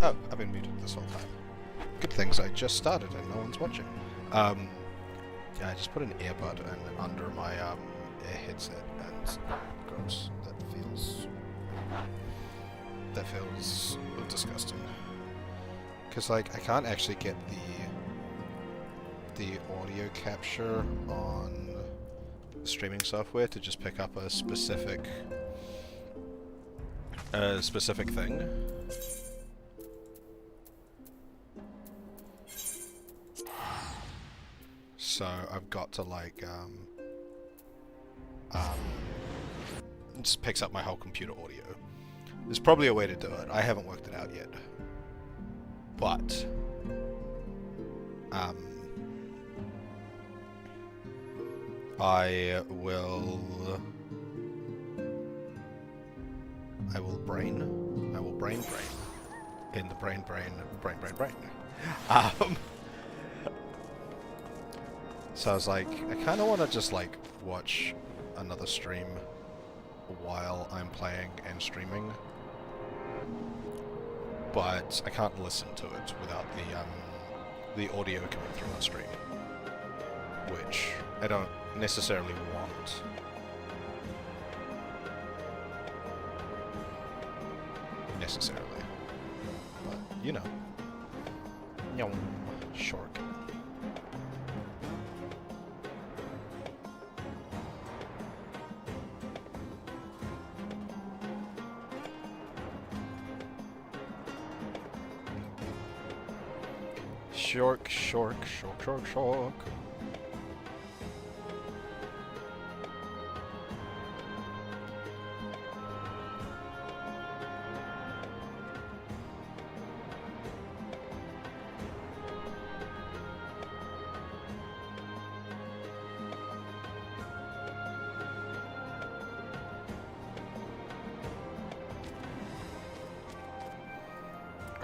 Oh, I've been muted this whole time. Good things I just started and no one's watching. Yeah, I just put an earbud in under my ear headset and gross. That feels disgusting. Cause like I can't actually get the audio capture on streaming software to just pick up a specific thing. So I've got to like it just picks up my whole computer audio. There's probably a way to do it. I haven't worked it out yet. But I will brain in the brain. So I was like, I kind of want to just like watch another stream while I'm playing and streaming, but I can't listen to it without the audio coming through on stream, which I don't necessarily want. Necessarily. But, you know. Yum. Shark. Shark.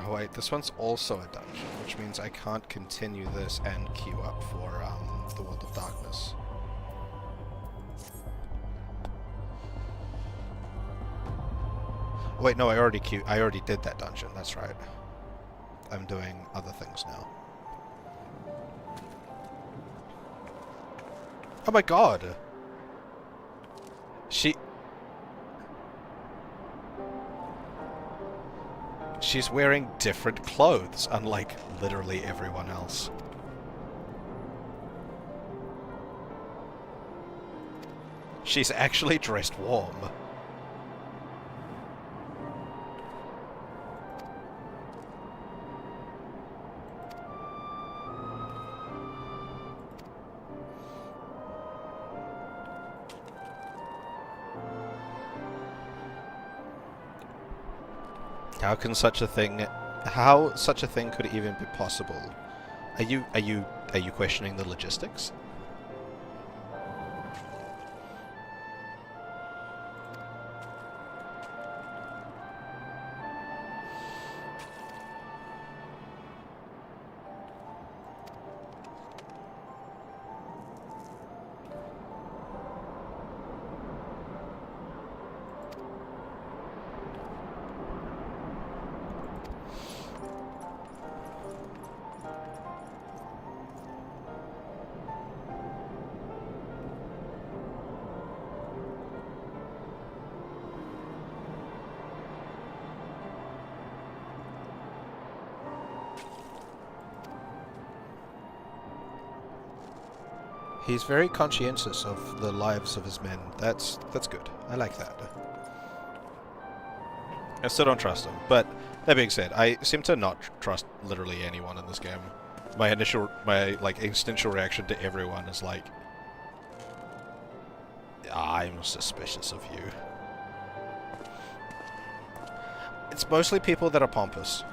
Oh wait, this one's also a dungeon, which means I can't continue this and queue up for the World of Darkness. Wait, no, I already did that dungeon, that's right. I'm doing other things now. Oh my god! She's wearing different clothes, unlike literally everyone else. She's actually dressed warm. How such a thing could even be possible? Are you questioning the logistics? He's very conscientious of the lives of his men. That's good. I like that. I still don't trust him, but that being said, I seem to not trust literally anyone in this game. My like instinctual reaction to everyone is like, I'm suspicious of you. It's mostly people that are pompous.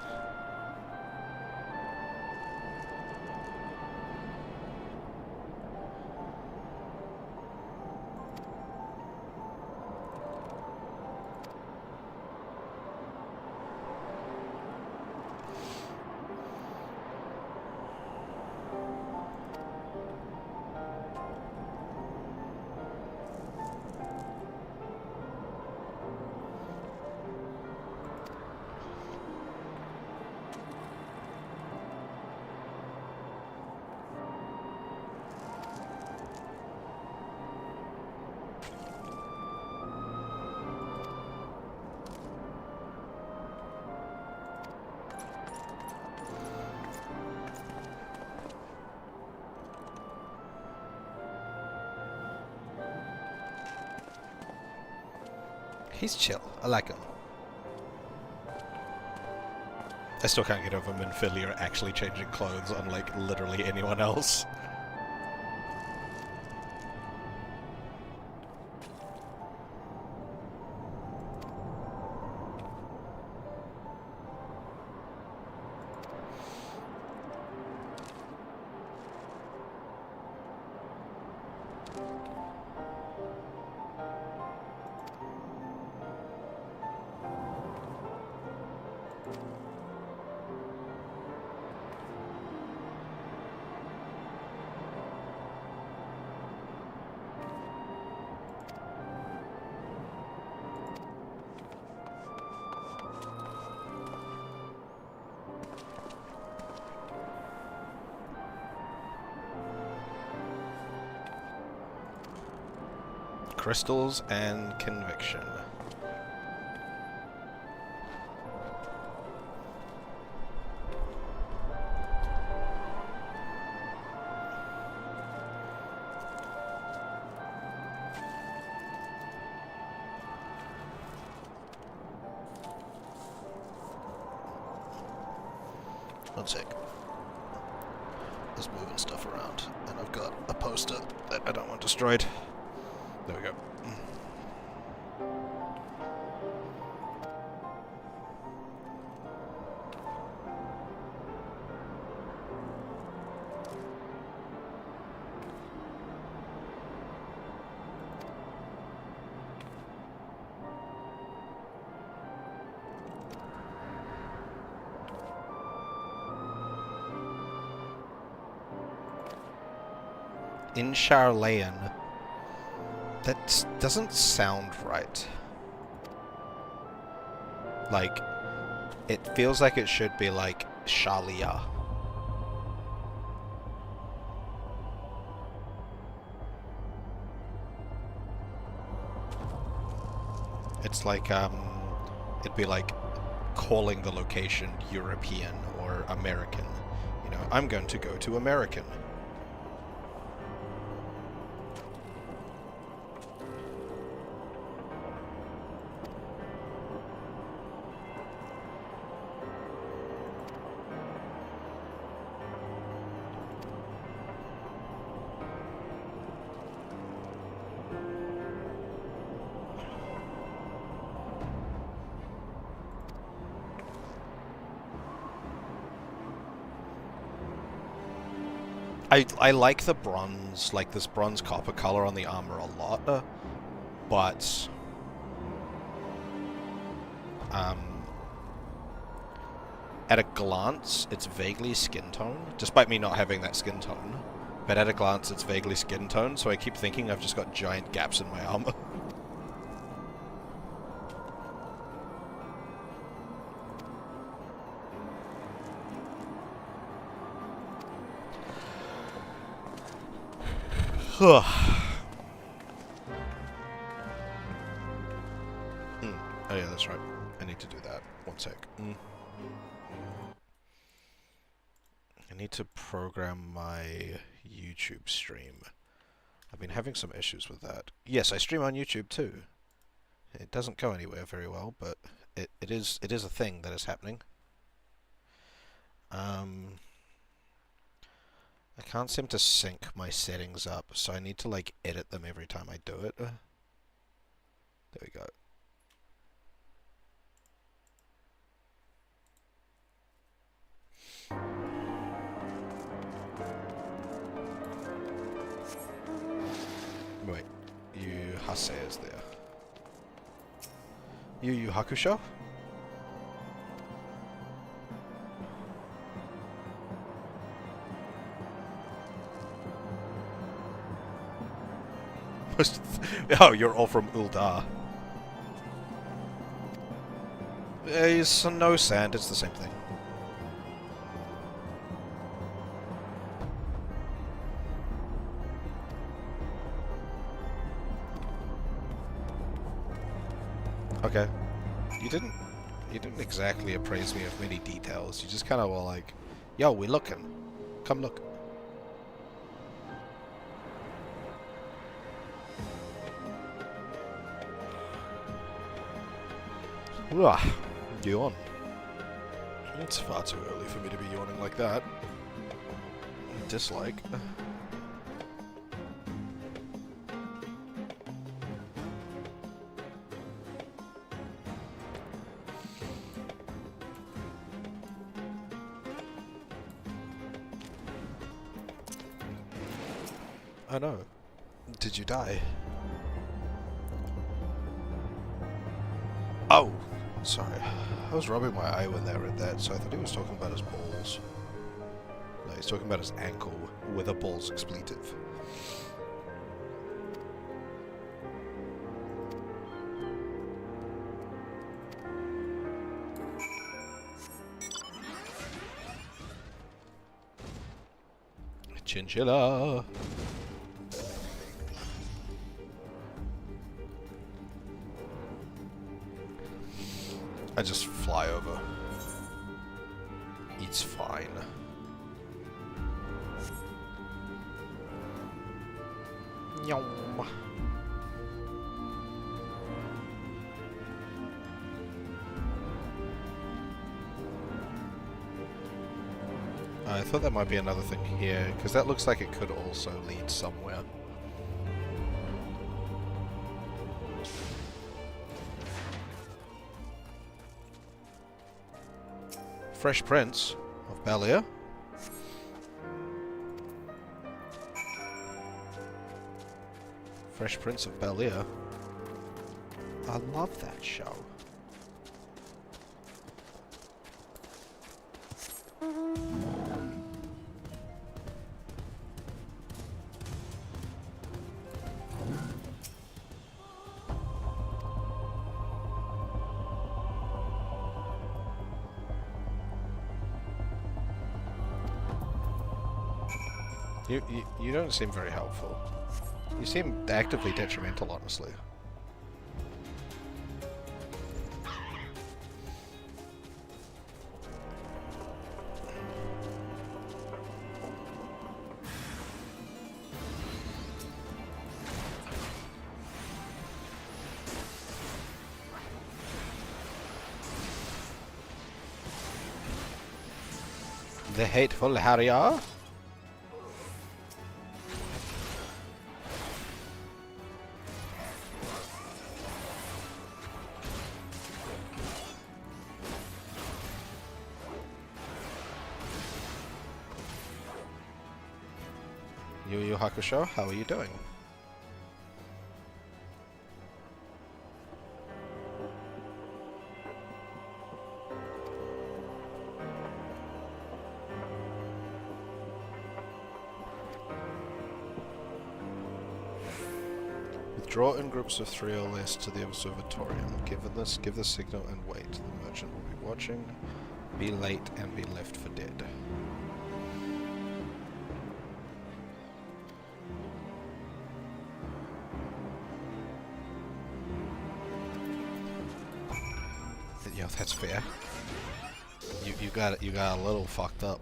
He's chill. I like him. I still can't get over Minfilia actually changing clothes unlike literally anyone else. Crystals and conviction. One sec. Just moving stuff around, and I've got a poster that I don't want destroyed. There we go. In Charlayan. That doesn't sound right. Like, it feels like it should be like Shalia. It's like, it'd be like calling the location European or American. You know, I'm going to go to American. I like the bronze, like this bronze copper color on the armor a lot, but at a glance, it's vaguely skin tone, despite me not having that skin tone. But at a glance, it's vaguely skin tone, so I keep thinking I've just got giant gaps in my armor. Oh yeah, that's right. I need to do that. One sec. I need to program my YouTube stream. I've been having some issues with that. Yes, I stream on YouTube too. It doesn't go anywhere very well, but it is a thing that is happening. I can't seem to sync my settings up, so I need to like edit them every time I do it. There we go. Wait, Yu Hase is there. Yu Hakusho? Oh, you're all from Uldar. It's no sand, it's the same thing. Okay. You didn't exactly appraise me of many details. You just kind of were like, yo, we're looking. Come look. Ugh, yawn. It's far too early for me to be yawning like that. Dislike. I know. Did you die? Oh! Sorry. I was rubbing my eye when they read that, so I thought he was talking about his balls. No, he's talking about his ankle with a balls expletive. Chinchilla! I just fly over. It's fine. Yum. I thought that might be another thing here, because that looks like it could also lead somewhere. Fresh Prince of Bel-Air. Fresh Prince of Bel-Air. I love that show. You don't seem very helpful. You seem actively detrimental, honestly. The hateful Harrier? Yu Yu Hakusho, how are you doing? Withdraw in groups of 3 or less to the observatorium. Given this, give the signal and wait. The merchant will be watching. Be late and be left for dead. Yeah, that's fair. You got it. You got a little fucked up.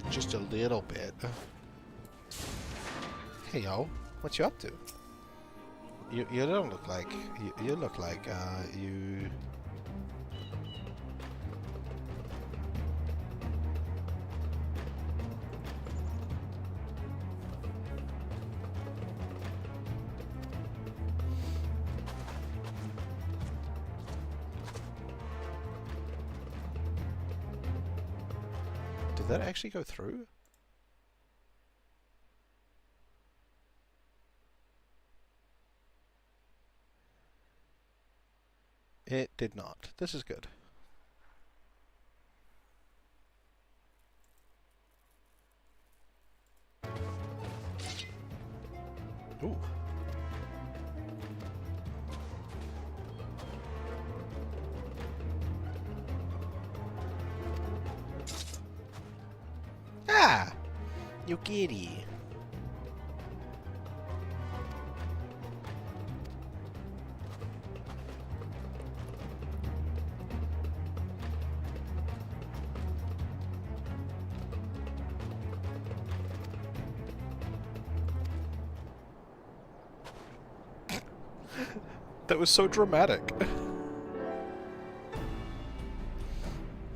Just a little bit. Hey yo, what you up to? You don't look like you look like you. Did that actually go through? It did not. This is good. Ooh. Ah! You kitty. That was so dramatic.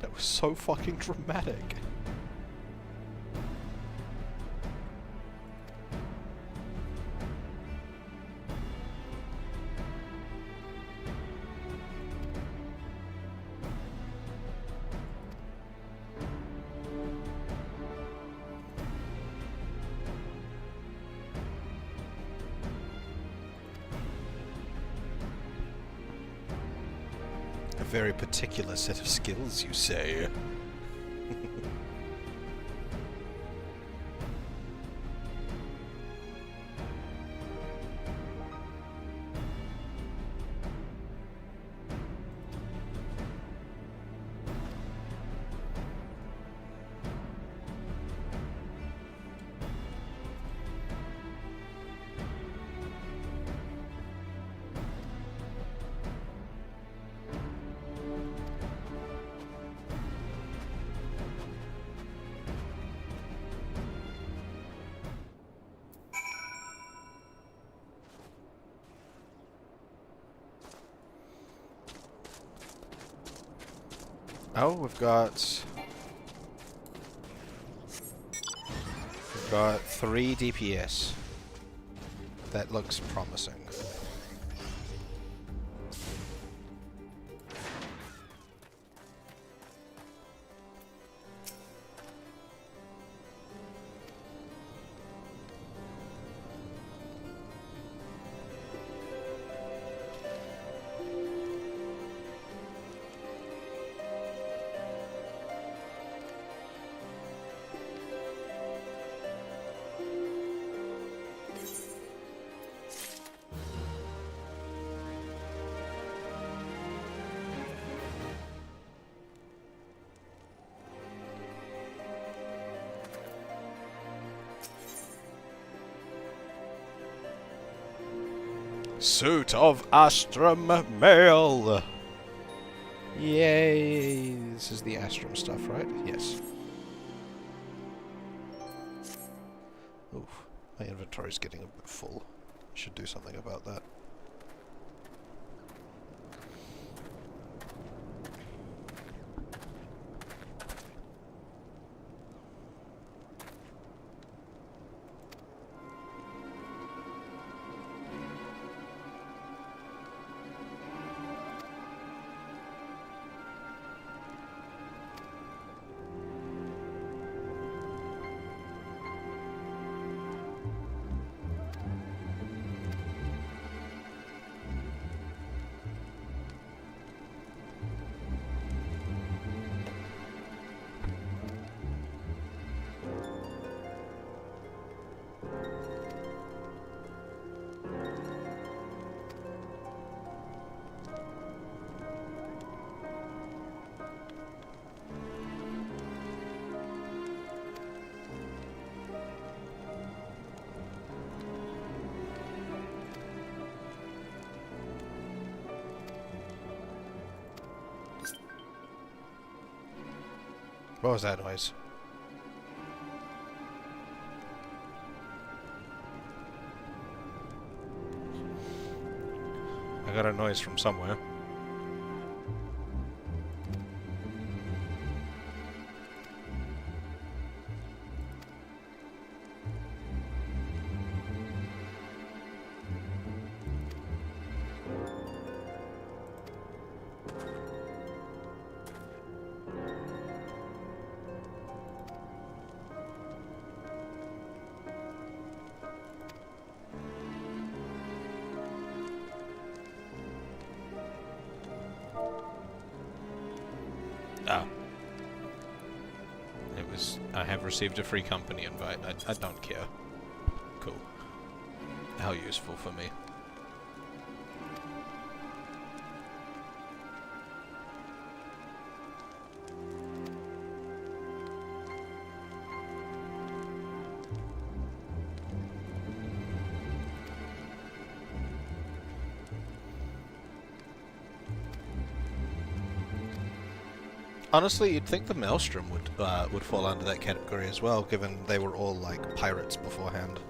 That was so fucking dramatic. A very particular set of skills, you say? Oh, we've got 3 DPS. That looks promising. Suit of Astrum Mail! Yay! This is the Astrum stuff, right? Yes. Oof. My inventory's getting a bit full. I should do something about that. What was that noise? I got a noise from somewhere. Oh. It was, I have received a free company invite. I don't care. Cool. How useful for me. Honestly, you'd think the Maelstrom would fall under that category as well, given they were all like pirates beforehand.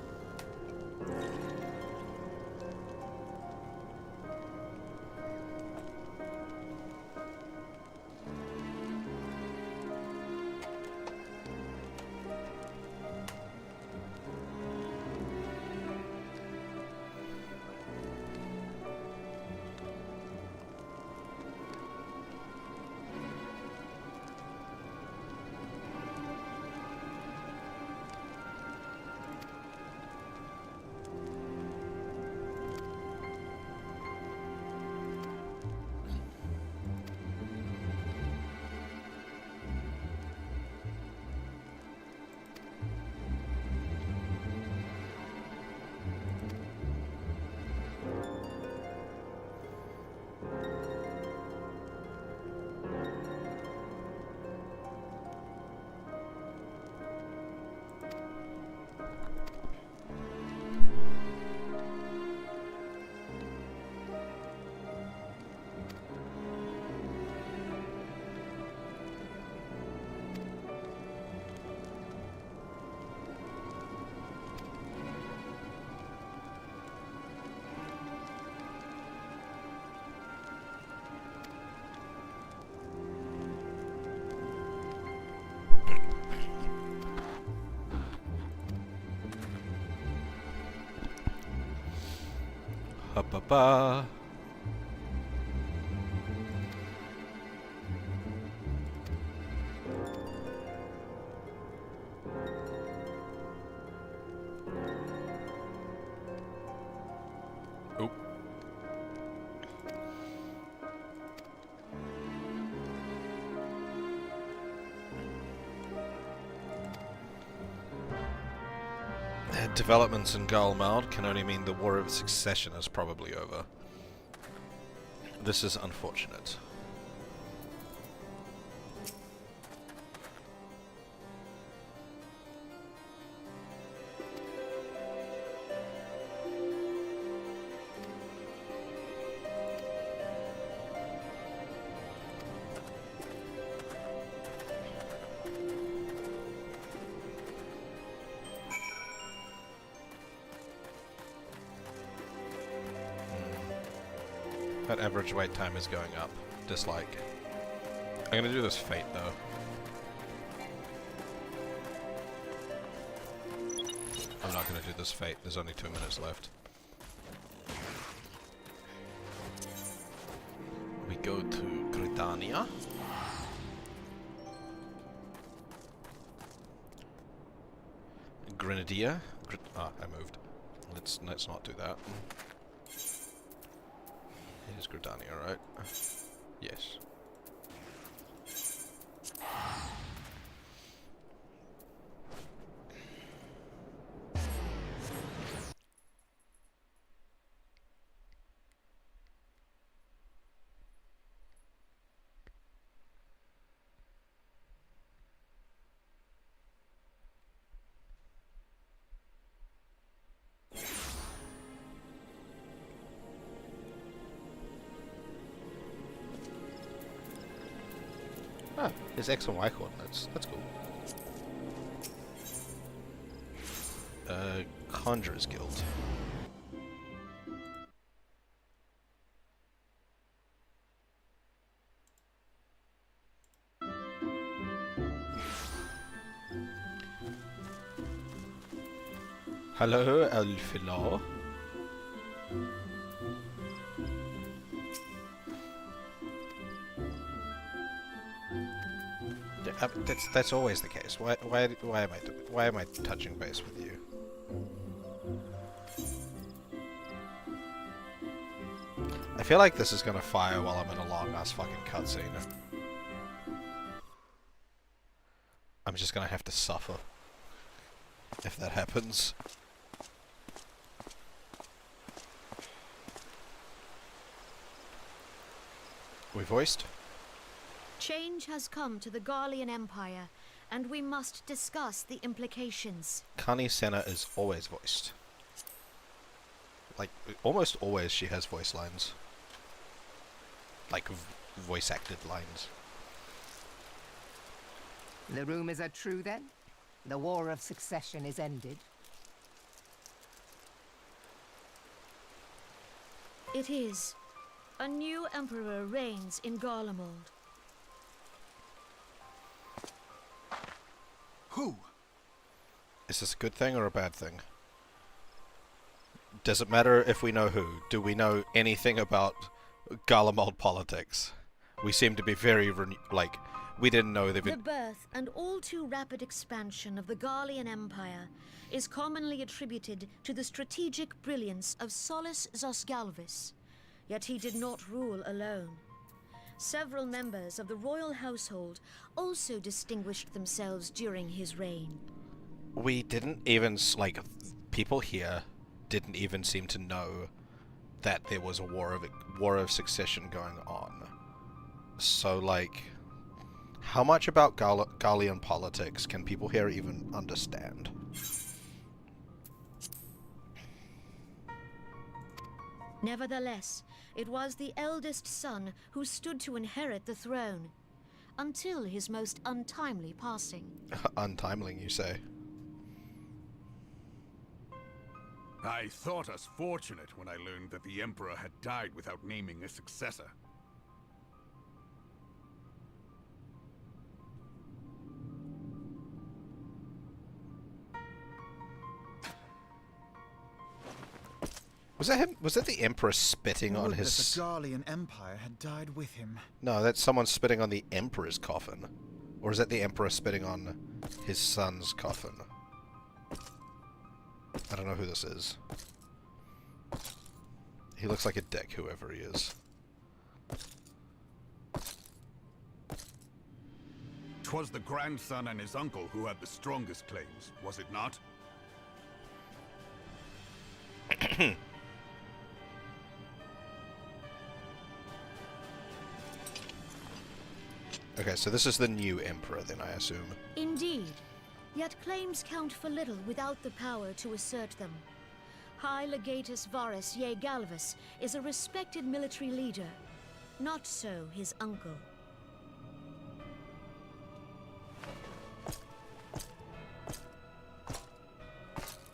Ba ba ba. Oop. Developments in Galmald can only mean the War of Succession is probably over. This is unfortunate. That average wait time is going up. Dislike. I'm gonna do this fate though. I'm not gonna do this fate. There's only 2 minutes left. We go to Gridania. Grenadier. I moved. Let's not do that. It is Gridania, right? Yes. Ah, there's X and Y coordinates. That's cool. Conjurer's Guild. Hello, Elfilo. That's always the case. Why am I touching base with you? I feel like this is gonna fire while I'm in a long ass fucking cutscene. I'm just gonna have to suffer if that happens. We voiced? Change has come to the Garlean Empire, and we must discuss the implications. Connie Senna is always voiced. Like, almost always she has voice lines. Like, voice-acted lines. The rumors are true, then? The War of Succession is ended? It is. A new emperor reigns in Garlemald. Who? Is this a good thing or a bad thing? Does it matter if we know who? Do we know anything about Garlemald politics? We seem to be very, we didn't know The birth and all too rapid expansion of the Garlean Empire is commonly attributed to the strategic brilliance of Solus Zosgalvis, yet he did not rule alone. Several members of the royal household also distinguished themselves during his reign. We didn't even, people here didn't even seem to know that there was a war of succession going on. So, how much about Garlean politics can people here even understand? Nevertheless, it was the eldest son who stood to inherit the throne, until his most untimely passing. Untimely, you say? I thought us fortunate when I learned that the Emperor had died without naming a successor. Was that him? Was that the Emperor spitting on Would that his... the Garlean Empire had died with him. No, that's someone spitting on the Emperor's coffin. Or is that the Emperor spitting on his son's coffin? I don't know who this is. He looks like a dick, whoever he is. 'Twas the grandson and his uncle who had the strongest claims, was it not? Okay, so this is the new Emperor then, I assume. Indeed. Yet claims count for little without the power to assert them. High Legatus Varus Ye Galvus is a respected military leader. Not so his uncle.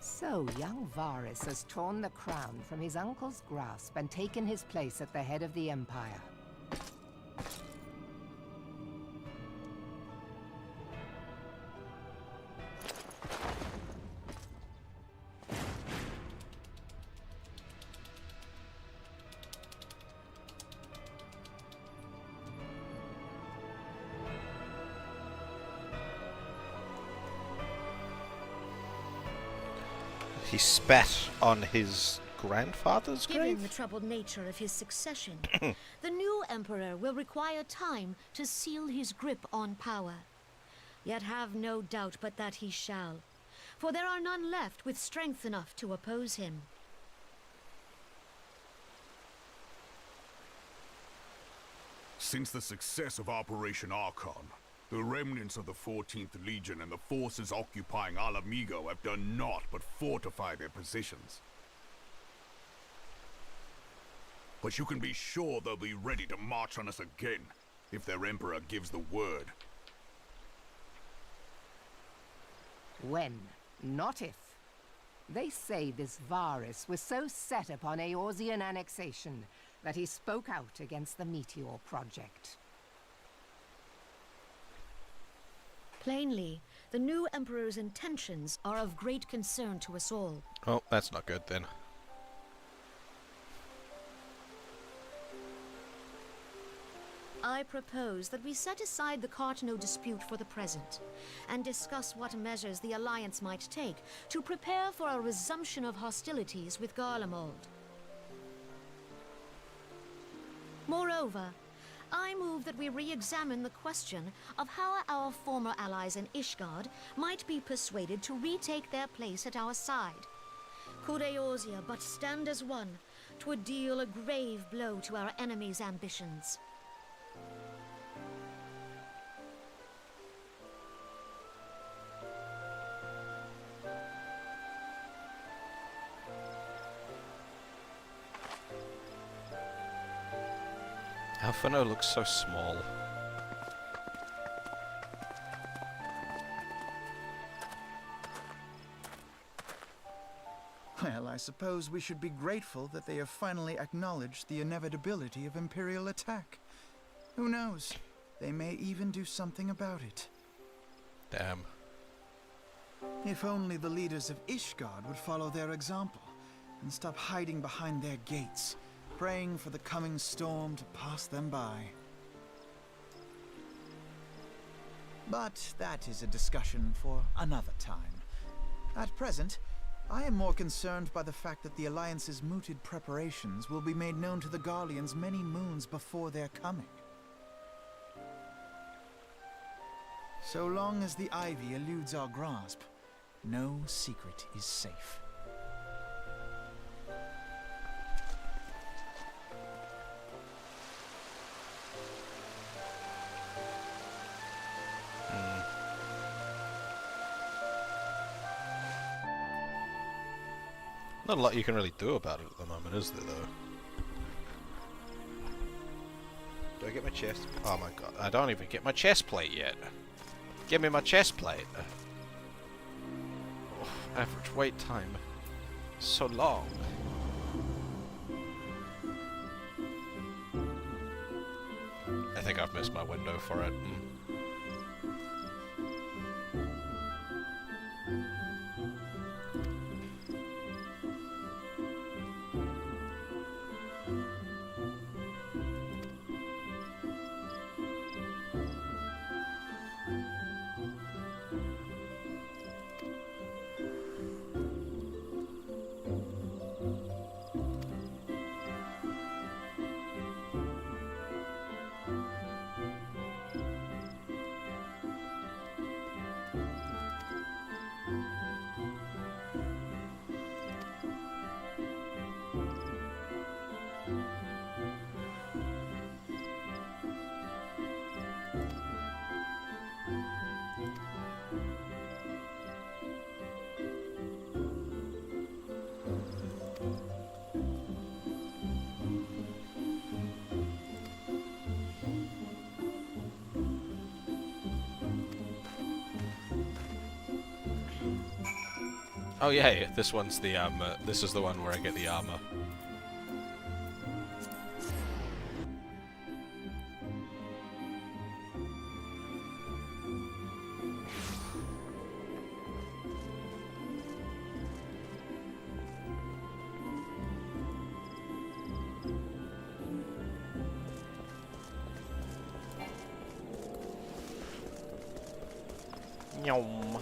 So young Varus has torn the crown from his uncle's grasp and taken his place at the head of the Empire. He spat on his grandfather's Given grave? the troubled nature of his succession, the new emperor will require time to seal his grip on power. Yet have no doubt but that he shall, for there are none left with strength enough to oppose him. Since the success of Operation Archon, the remnants of the 14th Legion and the forces occupying Alamigo have done naught but fortify their positions. But you can be sure they'll be ready to march on us again, if their Emperor gives the word. When, not if. They say this Varus was so set upon Eorzean annexation that he spoke out against the Meteor Project. Plainly, the new emperor's intentions are of great concern to us all. Oh, that's not good then. I propose that we set aside the Cartno dispute for the present, and discuss what measures the Alliance might take to prepare for a resumption of hostilities with Garlemald. Moreover, I move that we re-examine the question of how our former allies in Ishgard might be persuaded to retake their place at our side. Could Eorzea but stand as one, 'twould deal a grave blow to our enemies' ambitions. Alphino looks so small. Well, I suppose we should be grateful that they have finally acknowledged the inevitability of Imperial attack. Who knows? They may even do something about it. Damn. If only the leaders of Ishgard would follow their example and stop hiding behind their gates, praying for the coming storm to pass them by. But that is a discussion for another time. At present, I am more concerned by the fact that the Alliance's mooted preparations will be made known to the Garleans many moons before their coming. So long as the Ivy eludes our grasp, no secret is safe. Not a lot you can really do about it at the moment, is there, though? Do I get my chest? Oh my god, I don't even get my chest plate yet. Give me my chest plate. Oh, average wait time. So long. I think I've missed my window for it. Oh yeah, this one's the this is the one where I get the armor. Nyom.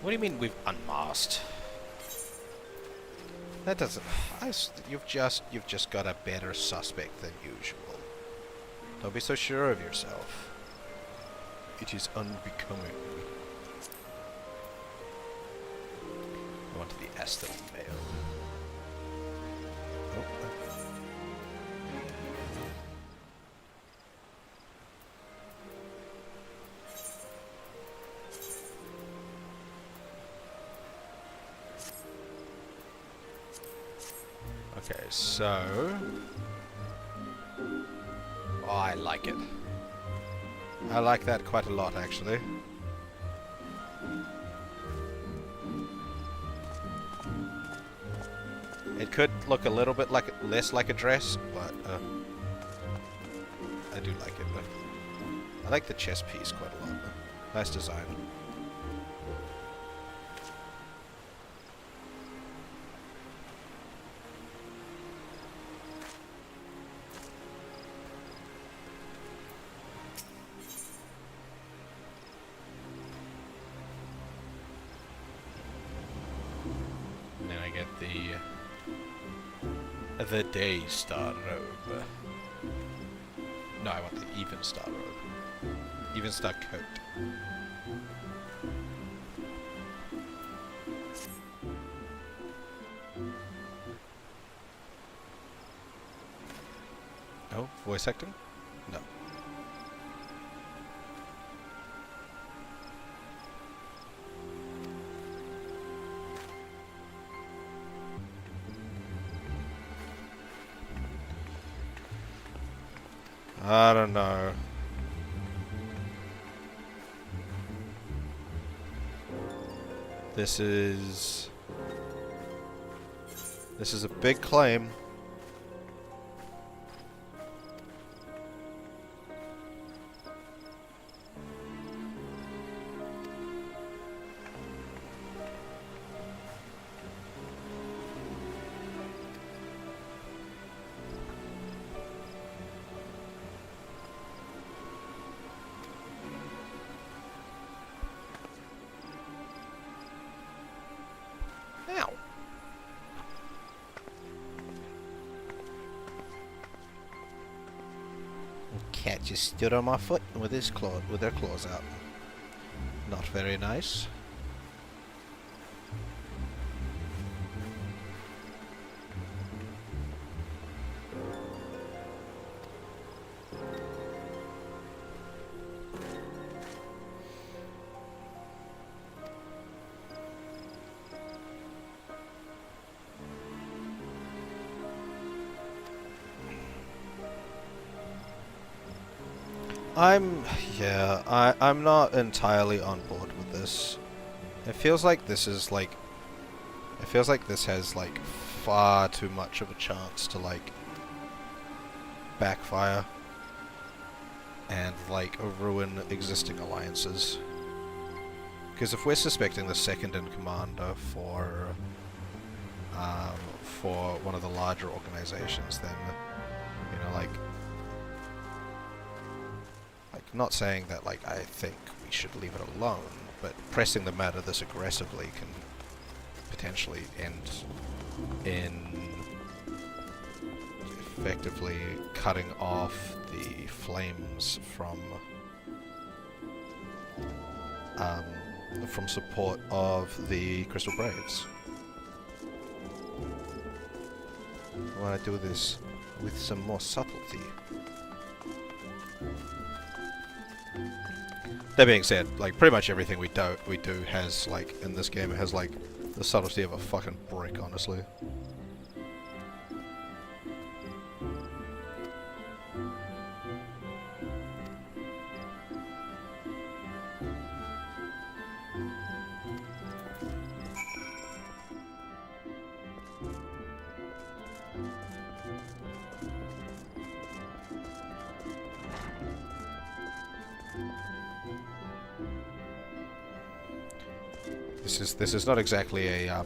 What do you mean we've unmasked? That doesn't. You've just got a better suspect than usual. Don't be so sure of yourself. It is unbecoming. I want to be Aston Vale. Okay, so... Oh, I like it. I like that quite a lot, actually. It could look a little bit like less like a dress, but I do like it. I like the chest piece quite a lot. Nice design. And then I get the Day Star robe. No, I want the Even Star robe. Even Star coat. Oh, voice acting? No. I don't know. This is a big claim. Ow. Cat just stood on my foot with his with their claws out. Not very nice. I'm not entirely on board with this. It feels like this is like, it feels like this has like far too much of a chance to like backfire and like ruin existing alliances. Because if we're suspecting the second in commander for one of the larger organizations, then you know, like not saying that like I think we should leave it alone, but pressing the matter this aggressively can potentially end in effectively cutting off the flames from support of the Crystal Braves. I want to do this with some more subtlety. That being said, like pretty much everything we do has like in this game, it has like the subtlety of a fucking brick, honestly. This is not exactly a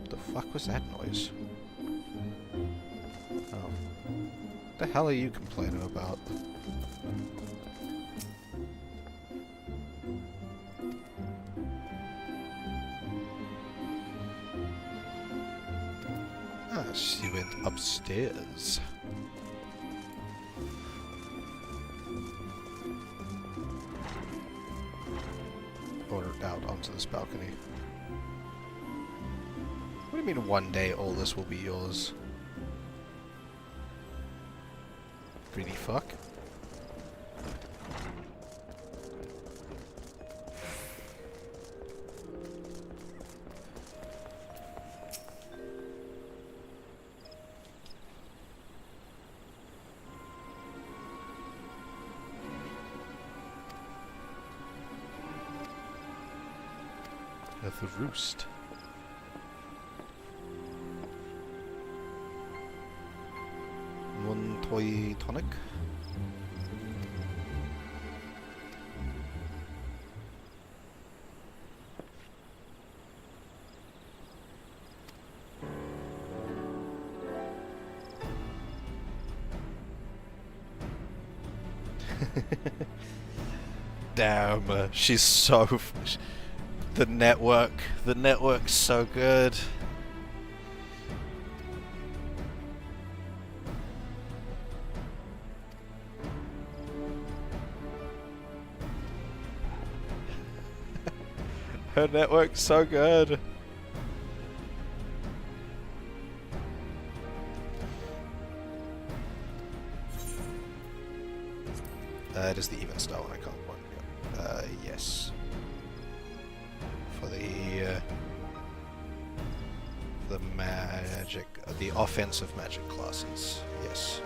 The fuck was that noise? Oh. What the hell are you complaining about? Ah, she went upstairs. Or out onto this balcony. What do you mean one day all this will be yours? Really fuck? The roost. One toy tonic. Damn, she's so... The network's so good. Her network's so good. It is the even style icon one. Yeah. Yes. For the magic, the offensive magic classes. Yes.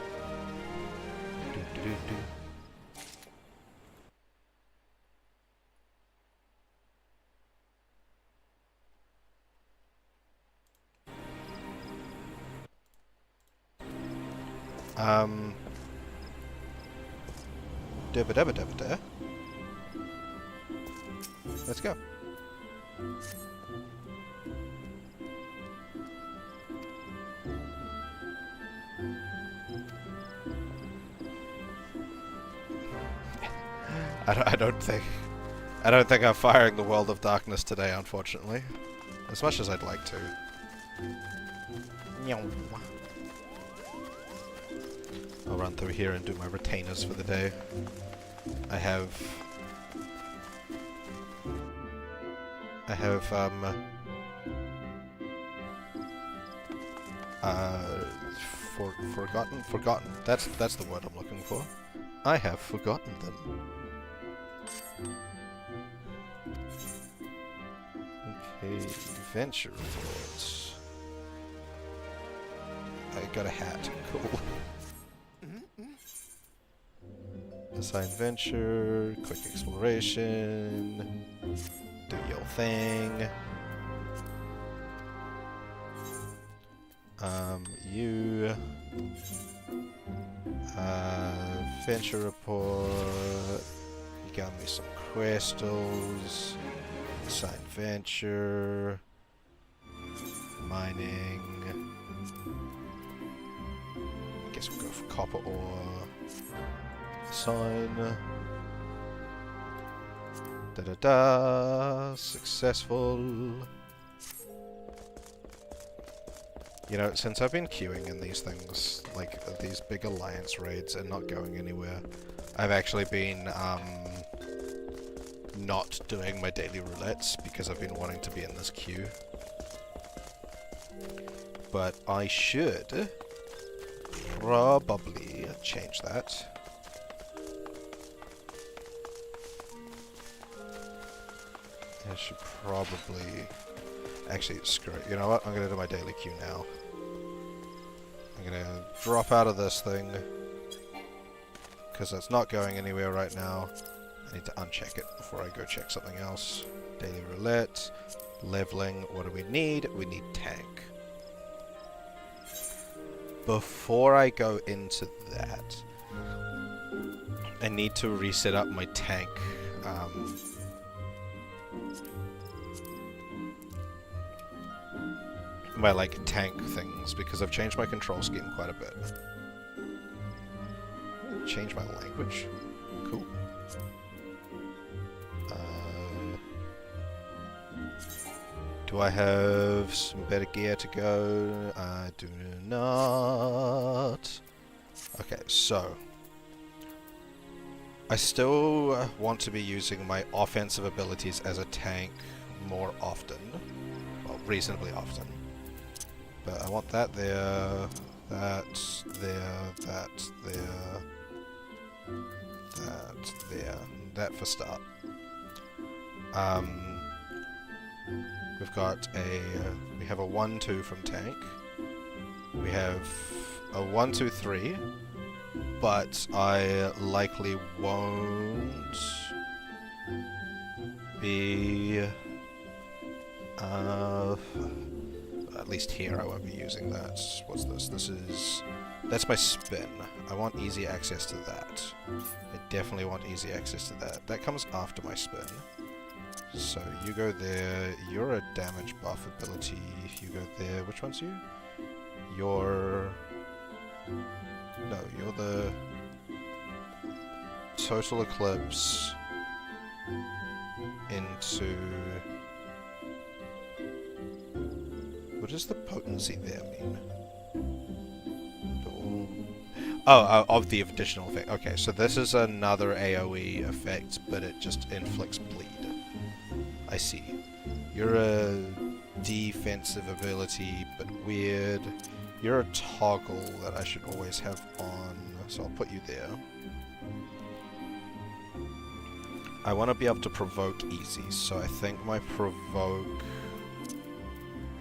Dibba-dabba-dabba-da. Let's go. I don't think I'm firing the World of Darkness today, unfortunately. As much as I'd like to. I'll run through here and do my retainers for the day. I have forgotten. That's the word I'm looking for. I have forgotten them. Okay, adventure rewards. I got a hat. Cool. Assign venture, quick exploration, do your thing. You venture report. You got me some crystals. Assign venture. Mining. I guess we'll go for copper ore. Sign. Da-da-da. Successful. You know, since I've been queuing in these things, like these big alliance raids and not going anywhere, I've actually been not doing my daily roulettes because I've been wanting to be in this queue. But I should probably change that. I should probably... Actually, screw it. You know what? I'm going to do my daily queue now. I'm going to drop out of this thing. Because it's not going anywhere right now. I need to uncheck it before I go check something else. Daily roulette. Leveling. What do we need? We need tank. Before I go into that, I need to reset up my tank my like tank things because I've changed my control scheme quite a bit. Change my language? Cool. Do I have some better gear to go? I do not. Okay, so I still want to be using my offensive abilities as a tank more often. Well, reasonably often. But I want that there, that there, that there, that there, that for start. We've got we have a 1-2 from tank. We have a 1-2-3, but I likely won't be, at least here I won't be using that. What's this? That's my spin. I want easy access to that. I definitely want easy access to that. That comes after my spin. So you go there, you're a damage buff ability, you go there, which one's you? You're the Total Eclipse into... What does the potency there mean? Oh, of the additional effect. Okay, so this is another AoE effect, but it just inflicts bleed. I see. You're a defensive ability, but weird. You're a toggle that I should always have on, so I'll put you there. I want to be able to provoke easy, so I think my provoke...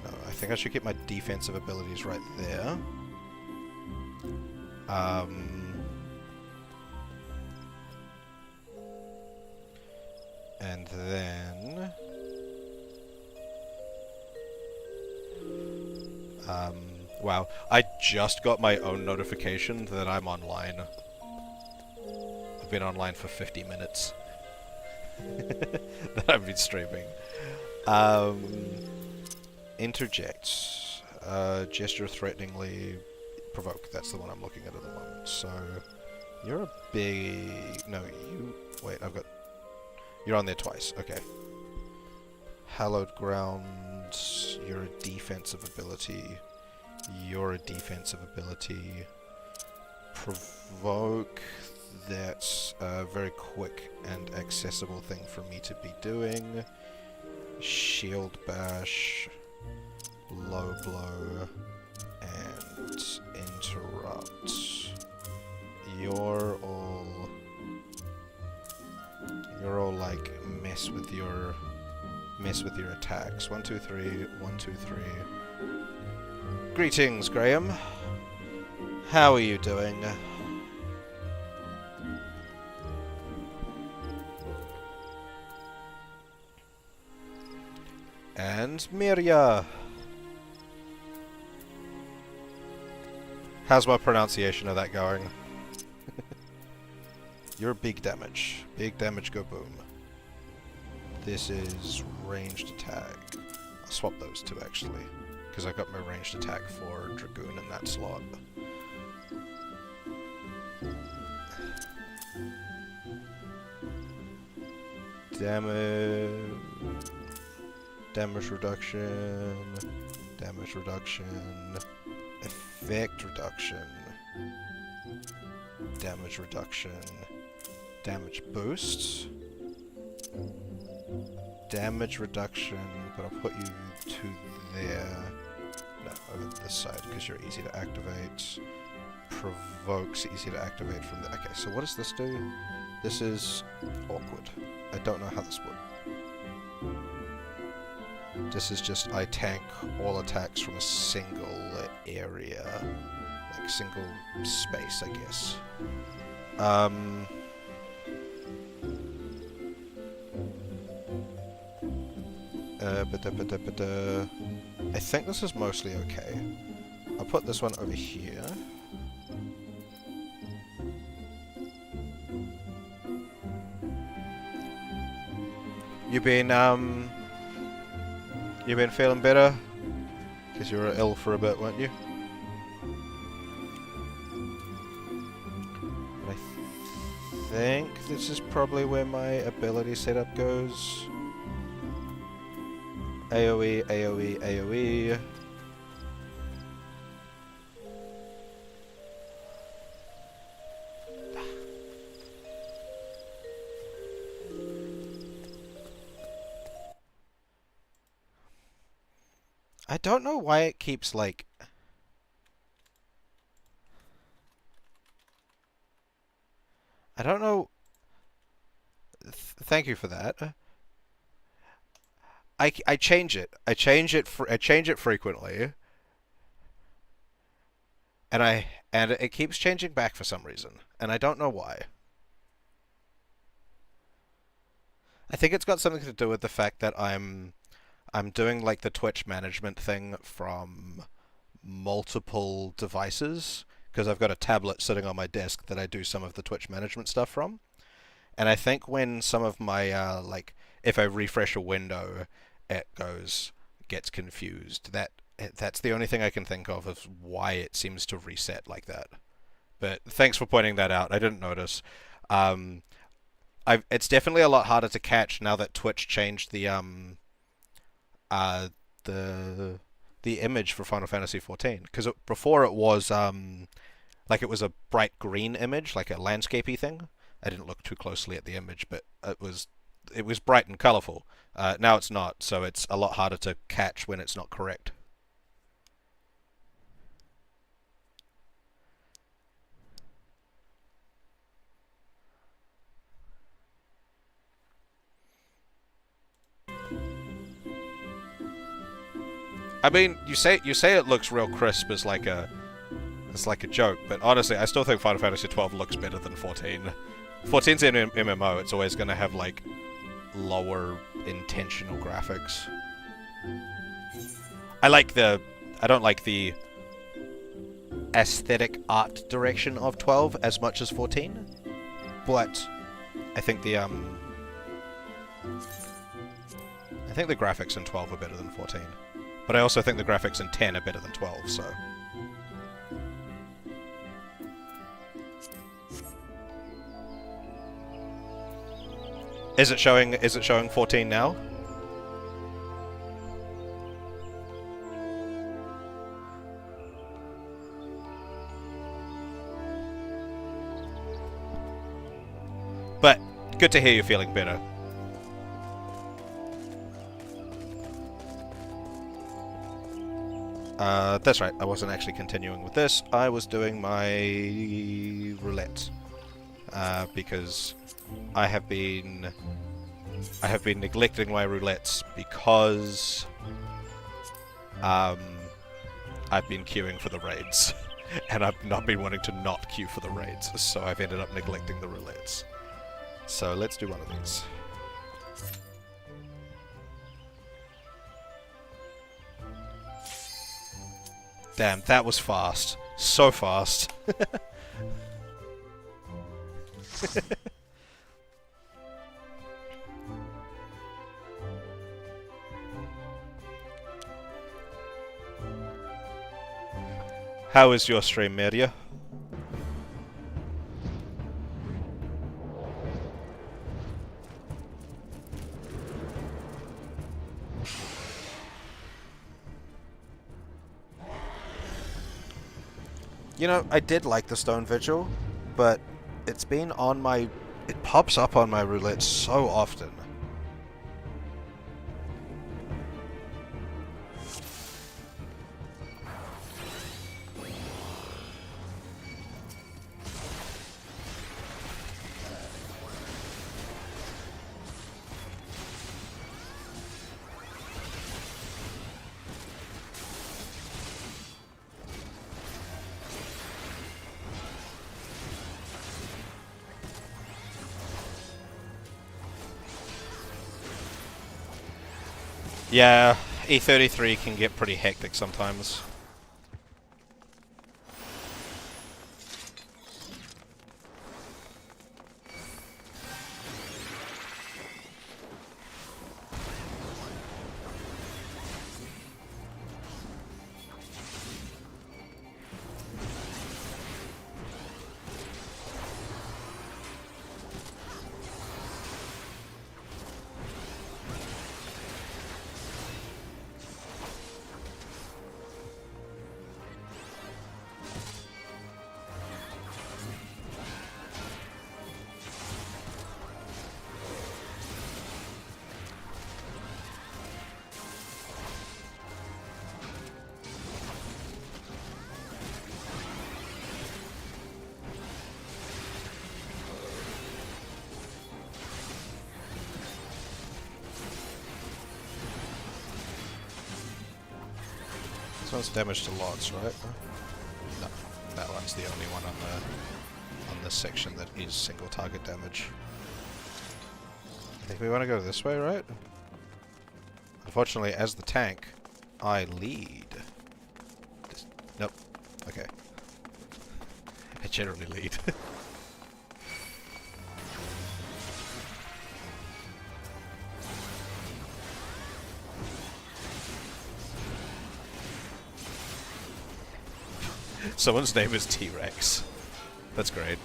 No, I think I should get my defensive abilities right there. And then... wow, I just got my own notification that I'm online. I've been online for 50 minutes. That I've been streaming. Interject. Gesture threateningly. Provoke. That's the one I'm looking at the moment. So, you're a big... No, you... Wait, I've got... You're on there twice. Okay. Hallowed Ground. You're a defensive ability. You're a defensive ability. Provoke. That's a very quick and accessible thing for me to be doing. Shield Bash. Low Blow. And Interrupt. You're all like mess with your attacks. 1, 2, 3, 1, 2, 3. Greetings, Graham. How are you doing? And Mirya. How's my pronunciation of that going? You're big damage. Big damage, go boom. This is ranged attack. I'll swap those two actually, because I got my ranged attack for Dragoon in that slot. Damage reduction. Damage reduction. Effect reduction. Damage reduction. Damage boost. Damage reduction, but I'll put you to there. No, over this side, because you're easy to activate. Provokes easy to activate from the... Okay, so what does this do? This is awkward. I don't know how this would. This is just I tank all attacks from a single area. Like single space, I guess. I think this is mostly okay. I'll put this one over here. You've been feeling better? Because you were ill for a bit, weren't you? And I think this is probably where my ability setup goes. AoE, AoE, AoE. I don't know why it keeps, like... I don't know... Thank you for that. I change it. I change it frequently. And it keeps changing back for some reason. And I don't know why. I think it's got something to do with the fact that I'm doing like the Twitch management thing from multiple devices, because I've got a tablet sitting on my desk that I do some of the Twitch management stuff from. And I think when some of my like, if I refresh a window, it gets confused. That's the only thing I can think of why it seems to reset like that. But thanks for pointing that out. I didn't notice. It's definitely a lot harder to catch now that Twitch changed the image for Final Fantasy XIV, because before it was like it was a bright green image, like a landscapey thing. I didn't look too closely at the image, but it was bright and colorful. Now it's not, so it's a lot harder to catch when it's not correct. I mean, you say it looks real crisp as like a joke, but honestly, I still think Final Fantasy XII looks better than 14. 14's an MMO; it's always going to have like lower intentional graphics. I don't like the aesthetic art direction of 12 as much as 14, but I think the graphics in 12 are better than 14. But I also think the graphics in 10 are better than 12, so... Is it showing 14 now? But good to hear you're feeling better. That's right, I wasn't actually continuing with this. I was doing my roulette. Because I have been neglecting my roulettes because I've been queuing for the raids. And I've not been wanting to not queue for the raids, so I've ended up neglecting the roulettes. So let's do one of these. Damn, that was fast. So fast. How is your stream, Media? You know, I did like the Stone Vigil, but it's been on my... It pops up on my roulette so often. Yeah, E33 can get pretty hectic sometimes. This one's damage to lots, right? No, that one's the only one on this section that is single target damage. I think we want to go this way, right? Unfortunately, as the tank, I lead. Nope. Okay. I generally lead. Someone's name is T-Rex. That's great.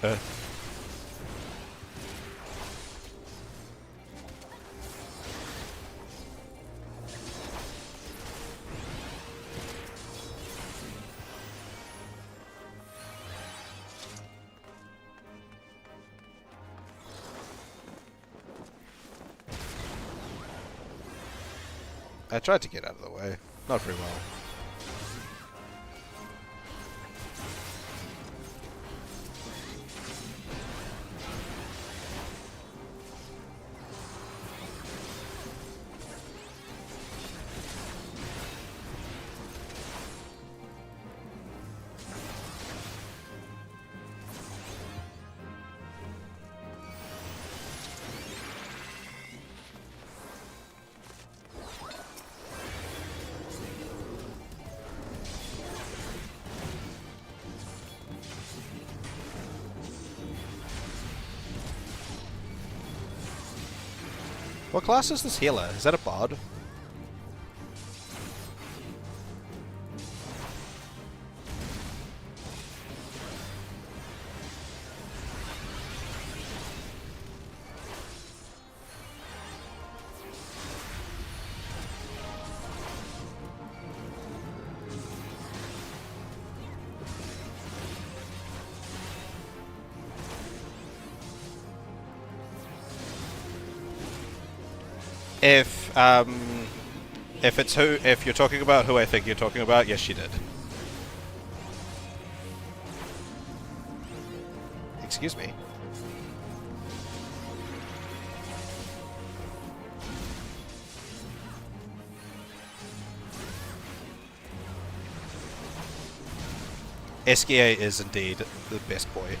I tried to get out of the way. Not very well. What class is this healer? Is that a bard? If you're talking about who I think you're talking about, yes, she did. Excuse me. Eskia is indeed the best boy.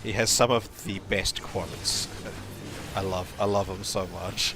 He has some of the best quotes. I love him so much.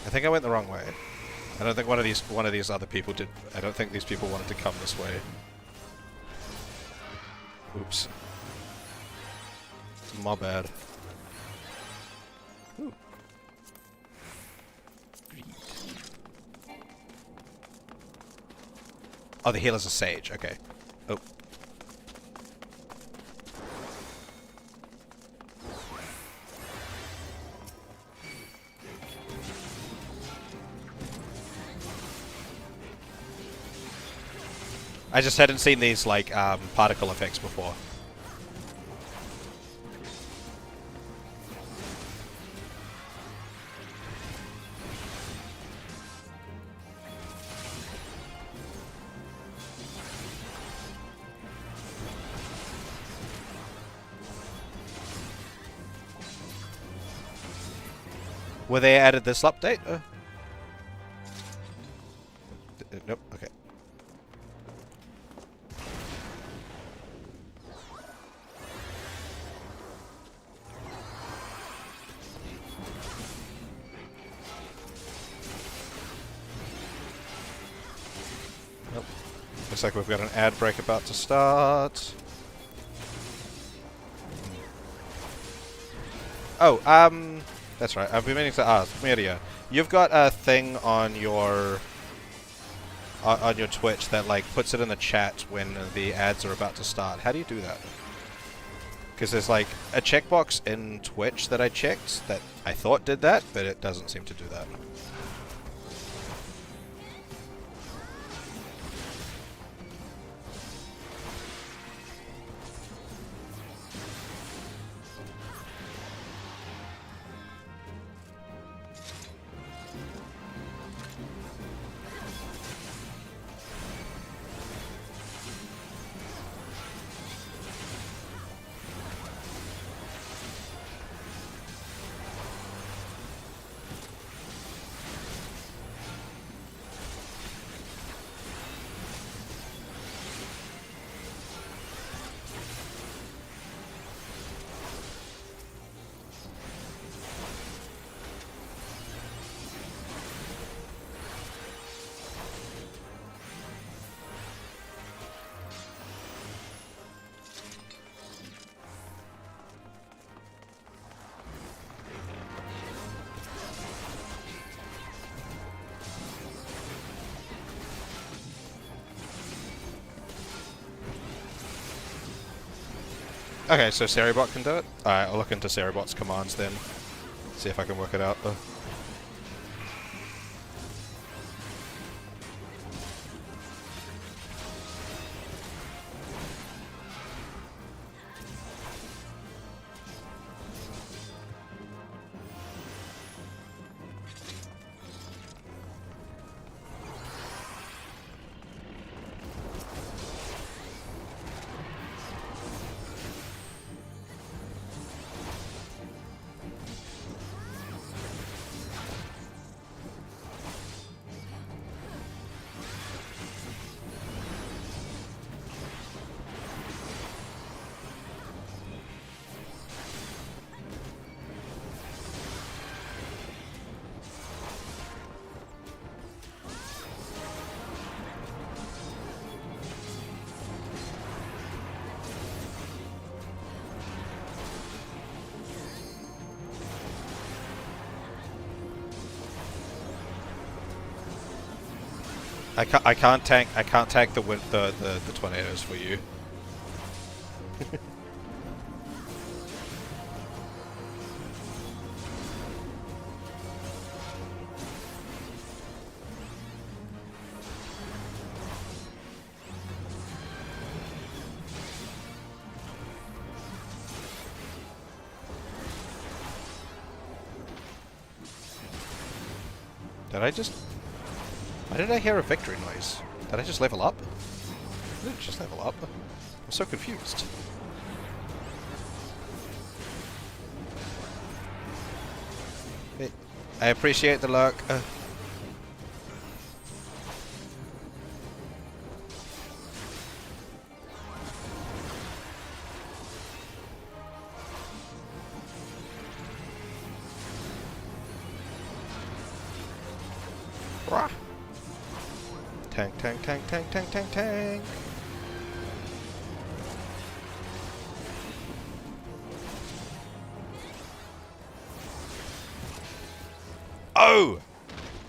I think I went the wrong way. I don't think one of these other people did. I don't think these people wanted to come this way. Oops. My bad. Ooh. Oh, the healer's a sage. Okay. Oh. I just hadn't seen these, like, particle effects before. Were they added this update? Nope, okay. Nope. Looks like we've got an ad break about to start. Oh, That's right. I've been meaning to ask, Miria. You've got a thing on your Twitch that like puts it in the chat when the ads are about to start. How do you do that? Because there's like a checkbox in Twitch that I checked that I thought did that, but it doesn't seem to do that. Okay, so Seribot can do it? Alright, I'll look into Seribot's commands then. See if I can work it out. I can't tank the tornadoes for you. Why did I hear a victory noise? Did I just level up? Did I just level up? I'm so confused. I appreciate the lurk. Rah. Tank, tank, tank, tank, tank, tank, tank. Oh!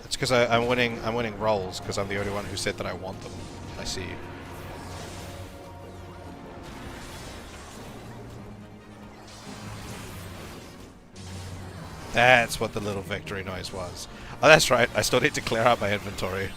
It's because I'm winning rolls because I'm the only one who said that I want them. I see. That's what the little victory noise was. Oh, that's right. I still need to clear out my inventory.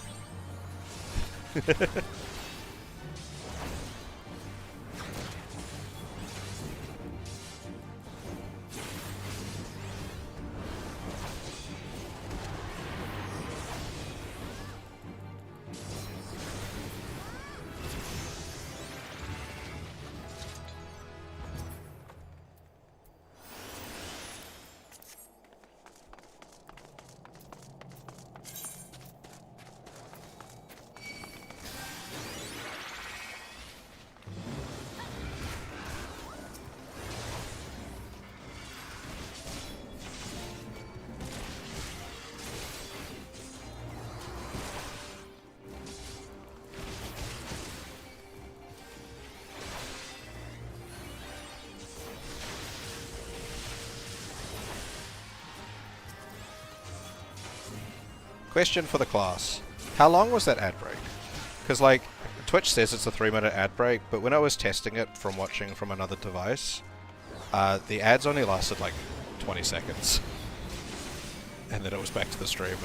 question for the class. How long was that ad break? Because, like, Twitch says it's a 3-minute ad break, but when I was testing it from watching from another device, the ads only lasted, like, 20 seconds. And then it was back to the stream.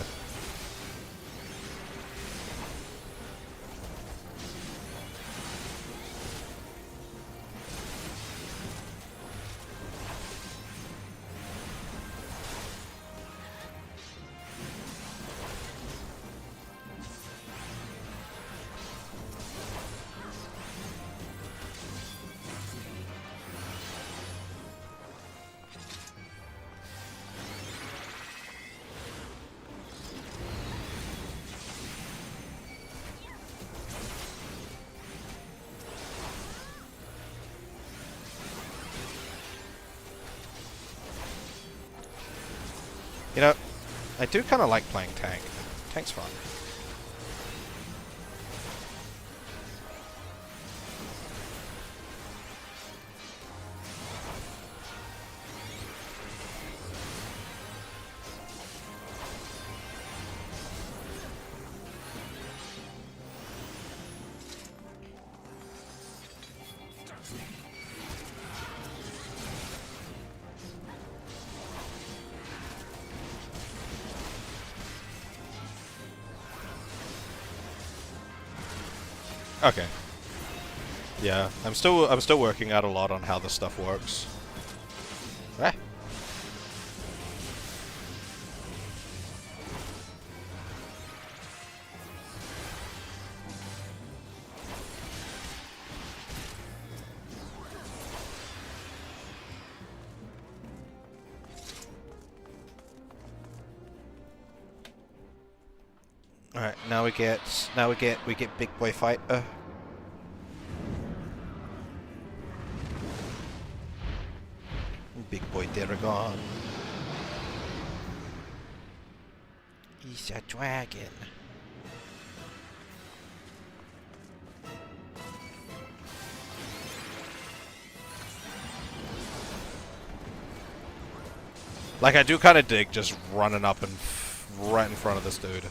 You know, I do kind of like playing tank. Tank's fun. Okay. Yeah, I'm still working out a lot on how this stuff works. Ah. Alright, now we get big boy fight. Big boy Daragon. He's a dragon. Like, I do kind of dig just running up and right in front of this dude.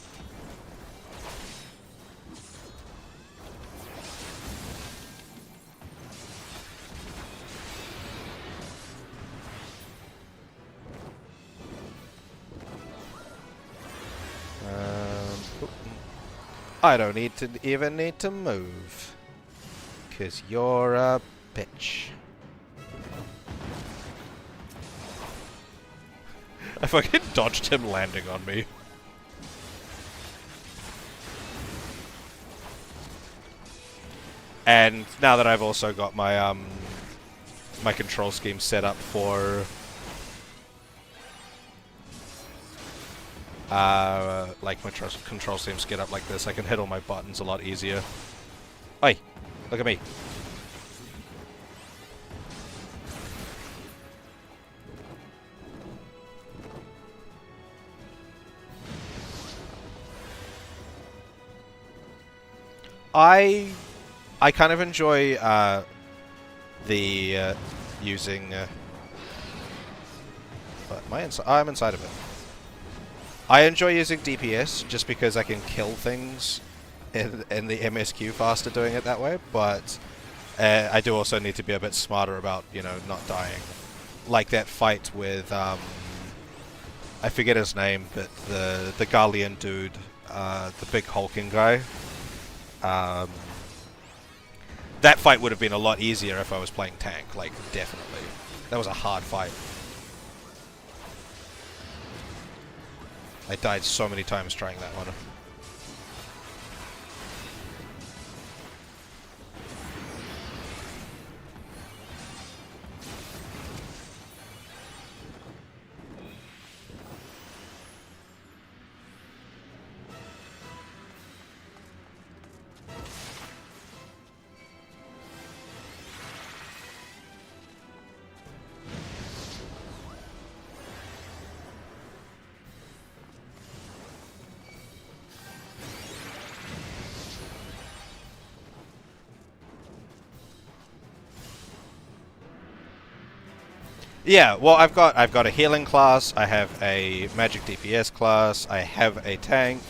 I don't even need to move. 'Cause you're a bitch. I fucking dodged him landing on me. And now that I've also got my my control scheme set up for like my control schemes get up like this, I can hit all my buttons a lot easier. Oi! Look at me. I kind of enjoy the using. But I'm inside of it. I enjoy using DPS just because I can kill things in the MSQ faster doing it that way, but I do also need to be a bit smarter about, you know, not dying. Like that fight with, I forget his name, but the Garlean dude, the big hulking guy. That fight would have been a lot easier if I was playing tank, like, definitely. That was a hard fight. I died so many times trying that one. Yeah, well, I've got a healing class, I have a magic DPS class, I have a tank,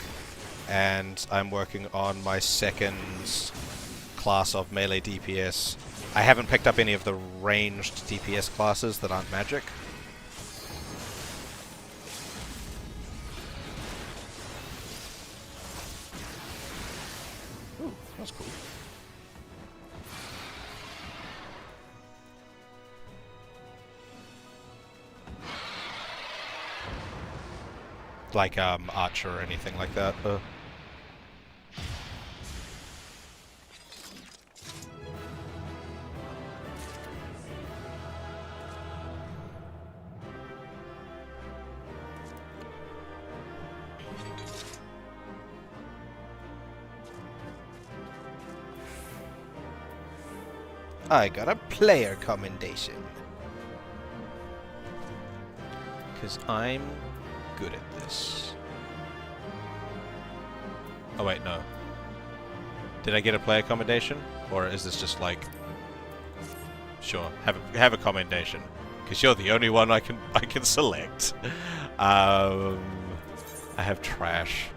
and I'm working on my second class of melee DPS. I haven't picked up any of the ranged DPS classes that aren't magic. Ooh, that's cool. Like Archer or anything like that. I got a player commendation. Because I'm good at this. Oh wait, no. Did I get a player commendation? Or is this just like... Sure, have a commendation. Because you're the only one I can select. I have trash.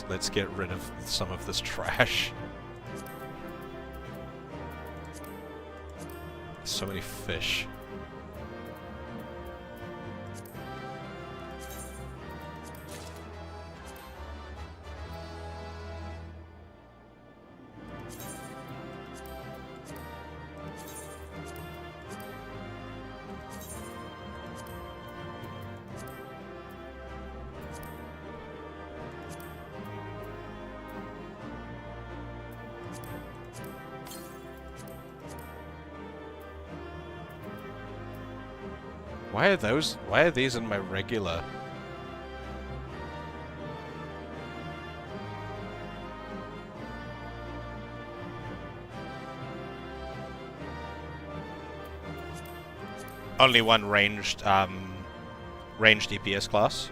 Let's get rid of some of this trash. So many fish. Why are these in my regular? Only one ranged DPS class.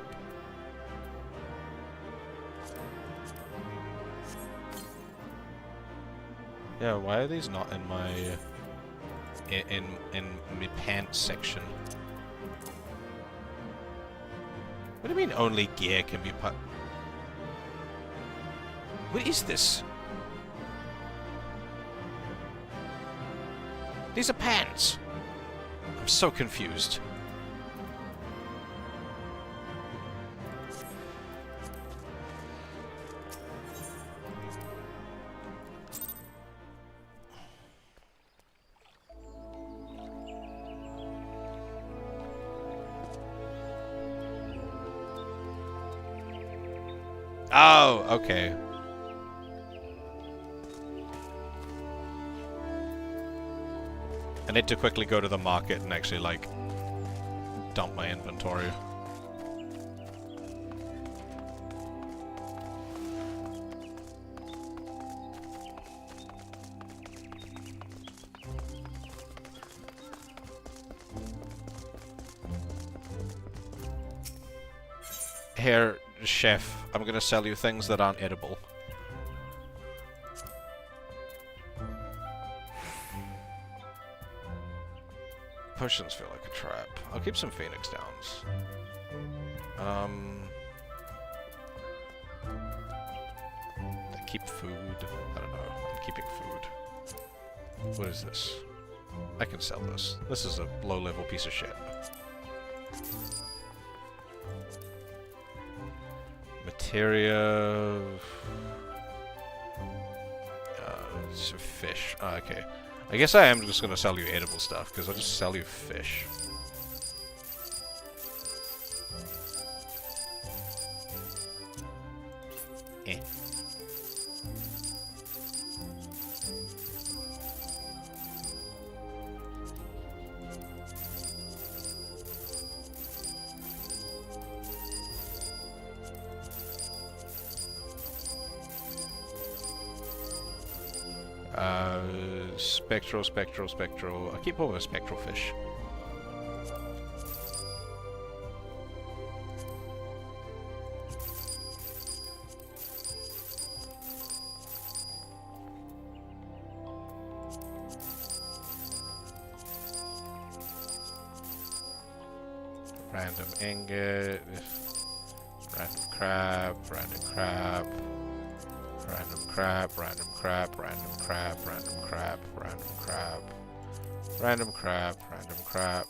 Yeah, why are these not in my in my pants section? What do you mean only gear can be put? What is this? These are pants. I'm so confused. Oh, okay. I need to quickly go to the market and actually, like, dump my inventory. Here, chef, I'm gonna sell you things that aren't edible. Potions feel like a trap. I'll keep some Phoenix Downs. I keep food. I don't know. I'm keeping food. What is this? I can sell this. This is a low-level piece of shit. Materia... some fish. Oh, okay. I guess I am just gonna sell you edible stuff, because I'll just sell you fish. Eh. Spectral. I keep all my spectral fish. Random ingot. Random crab. Random crab. Random crab. Random crab. Random crab. Random crab. Random crab. Random crab. Random crab.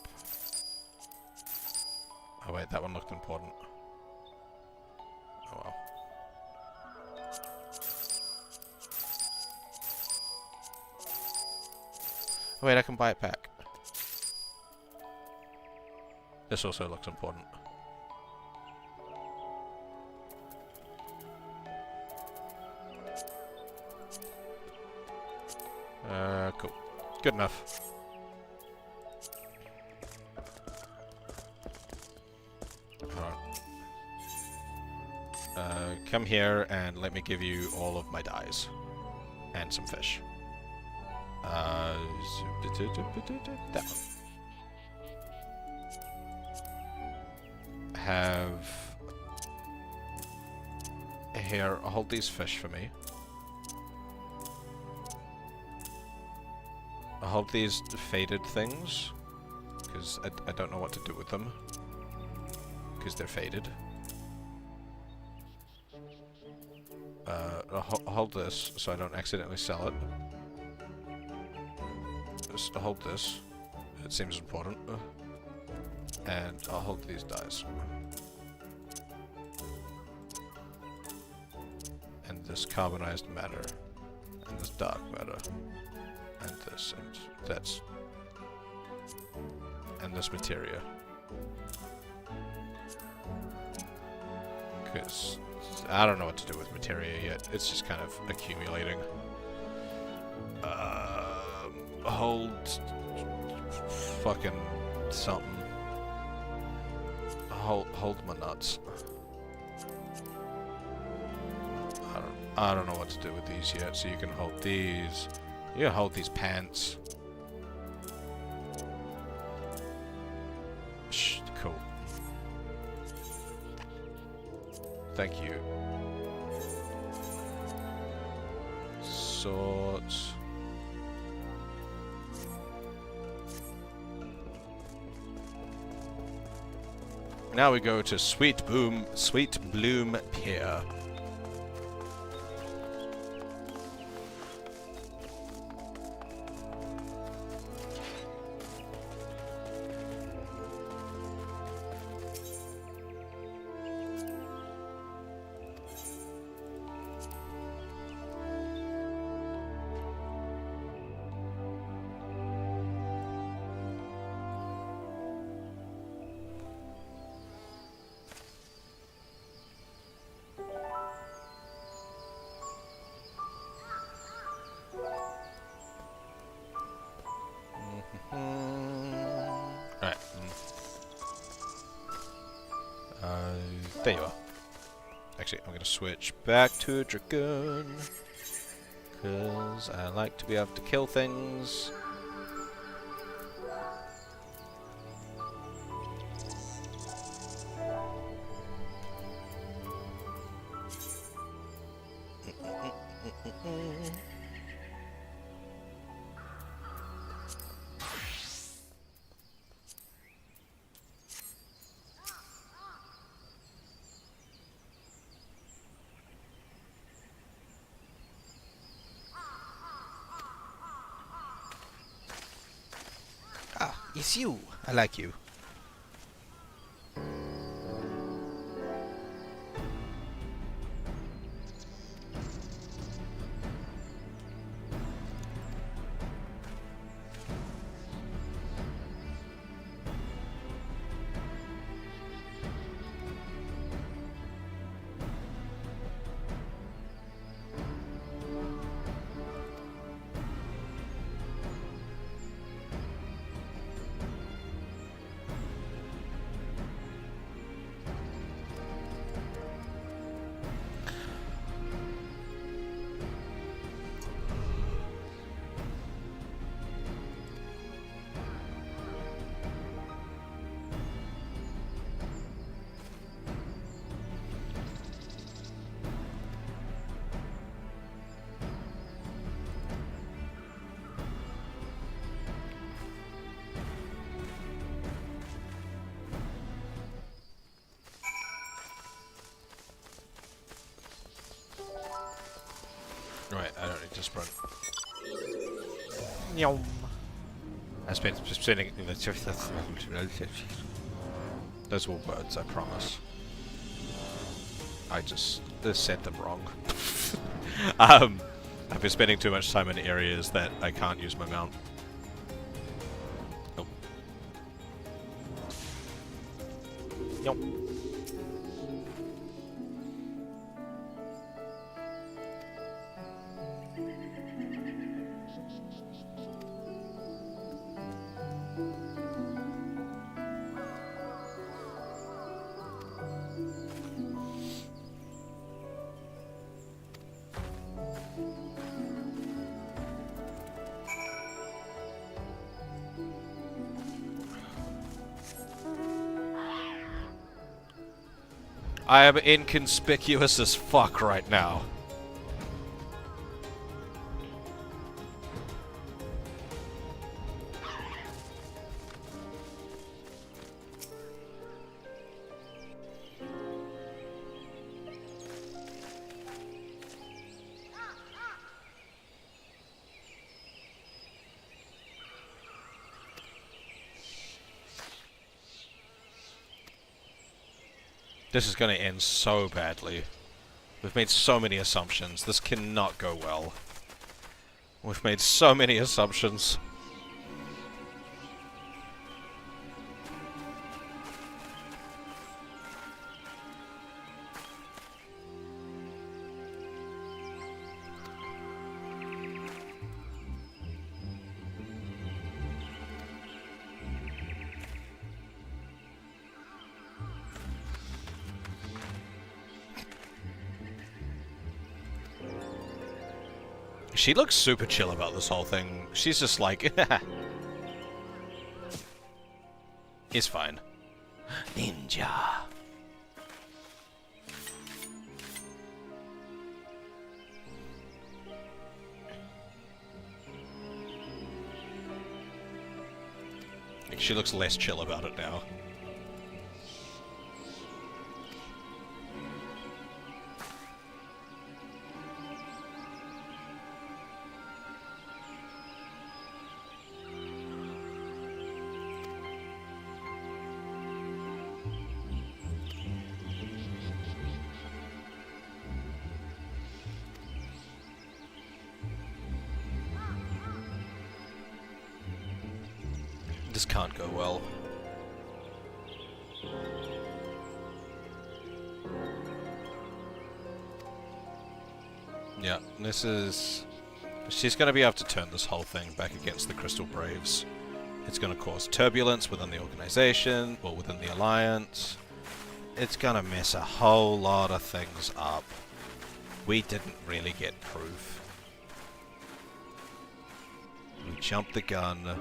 Oh wait, that one looked important. Oh well. Oh wait, I can buy it back. This also looks important. Cool. Good enough. Come here and let me give you all of my dyes. And some fish. That one. Have... Here, hold these fish for me. I'll hold these faded things. Because I don't know what to do with them. Because they're faded. I'll hold this so I don't accidentally sell it. Just hold this. It seems important. And I'll hold these dies. And this carbonized matter. And this dark matter. And this. And that's. And this materia. Because I don't know what to do with materia yet. It's just kind of accumulating. Hold fucking something. Hold my nuts. I don't know what to do with these yet. So you can hold these. You can hold these pants. Shh, cool. Thank you. Swords. Now we go to Sweet Bloom Pier. Alright. There you are. Actually, I'm gonna switch back to a Dragoon. Because I like to be able to kill things. Ah, it's you. I like you. Right, I don't need to sprint. Yum. I spent spending. Those were words, I promise. I just said them wrong. I've been spending too much time in areas that I can't use my mount. Oh. Yep. I am inconspicuous as fuck right now. This is going to end so badly. We've made so many assumptions. This cannot go well. We've made so many assumptions. She looks super chill about this whole thing. She's just like, it's fine. Ninja. She looks less chill about it now. This can't go well. Yeah, this is... She's going to be able to turn this whole thing back against the Crystal Braves. It's going to cause turbulence within the organization, or within the Alliance. It's going to mess a whole lot of things up. We didn't really get proof. We jumped the gun.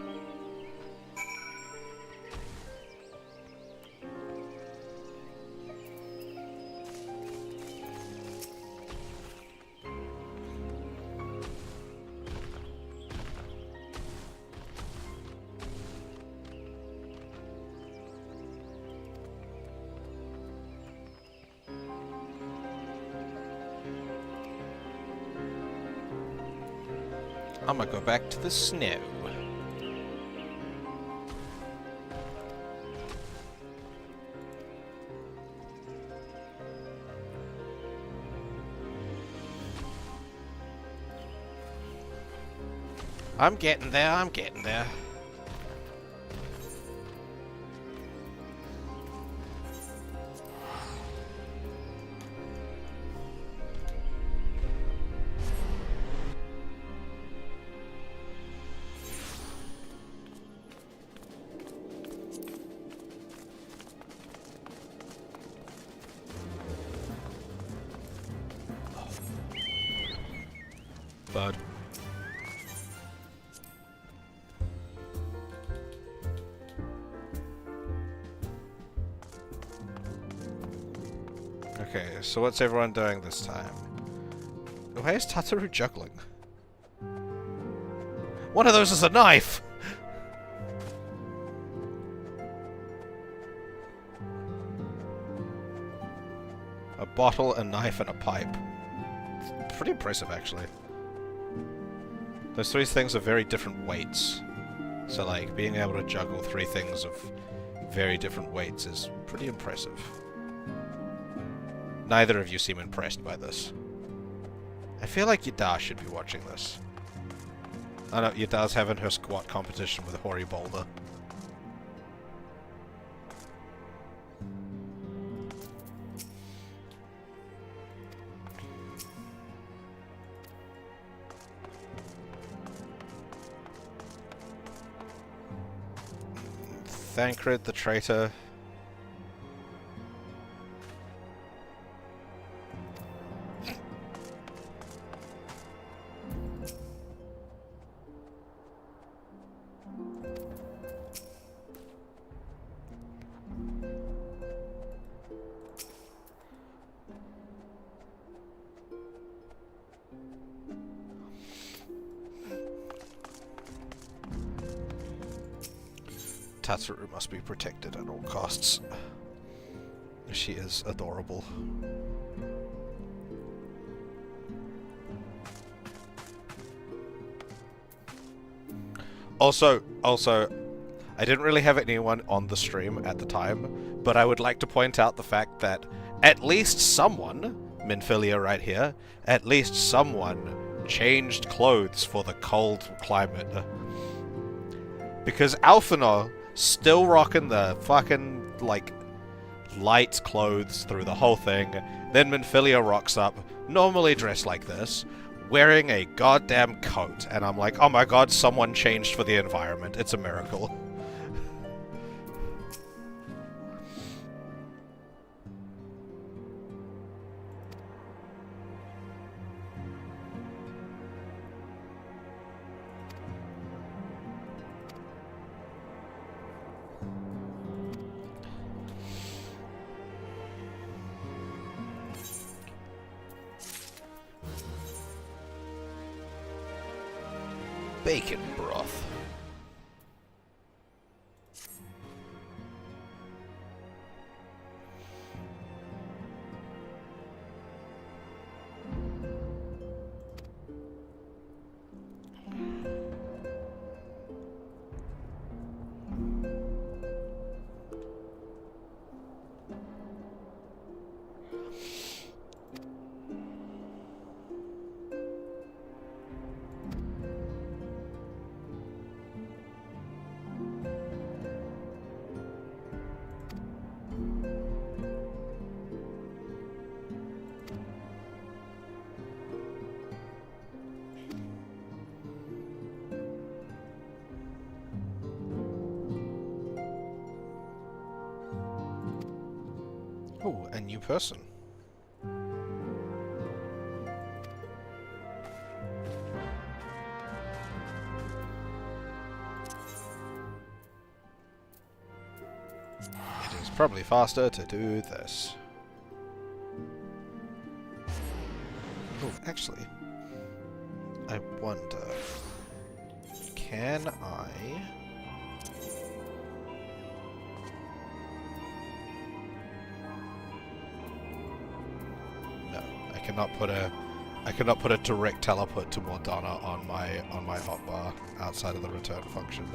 I'm gonna go back to the snow. I'm getting there, I'm getting there. Bud. Okay, so what's everyone doing this time? Why is Tataru juggling? One of those is a knife! A bottle, a knife, and a pipe. It's pretty impressive, actually. Those three things are very different weights. So, like, being able to juggle three things of very different weights is pretty impressive. Neither of you seem impressed by this. I feel like Yada should be watching this. I know, Yada's having her squat competition with Hori Boulder. Thancred the traitor. Tatsuru must be protected at all costs. She is adorable. Also, I didn't really have anyone on the stream at the time, but I would like to point out the fact that at least someone, Minfilia right here, at least someone changed clothes for the cold climate. Because Alphinaud still rocking the fucking, like, light clothes through the whole thing. Then Minfilia rocks up, normally dressed like this, wearing a goddamn coat. And I'm like, oh my god, someone changed for the environment. It's a miracle. Bacon broth. Oh, a new person. It is probably faster to do this. Oh, actually, I wonder, can I... I cannot put a direct teleport to Morgana on my hotbar outside of the return function.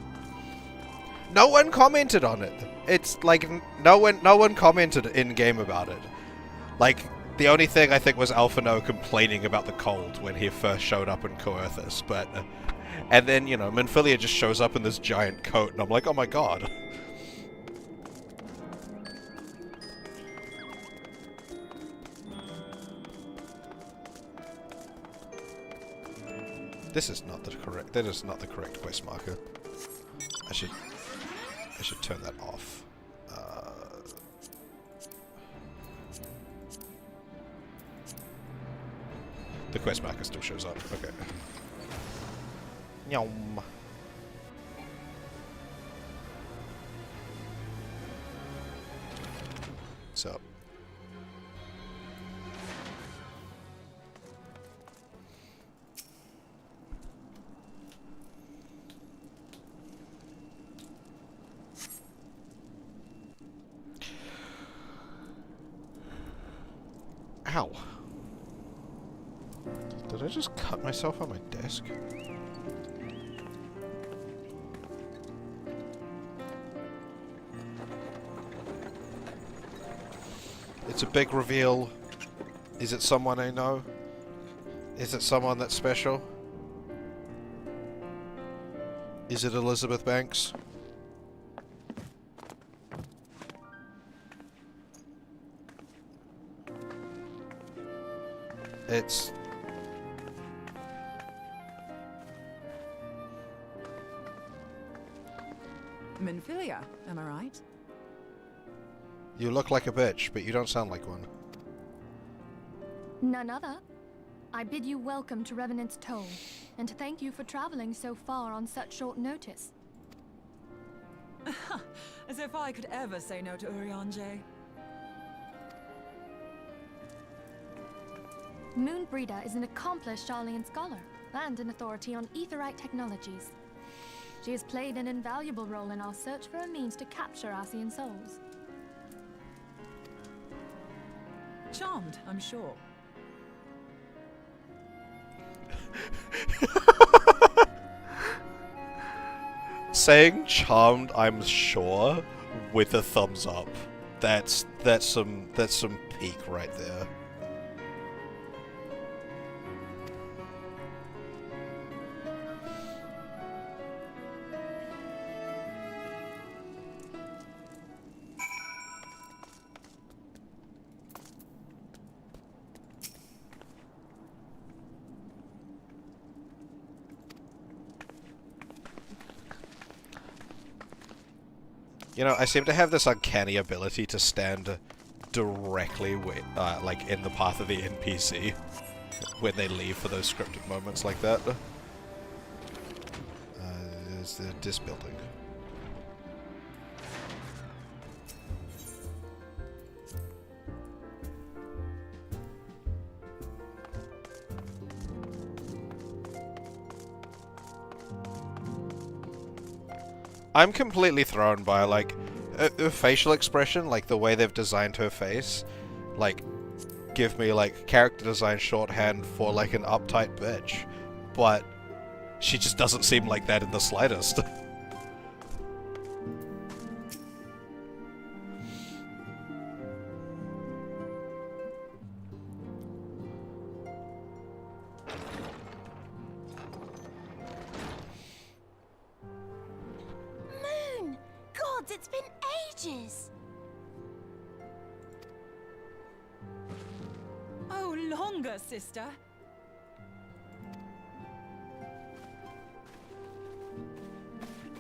No one commented on it. It's like no one commented in game about it. Like the only thing I think was Alphinaud complaining about the cold when he first showed up in Coerthus, but and then you know Minfilia just shows up in this giant coat, and I'm like, oh my god. This is not the correct. That is not the correct quest marker. I should turn that off. The quest marker still shows up. Okay. Nyom. So. Ow. Did I just cut myself on my desk? It's a big reveal. Is it someone I know? Is it someone that's special? Is it Elizabeth Banks? It's... Minfilia, am I right? You look like a bitch, but you don't sound like one. None other. I bid you welcome to Revenant's Toll, and to thank you for traveling so far on such short notice. As if I could ever say no to Eorzea. Moonbreeder is an accomplished Sharlayan scholar, and an authority on aetherite technologies. She has played an invaluable role in our search for a means to capture Ascian souls. Charmed, I'm sure. Saying charmed, I'm sure, with a thumbs up. That's some peak right there. You know, I seem to have this uncanny ability to stand directly like in the path of the NPC when they leave for those scripted moments like that. Is this building? I'm completely thrown by, like, her facial expression, like, the way they've designed her face. Like, give me, like, character design shorthand for, like, an uptight bitch. But she just doesn't seem like that in the slightest. It's been ages! Oh, longer, sister.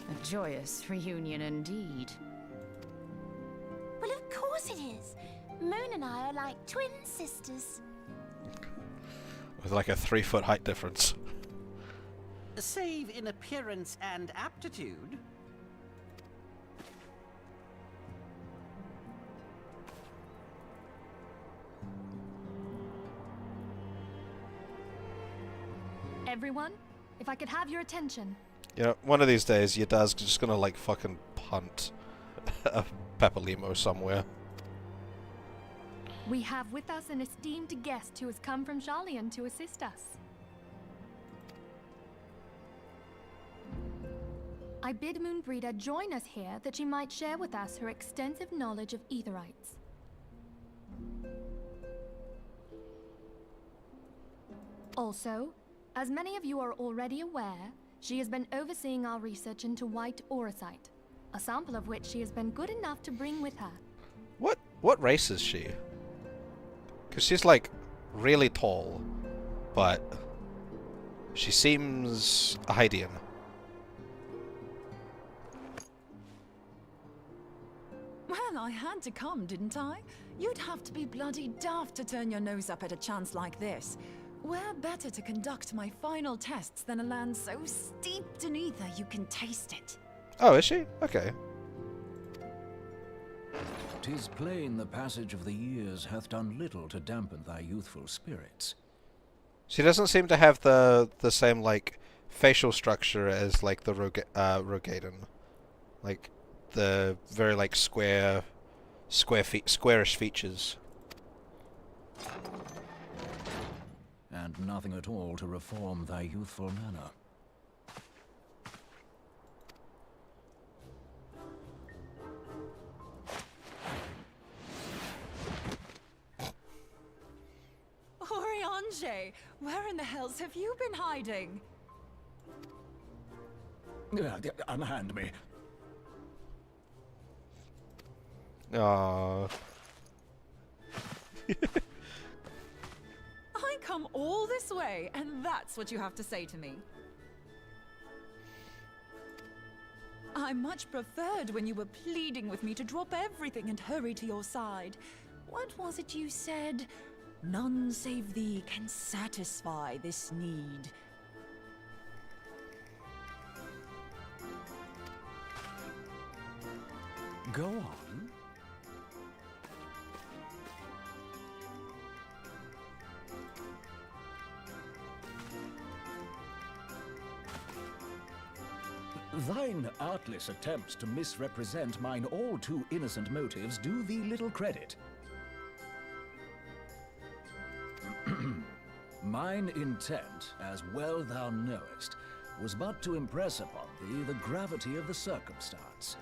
A joyous reunion indeed. Well, of course it is. Moon and I are like twin sisters. With like a 3-foot height difference. Save in appearance and aptitude. Everyone, if I could have your attention. You know, one of these days, your dad's just gonna, like, fucking punt a Pepalimo somewhere. We have with us an esteemed guest who has come from Sharlayan to assist us. I bid Moonbreeder join us here that she might share with us her extensive knowledge of aetherites. Also, as many of you are already aware, she has been overseeing our research into white Eorzea, a sample of which she has been good enough to bring with her. What race is she? Because she's, like, really tall, but she seems Hydian. Well, I had to come, didn't I? You'd have to be bloody daft to turn your nose up at a chance like this. Where better to conduct my final tests than a land so steeped in ether you can taste it? Oh, is she? Okay. 'Tis plain the passage of the years hath done little to dampen thy youthful spirits. She doesn't seem to have the same, like, facial structure as, like, the Rogaden. Like, the very, like, squarish features. And nothing at all to reform thy youthful manner. else have you been hiding? Unhand me. Aww. I come all this way, and that's what you have to say to me. I much preferred when you were pleading with me to drop everything and hurry to your side. What was it you said? None save thee can satisfy this need. Go on. Thine artless attempts to misrepresent mine all too innocent motives do thee little credit. Mine intent, as well thou knowest, was but to impress upon thee the gravity of the circumstance.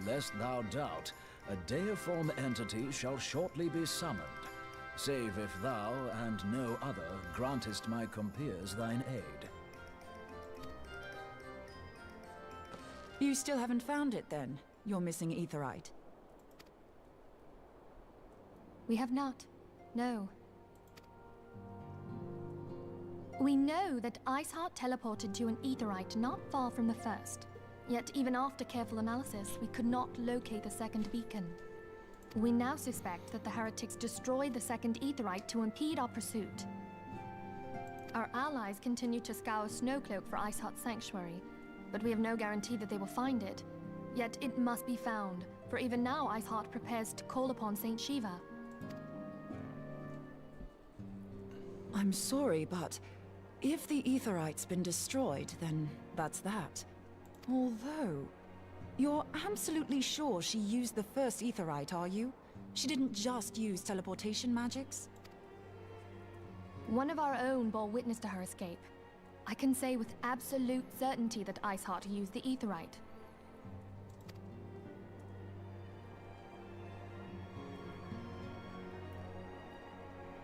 Lest thou doubt, a deiform entity shall shortly be summoned, save if thou and no other grantest my compeers thine aid. You still haven't found it, then? Your missing aetherite? We have not. No. We know that Iceheart teleported to an aetherite not far from the first. Yet even after careful analysis, we could not locate the second beacon. We now suspect that the heretics destroyed the second aetherite to impede our pursuit. Our allies continue to scour Snowcloak for Iceheart's sanctuary, but we have no guarantee that they will find it. Yet it must be found, for even now Iceheart prepares to call upon Saint Shiva. I'm sorry, but if the aetherite's been destroyed, then that's that. Although, you're absolutely sure she used the first aetherite, are you? She didn't just use teleportation magics? One of our own bore witness to her escape. I can say with absolute certainty that Iceheart used the aetherite.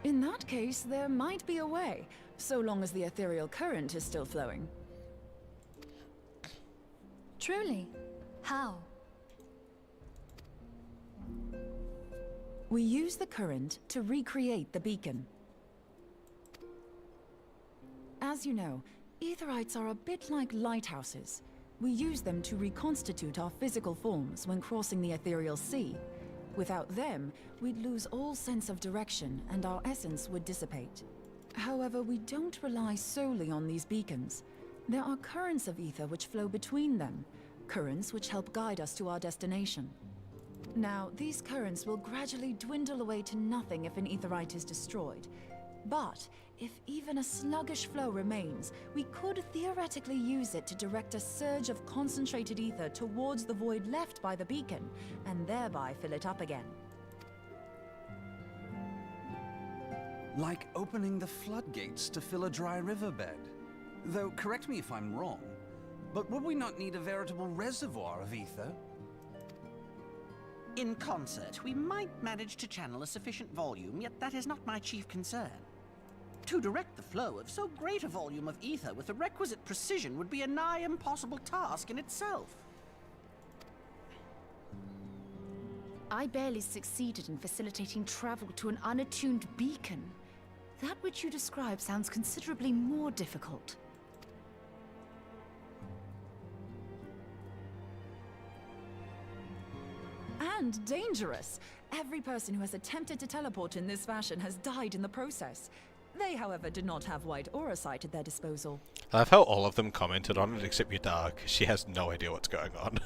In that case, there might be a way, so long as the ethereal current is still flowing. Truly? How? We use the current to recreate the beacon. As you know, aetherites are a bit like lighthouses. We use them to reconstitute our physical forms when crossing the ethereal sea. Without them, we'd lose all sense of direction and our essence would dissipate. However, we don't rely solely on these beacons. There are currents of ether which flow between them, currents which help guide us to our destination. Now, these currents will gradually dwindle away to nothing if an aetherite is destroyed. But if even a sluggish flow remains, we could theoretically use it to direct a surge of concentrated ether towards the void left by the beacon, and thereby fill it up again. Like opening the floodgates to fill a dry riverbed. Though, correct me if I'm wrong, but would we not need a veritable reservoir of ether? In concert, we might manage to channel a sufficient volume, yet that is not my chief concern. To direct the flow of so great a volume of ether with the requisite precision would be a nigh impossible task in itself. I barely succeeded in facilitating travel to an unattuned beacon. That which you describe sounds considerably more difficult. And dangerous. Every person who has attempted to teleport in this fashion has died in the process. They, however, did not have white Eorzea at their disposal. I love how all of them commented on it except Yadar, 'cause she has no idea what's going on.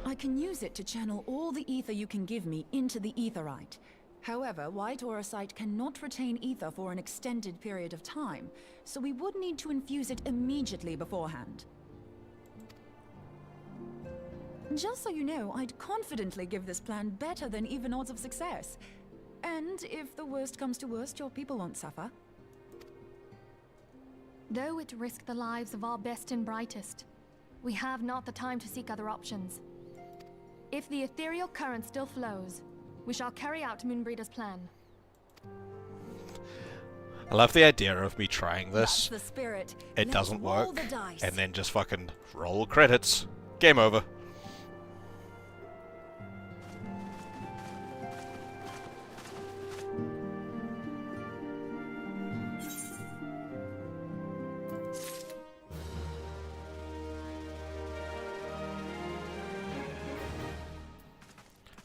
I can use it to channel all the ether you can give me into the aetherite. However, white Eorzea cannot retain ether for an extended period of time, so we would need to infuse it immediately beforehand. Just so you know, I'd confidently give this plan better than even odds of success. And if the worst comes to worst, your people won't suffer. Though it risked the lives of our best and brightest, we have not the time to seek other options. If the ethereal current still flows, we shall carry out Moonbreeder's plan. I love the idea of me trying That's this. the spirit. It Let's doesn't roll work, the dice. and then just fucking roll credits. Game over.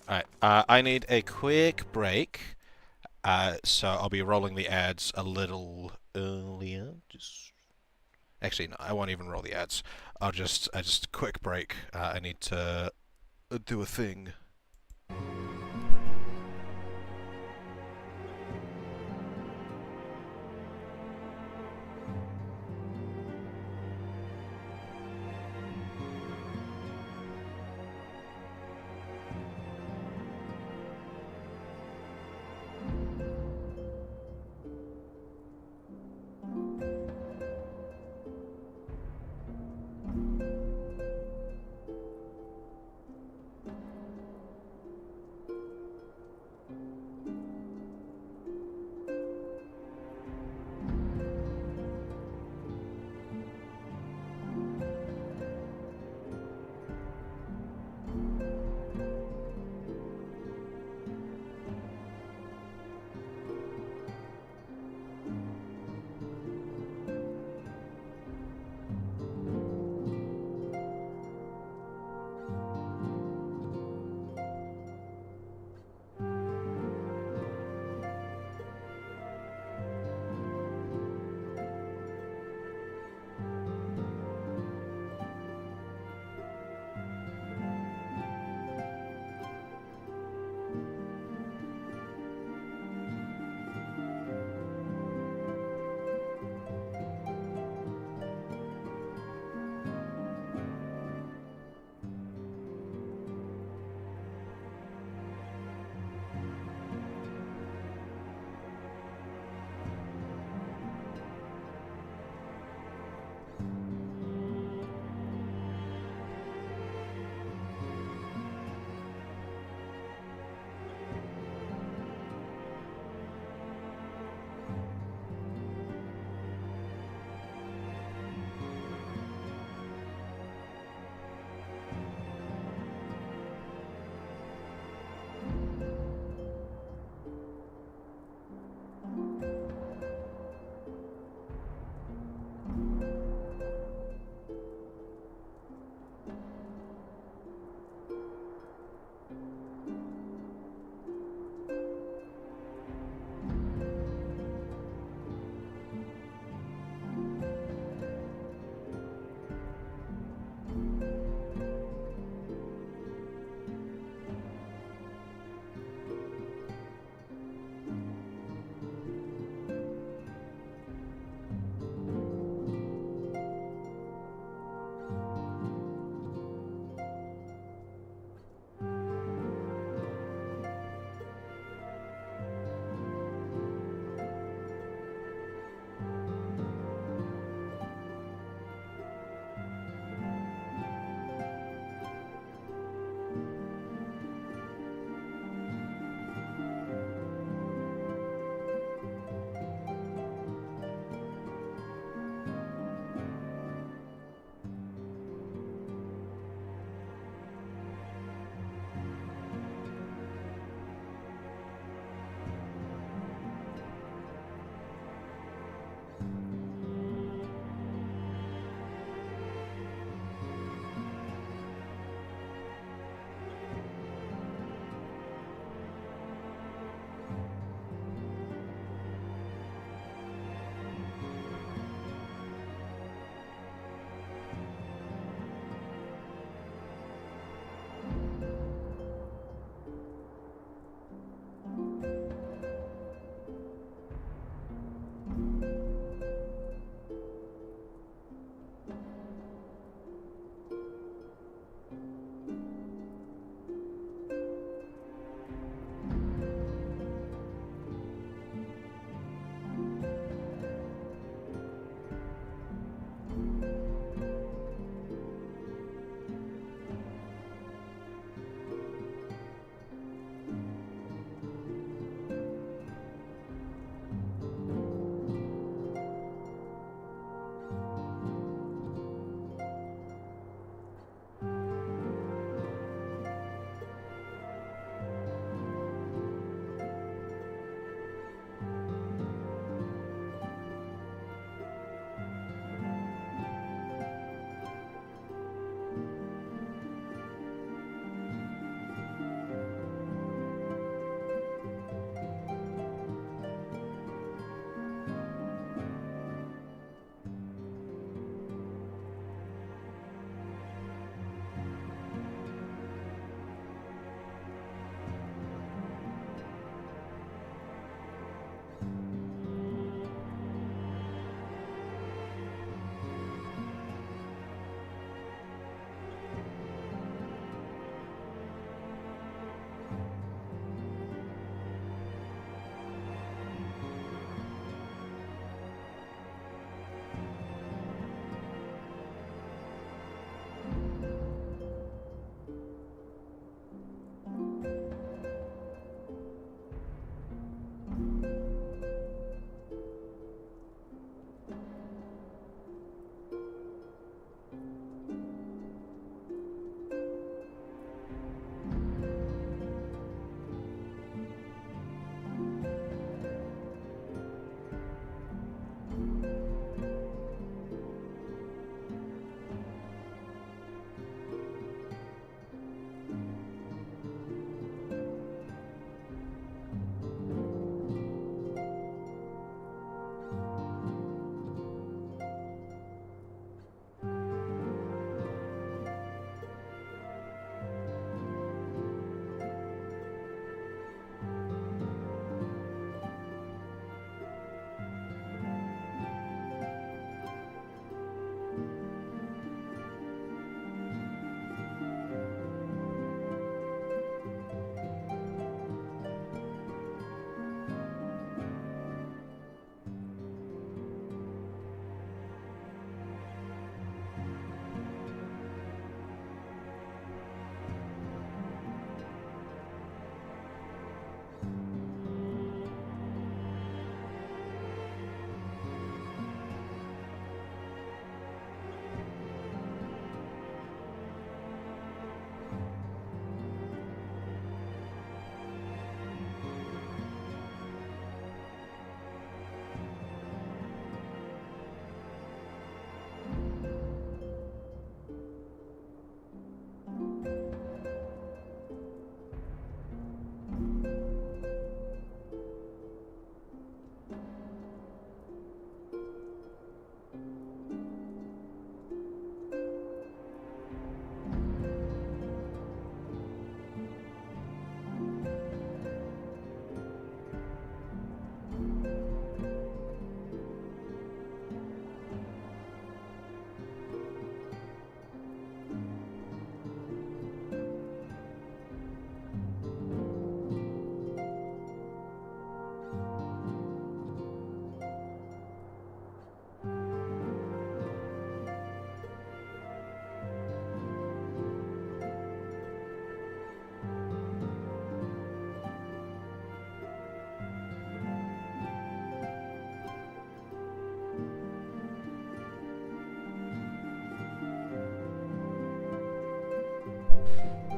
Alright, I need a quick break, so I'll be rolling the ads a little earlier. Actually, no, I won't even roll the ads. I'll just a quick break. I need to do a thing.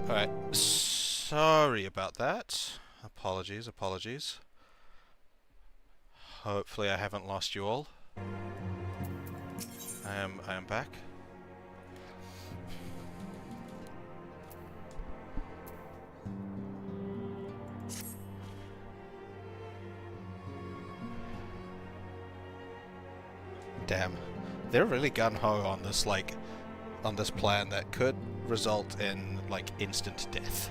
Alright, sorry about that. Apologies, apologies. Hopefully I haven't lost you all. I am back. Damn. They're really gung-ho on this, like, on this plan that could result in, like, instant death.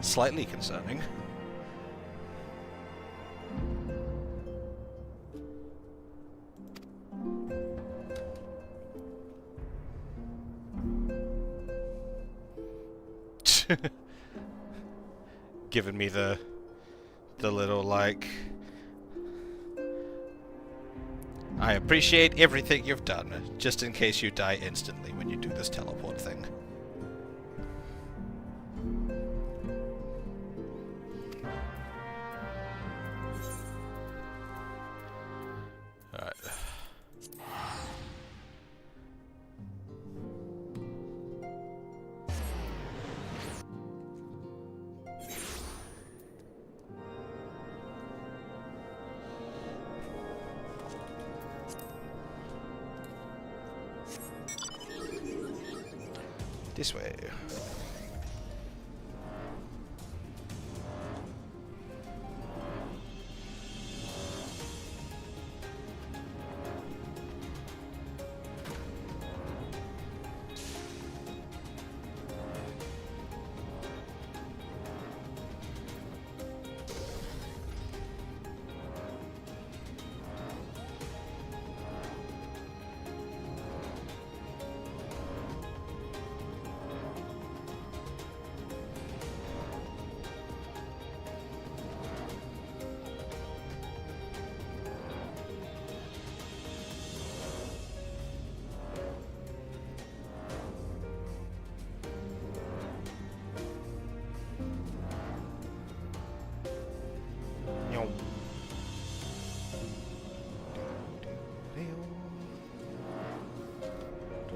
Slightly concerning. Giving me the little, like, I appreciate everything you've done, just in case you die instantly when you do this teleport thing. Alright. This way.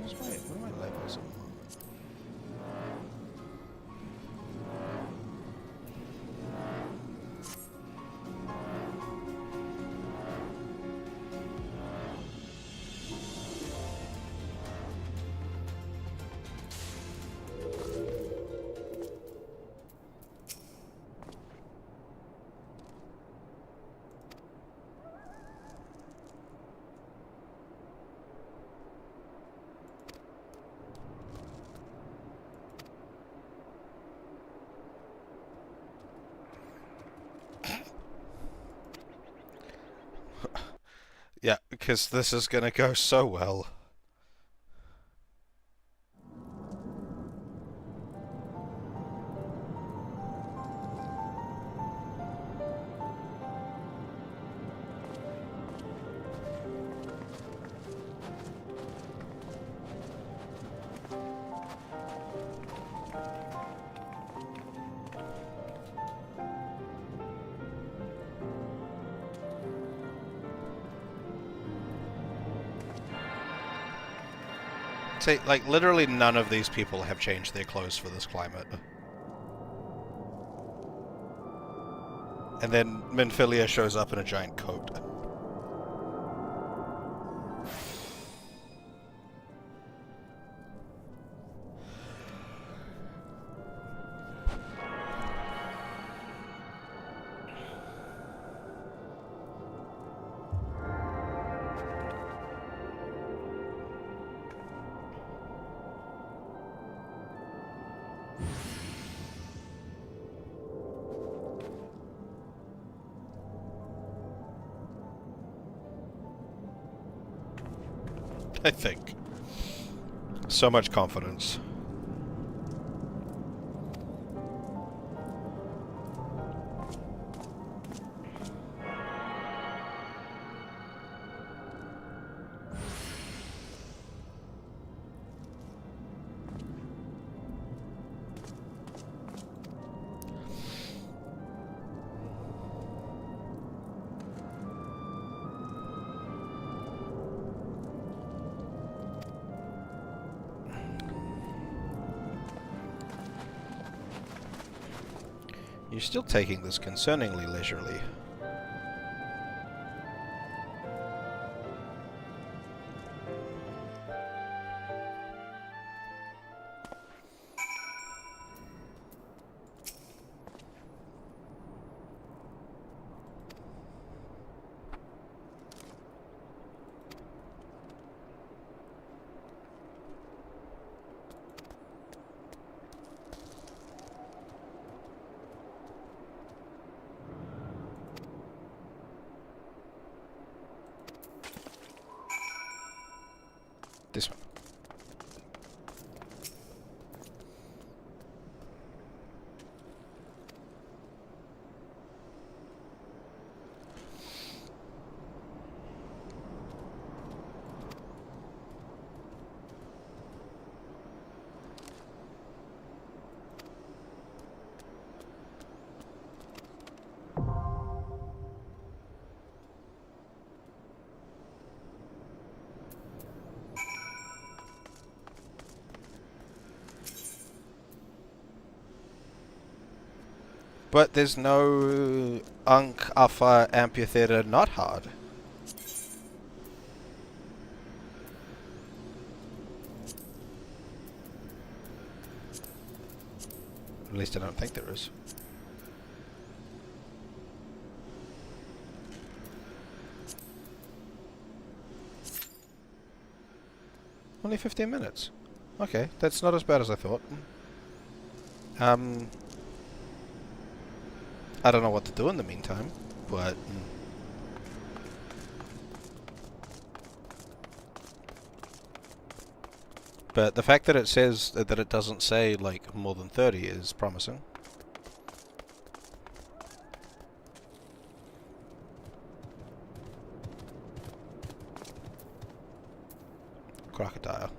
What are my levels at the moment? Yeah, because this is gonna go so well. See, like, literally none of these people have changed their clothes for this climate. And then Minfilia shows up in a giant coat. I think. So much confidence. You're still taking this concerningly leisurely. This one. But there's no Ankh Alpha Amphitheater not hard. At least I don't think there is. Only 15 minutes. Okay, that's not as bad as I thought. I don't know what to do in the meantime, but... But the fact that it says that it doesn't say, like, more than 30 is promising. Crocodile.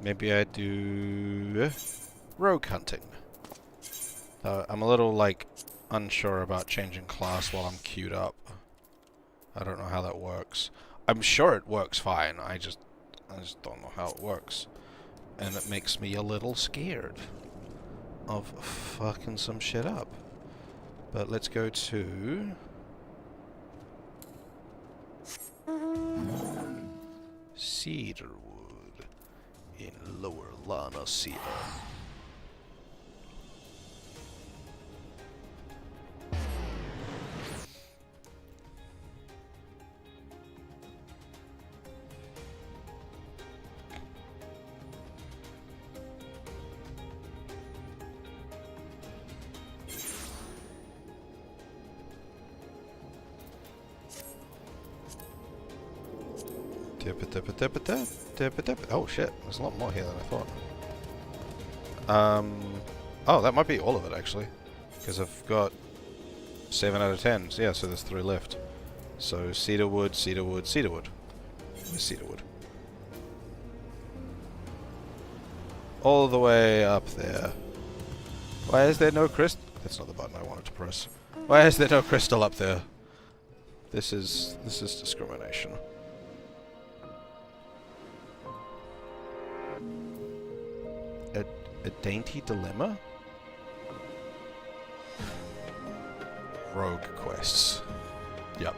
Maybe I do rogue hunting. I'm a little, like, unsure about changing class while I'm queued up. I don't know how that works. I'm sure it works fine. I just don't know how it works. And it makes me a little scared of fucking some shit up. But let's go to... Cedarwood in Lower Lana Cedar. Oh shit, there's a lot more here than I thought. Oh, that might be all of it actually, because I've got 7 out of 10. Yeah, so there's 3 left. So Cedarwood, Cedarwood, Cedarwood. Where's Cedarwood? All the way up there. Why is there no crystal? That's not the button I wanted to press. Why is there no crystal up there? This is discrimination. A dainty dilemma? Rogue quests. Yep.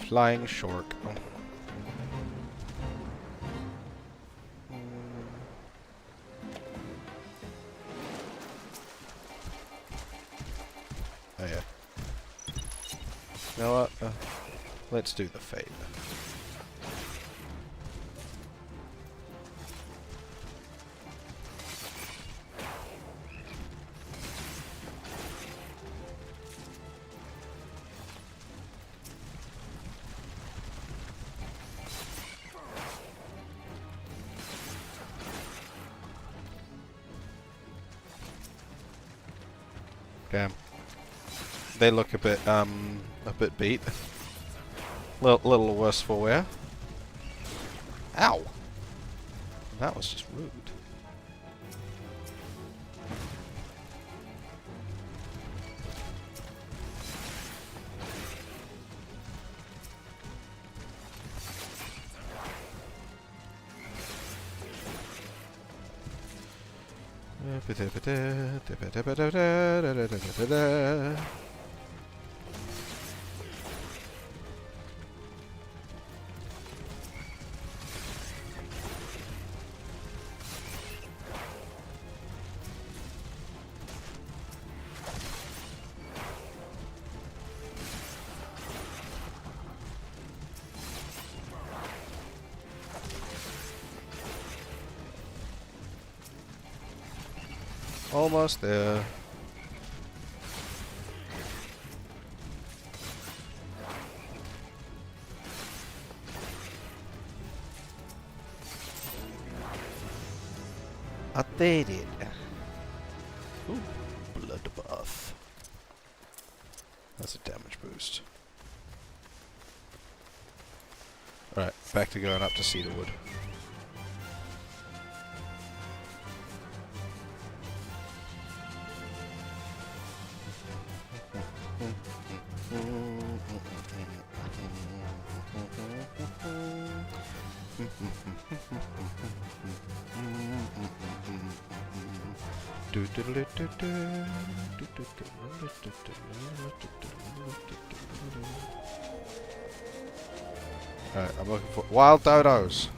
Flying Shork. Oh yeah. You know what? Let's do the fate. Okay. They look a bit beat. Little worse for wear. Ow! That was just rude. Almost there. I did it. Ooh, bloodbath. That's a damage boost. Alright, back to going up to Cedarwood. Alright, I'm looking for wild dodos.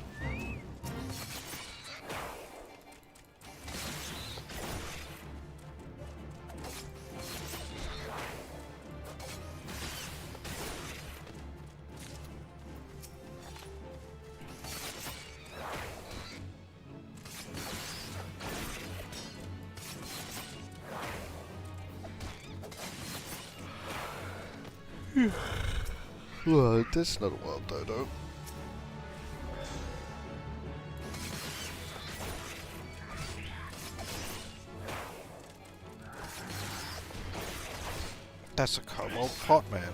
Well, that's not a wild dodo. That's a cobalt pot man.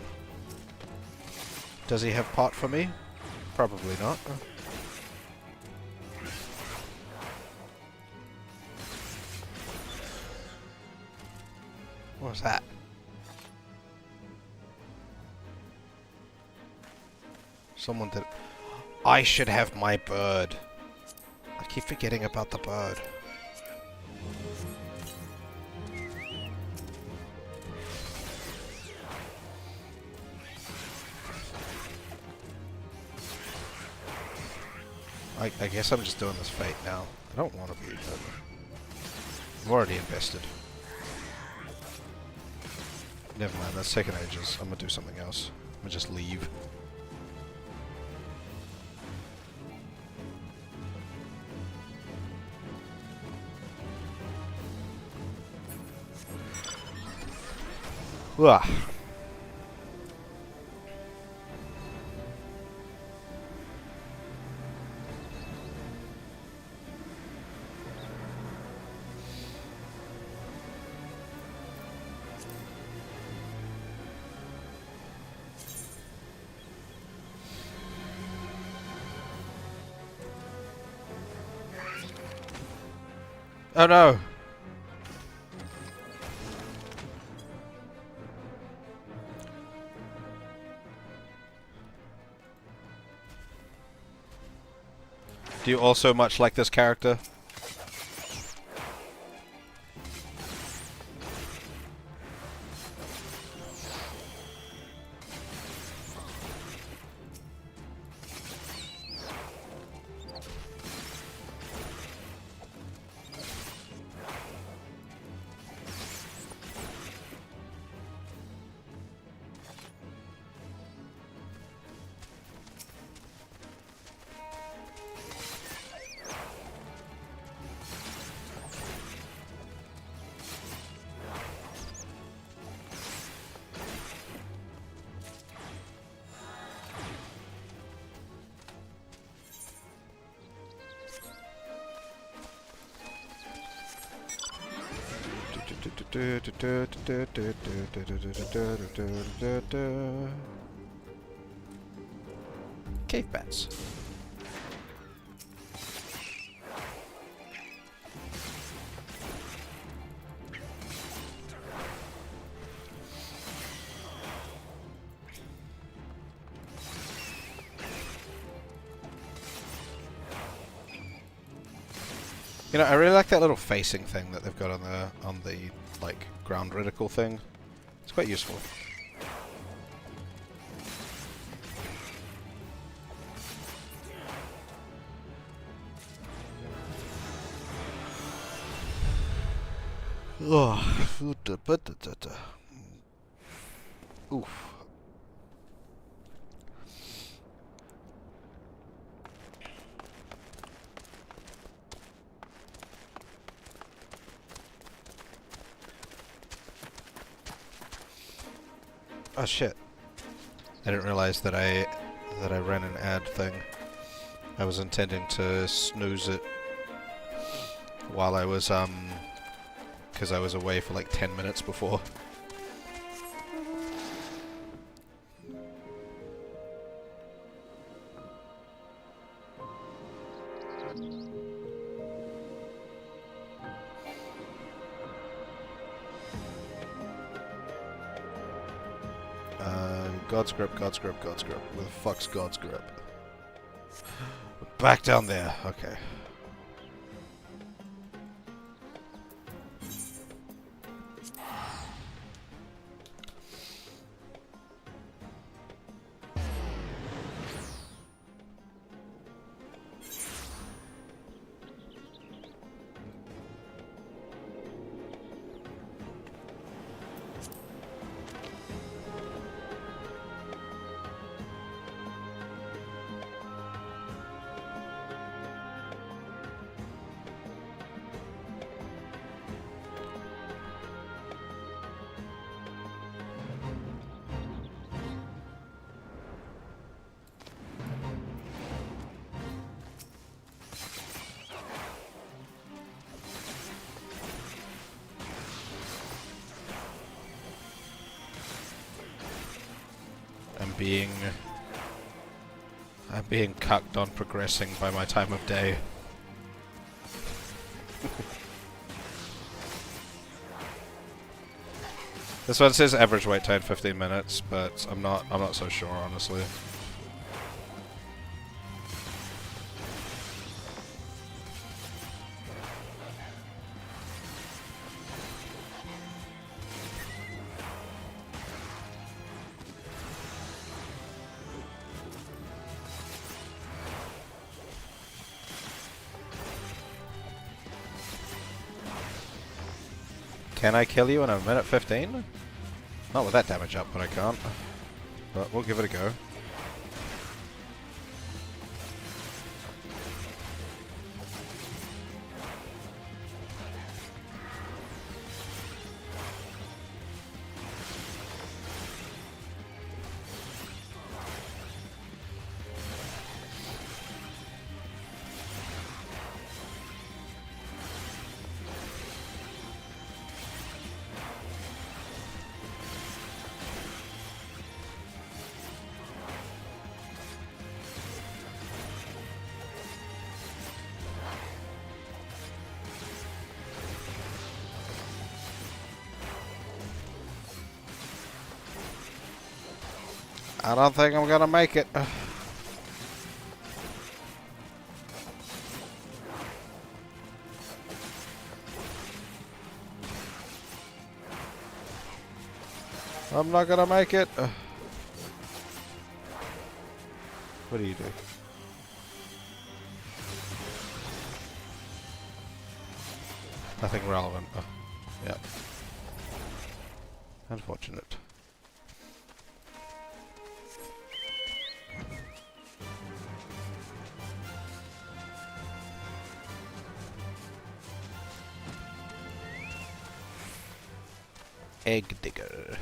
Does he have pot for me? Probably not. What was that? Someone did. I should have my bird. I keep forgetting about the bird. I guess I'm just doing this fate now. I don't want to be, but I'm already invested. Never mind, that's taking ages. I'm gonna do something else. I'm gonna just leave. Ugh. Oh no! Do you also much like this character? Cave bats. You know, I really like that little facing thing that they've got on the like ground reticle thing. It's quite useful. Oof. Oh shit. I didn't realize that I ran an ad thing. I was intending to snooze it while I was because I was away for like 10 minutes before. God's grip, God's grip, God's grip. Where the fuck's God's grip? Back down there. Okay. I'm being cucked on progressing by my time of day. This one says average wait time 15 minutes, but I'm not so sure, honestly. Can I kill you in a minute 15? Not with that damage up, but I can't. But we'll give it a go. I don't think I'm gonna make it. I'm not gonna make it. What do you do? Nothing relevant. Oh, yeah. Unfortunate. Egg digger.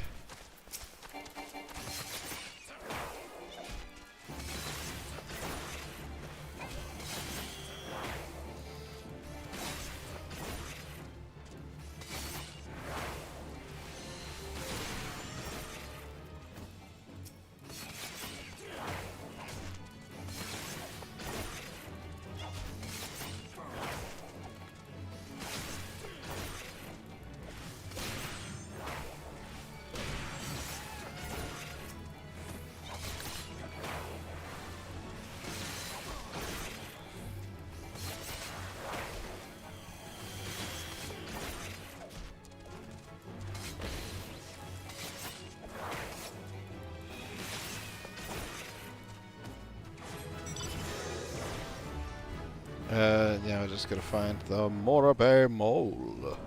Yeah, I just gotta find the Morabe Mole.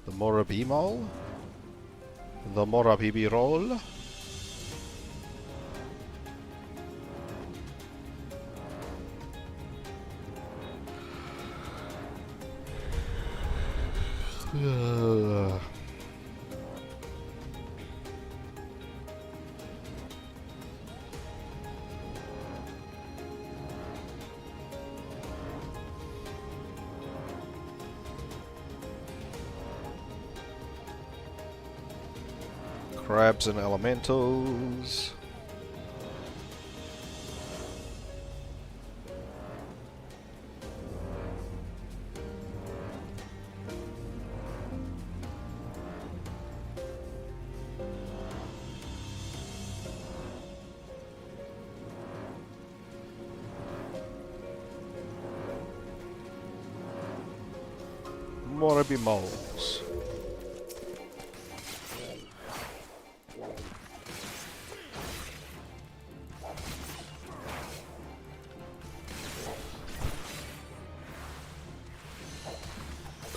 The Morabe Mole? The Morabibi Roll? Crabs and elementals. Morabi moles.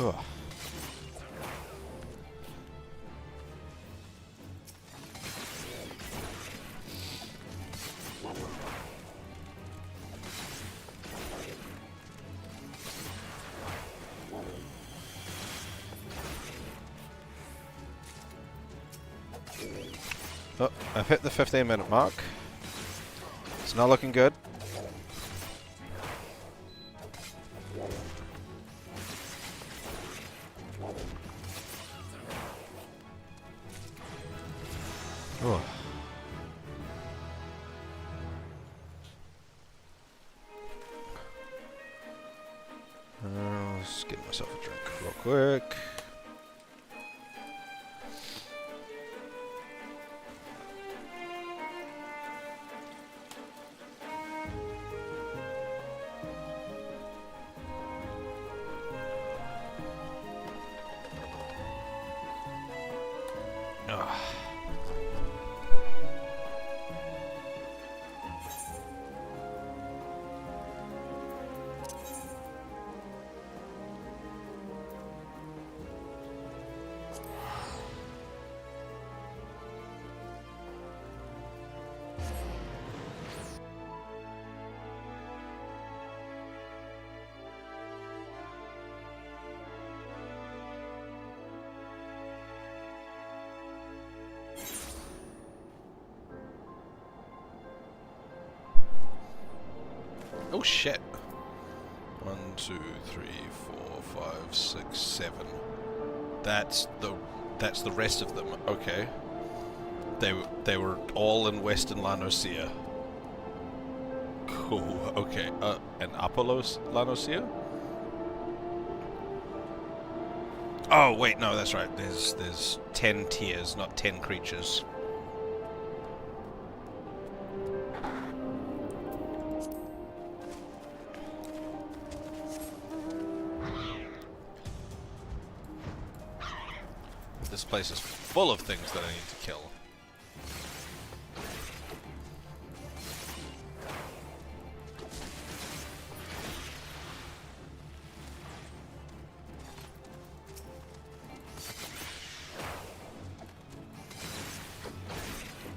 Ugh. Oh, I've hit the 15-minute mark. It's not looking good. Oh. Let's get myself a drink real quick. Oh shit. 1, 2, 3, 4, 5, 6, 7. That's the rest of them. Okay. They were all in Western Lanosea. Cool. Okay. And Upper Lanosea? Oh wait, no, that's right. There's 10 tiers, not 10 creatures. This place is full of things that I need to kill.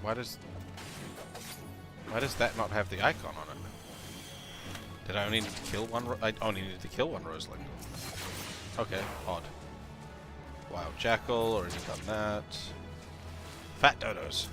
Why does that not have the icon on it? Did I only need to kill one? I only needed to kill one Roseling. Okay, odd. Wild Jackal, already done that. Fat dodos.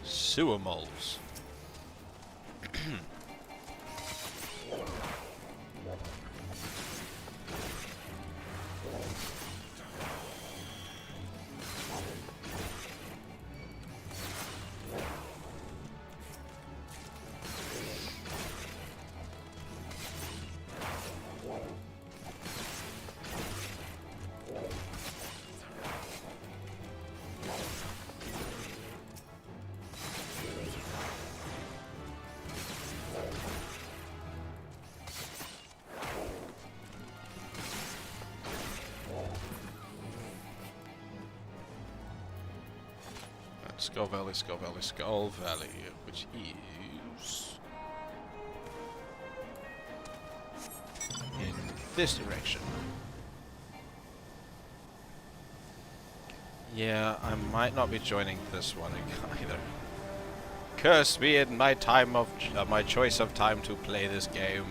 Sewer moles. Skull Valley, Skull Valley, Skull Valley, which is in this direction. Yeah, I might not be joining this one either. Curse me in my time of my choice of time to play this game.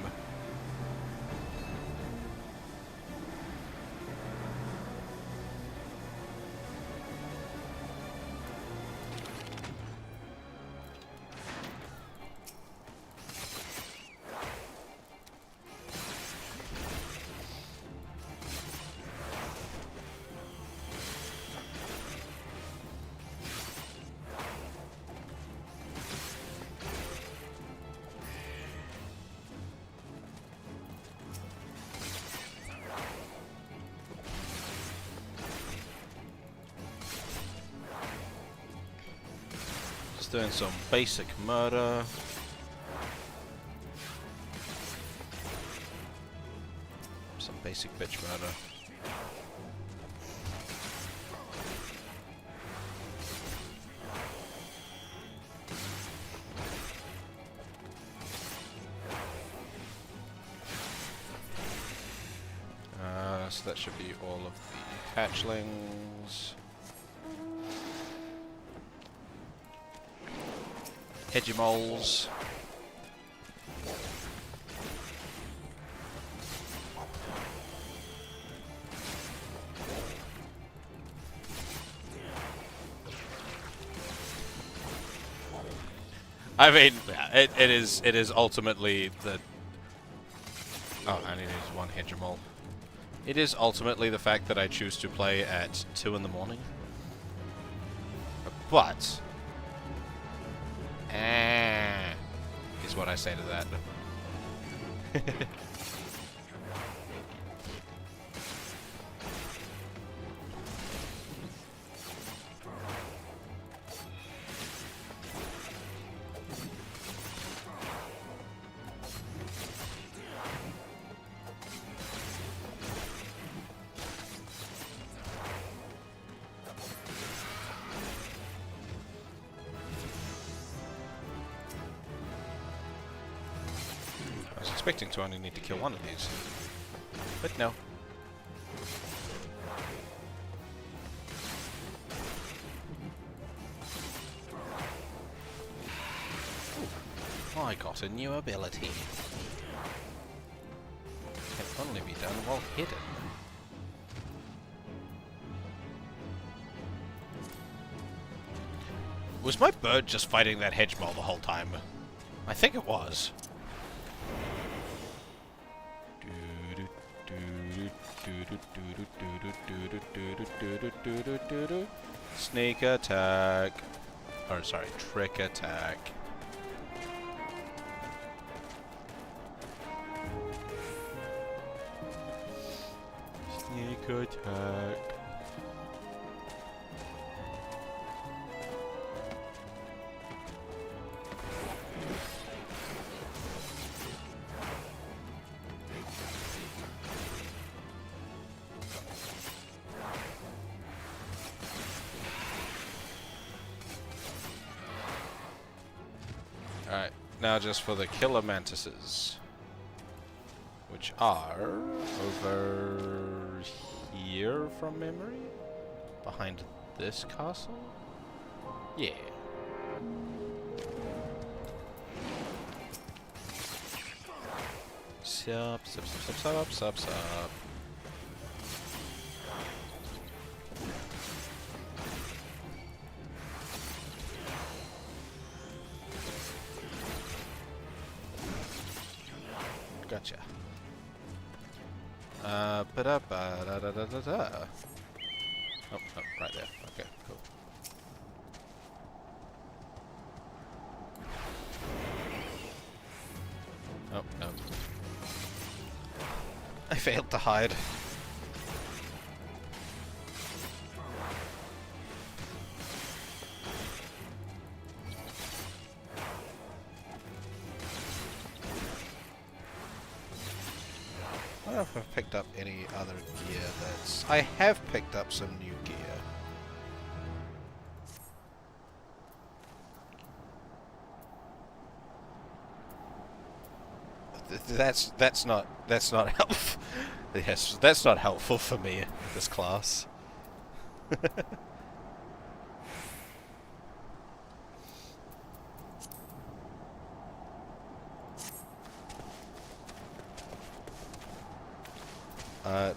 Doing some basic murder. Some basic bitch murder. So that should be all of the hatchlings. Hegemols. I mean, it is ultimately the... Oh, I need to use one Hegemol. It is ultimately the fact that I choose to play at 2 in the morning. But... is what I say to that. Expecting to only need to kill one of these, but no. Ooh, I got a new ability. Can only be done while hidden. Was my bird just fighting that Hedgemole the whole time? I think it was. Sneak attack. Or sorry, trick attack. Sneak attack. Alright, now just for the killer mantises, which are over here from memory? Behind this castle? Yeah. Sup, sup, sup, sup, sup, sup. Gotcha. Ba-da-ba-da-da-da-da-da. Oh, right there. Okay, cool. Oh, no. I failed to hide. I don't know if I've picked up any other gear that's... I have picked up some new gear. That's not helpful. Yes, that's not helpful for me. This class.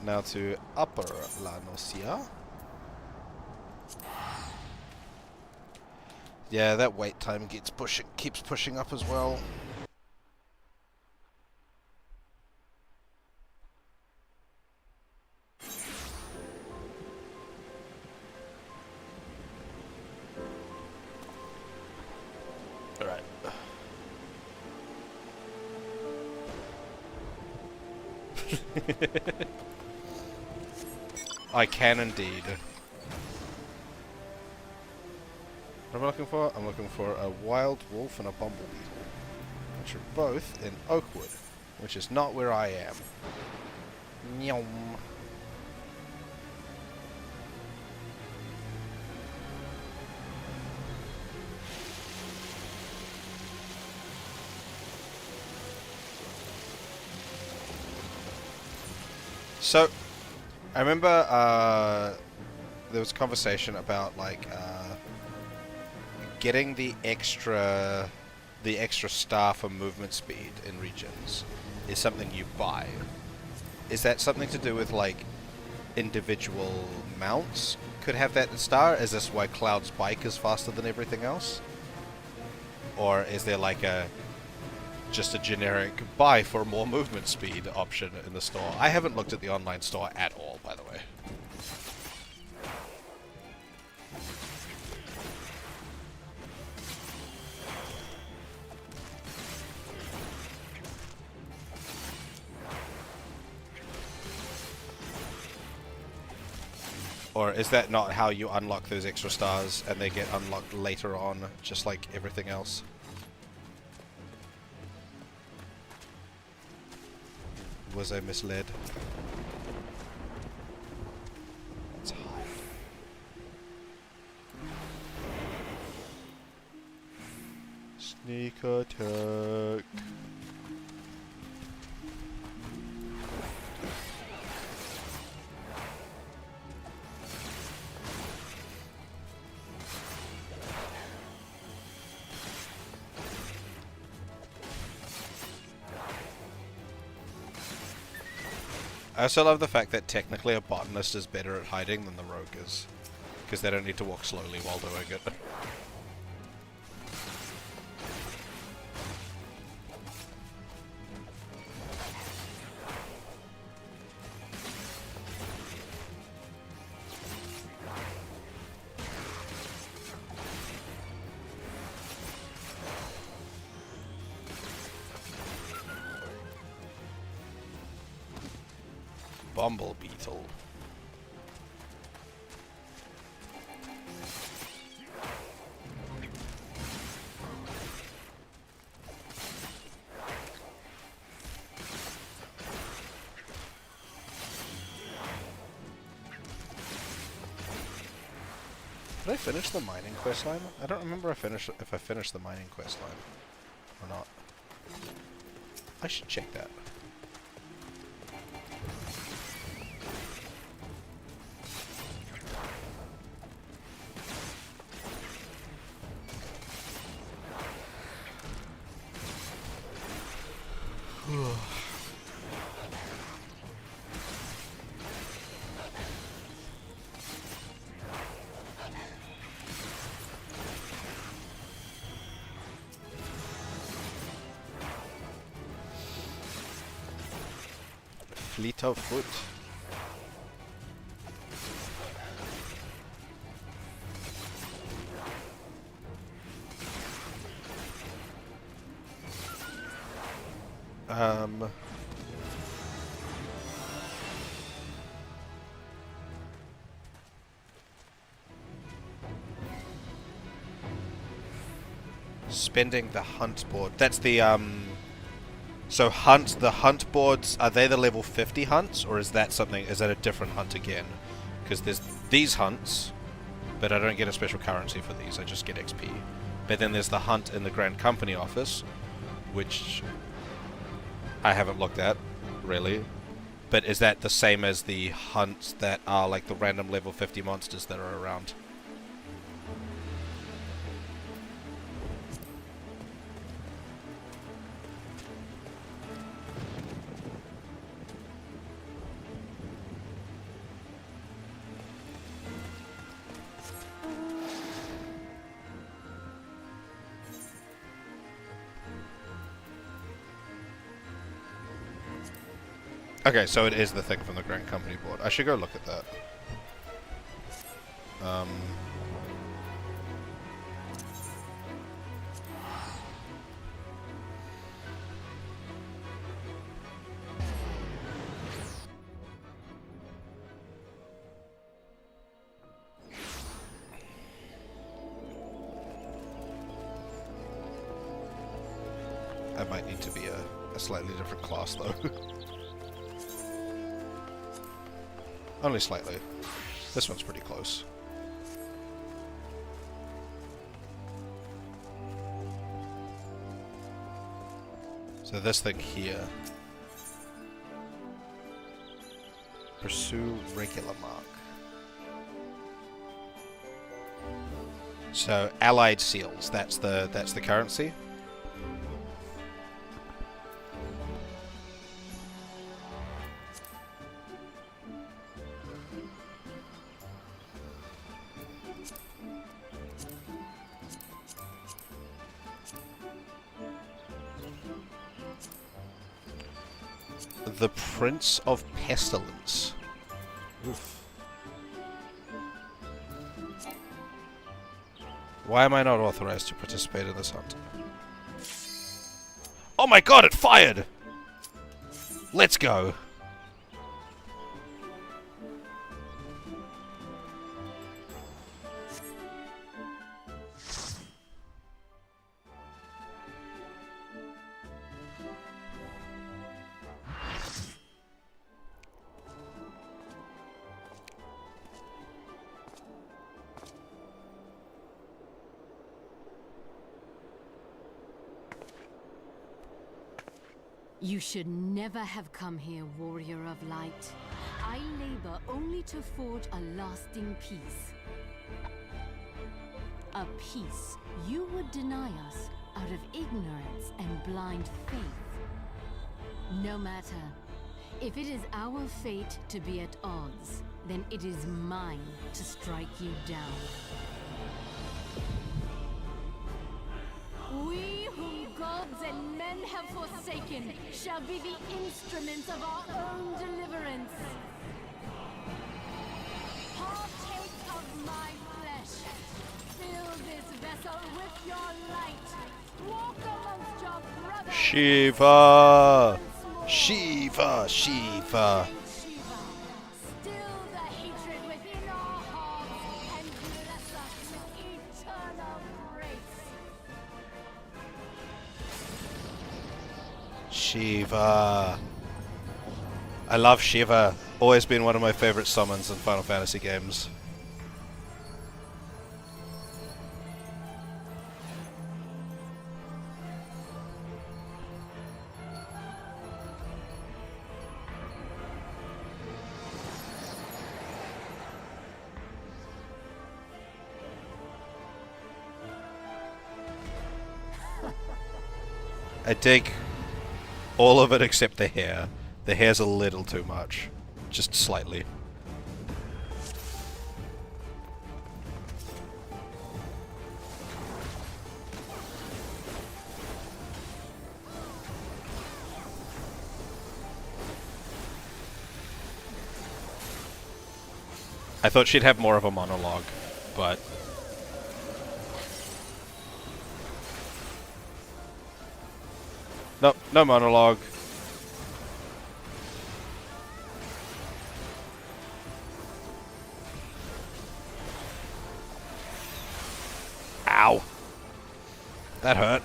Now to Upper La Nocia. Yeah, that wait time keeps pushing up as well. Alright. I can indeed. What am I looking for? I'm looking for a wild wolf and a bumblebee, which are both in Oakwood, which is not where I am. Nyom. So, I remember there was a conversation about like getting the extra star for movement speed in regions is something you buy. Is that something to do with like individual mounts could have that star? Is this why Cloud's bike is faster than everything else? Or is there like just a generic buy for more movement speed option in the store? I haven't looked at the online store at all, by the way. Or is that not how you unlock those extra stars and they get unlocked later on, just like everything else? Was I misled? Let's hide. Sneak attack. I also love the fact that technically a botanist is better at hiding than the rogue is, because they don't need to walk slowly while doing it. Bumble beetle. Did I finish the mining questline? I don't remember if I finished the mining questline or not. I should check that. Fleet of foot. Spending the hunt board. That's the so the hunt boards, are they the level 50 hunts, or is that a different hunt again? Because there's these hunts, but I don't get a special currency for these, I just get XP. But then there's the hunt in the Grand Company office, which I haven't looked at, really. But is that the same as the hunts that are like the random level 50 monsters that are around? Okay, so it is the thing from the Grand Company board. I should go look at that. I might need to be a slightly different class, though. Only slightly. This one's pretty close. So this thing here. Pursue regular mark. So allied seals, that's the currency. The Prince of Pestilence. Oof. Why am I not authorized to participate in this hunt? Oh my god, it fired! Let's go! You should never have come here, warrior of light. I labor only to forge a lasting peace. A peace you would deny us out of ignorance and blind faith. No matter. If it is our fate to be at odds, then it is mine to strike you down. We whom gods and men have forsaken shall be the instruments of our own deliverance. Partake of my flesh. Fill this vessel with your light. Walk amongst your brothers. Shiva! Shiva! Shiva! Still the hatred within our hearts and bless us with eternal grace. Shiva. I love Shiva. Always been one of my favorite summons in Final Fantasy games. I dig all of it except the hair. The hair's a little too much. Just slightly. I thought she'd have more of a monologue, but... Nope, no monologue. Ow. That hurt.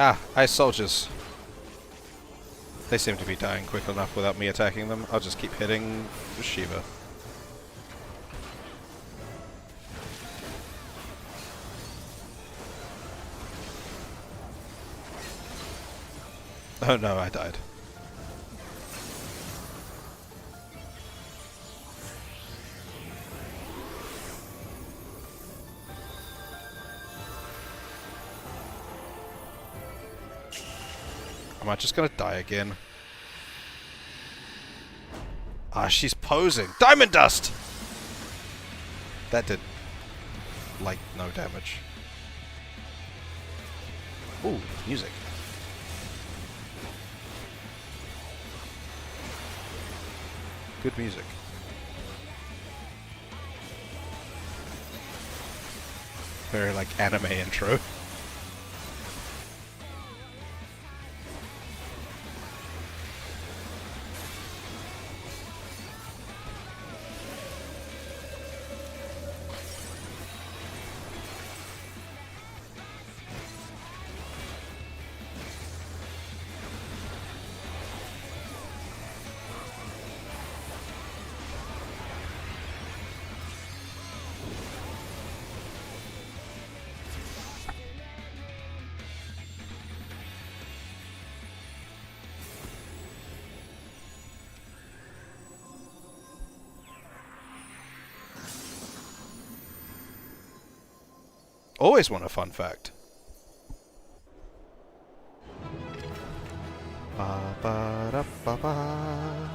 Ah, ice soldiers. They seem to be dying quick enough without me attacking them. I'll just keep hitting Shiva. Oh no, I died. Am I just gonna die again? Ah, she's posing. Diamond dust! That did, like, no damage. Ooh, music. Good music. Very, like, anime intro. Always want a fun fact. Ba ba da ba ba.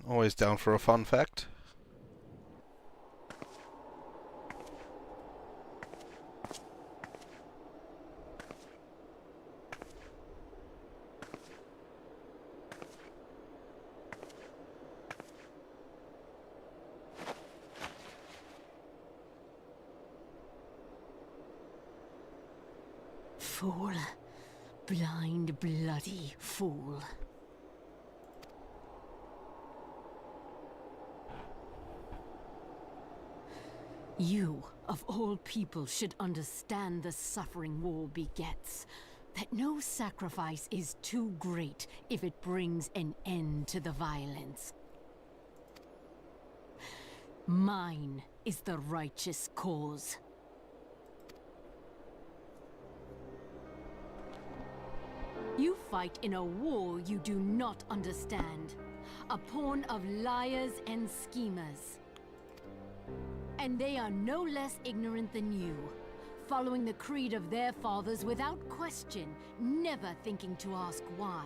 Always down for a fun fact. Fool. Blind, bloody fool. You, of all people, should understand the suffering war begets. That no sacrifice is too great if it brings an end to the violence. Mine is the righteous cause. You fight in a war you do not understand. A pawn of liars and schemers. And they are no less ignorant than you, following the creed of their fathers without question, never thinking to ask why.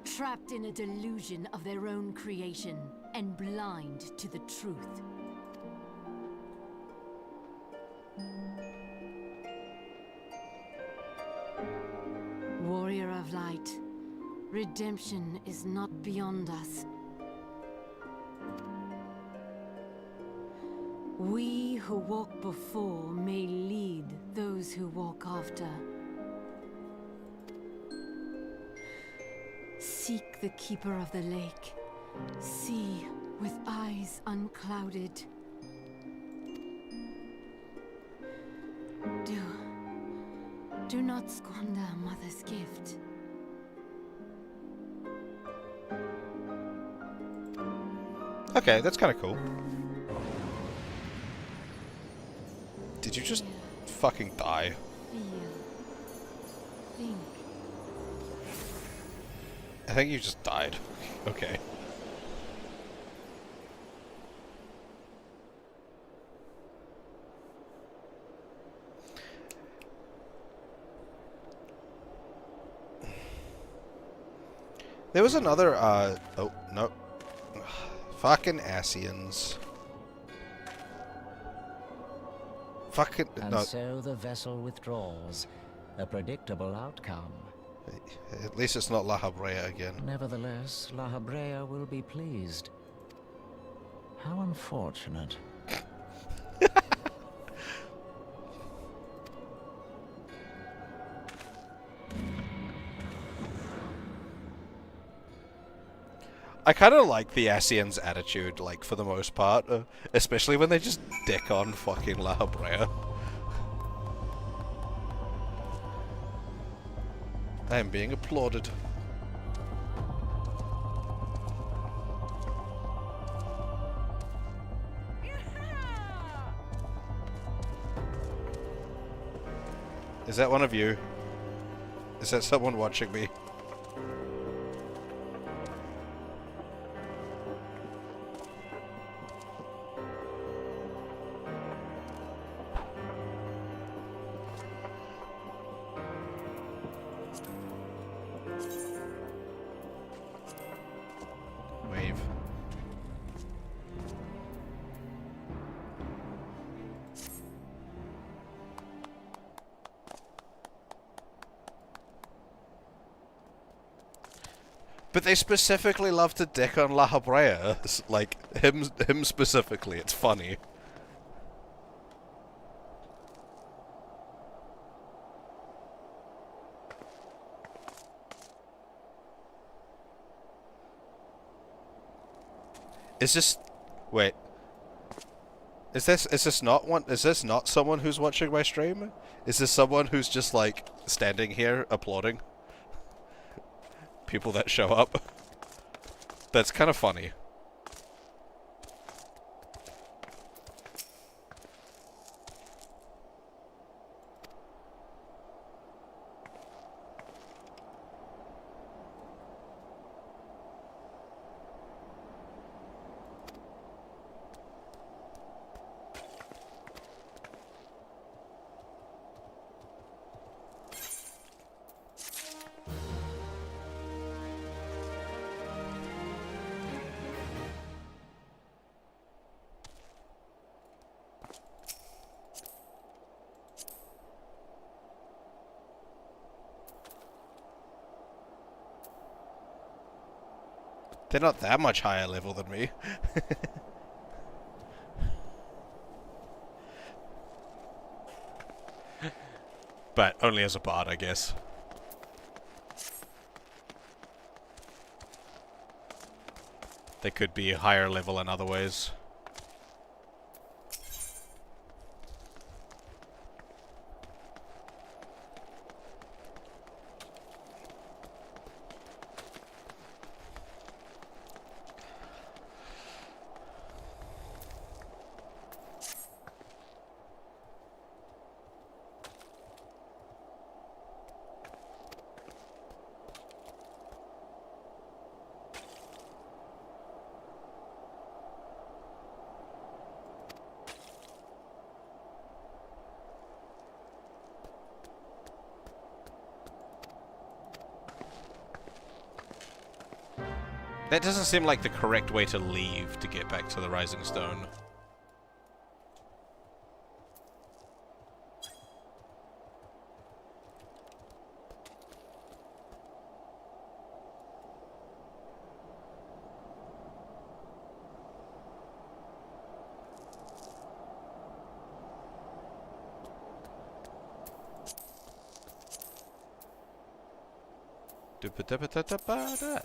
Trapped in a delusion of their own creation, and blind to the truth. Warrior of light, redemption is not beyond us. We who walk before may lead those who walk after. Seek the keeper of the lake. See with eyes unclouded. Do not squander a mother's gift. Okay, that's kind of cool. Did you just fucking die? Feel. Think. I think you just died. Okay. There was another, oh, no. Fucking Asians. Fucking, and no. so the vessel withdraws. A predictable outcome. At least it's not La Habrea again. Nevertheless, La Habrea will be pleased. How unfortunate. I kind of like the Ascians' attitude, like, for the most part. Especially when they just dick on fucking La Habrea. I am being applauded. Is that one of you? Is that someone watching me? Wave. But they specifically love to dick on La Habrea. Like, him specifically. It's funny. Is this... Wait. Is this not someone who's watching my stream? Is this someone who's just, like, standing here applauding people that show up? That's kind of funny. They're not that much higher level than me. But only as a bard, I guess. They could be higher level in other ways. That doesn't seem like the correct way to leave to get back to the Rising Stone.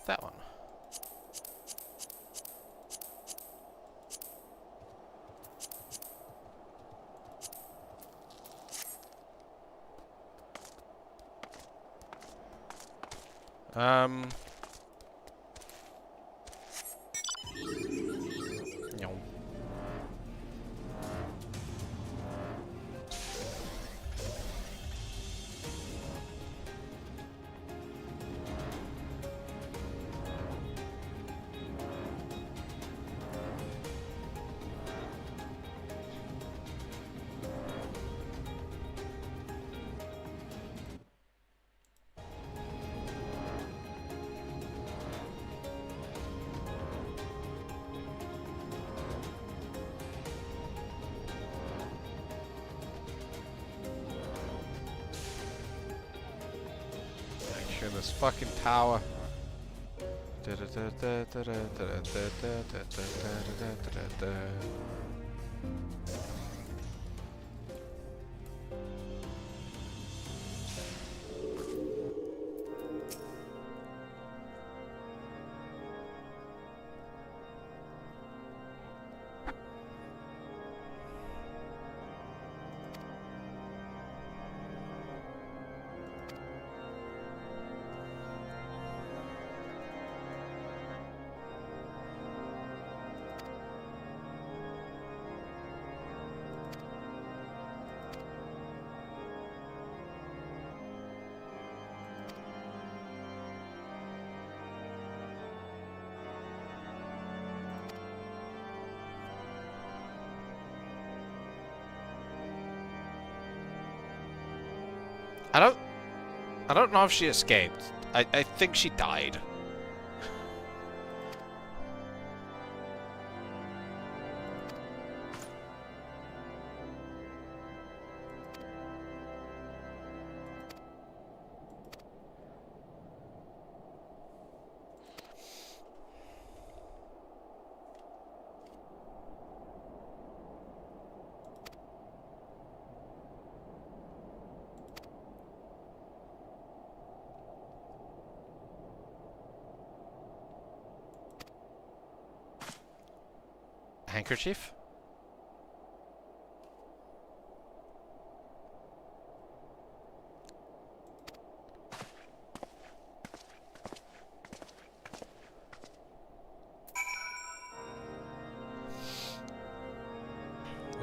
That one. No. In this fucking tower. I don't know if she escaped. I think she died. Handkerchief?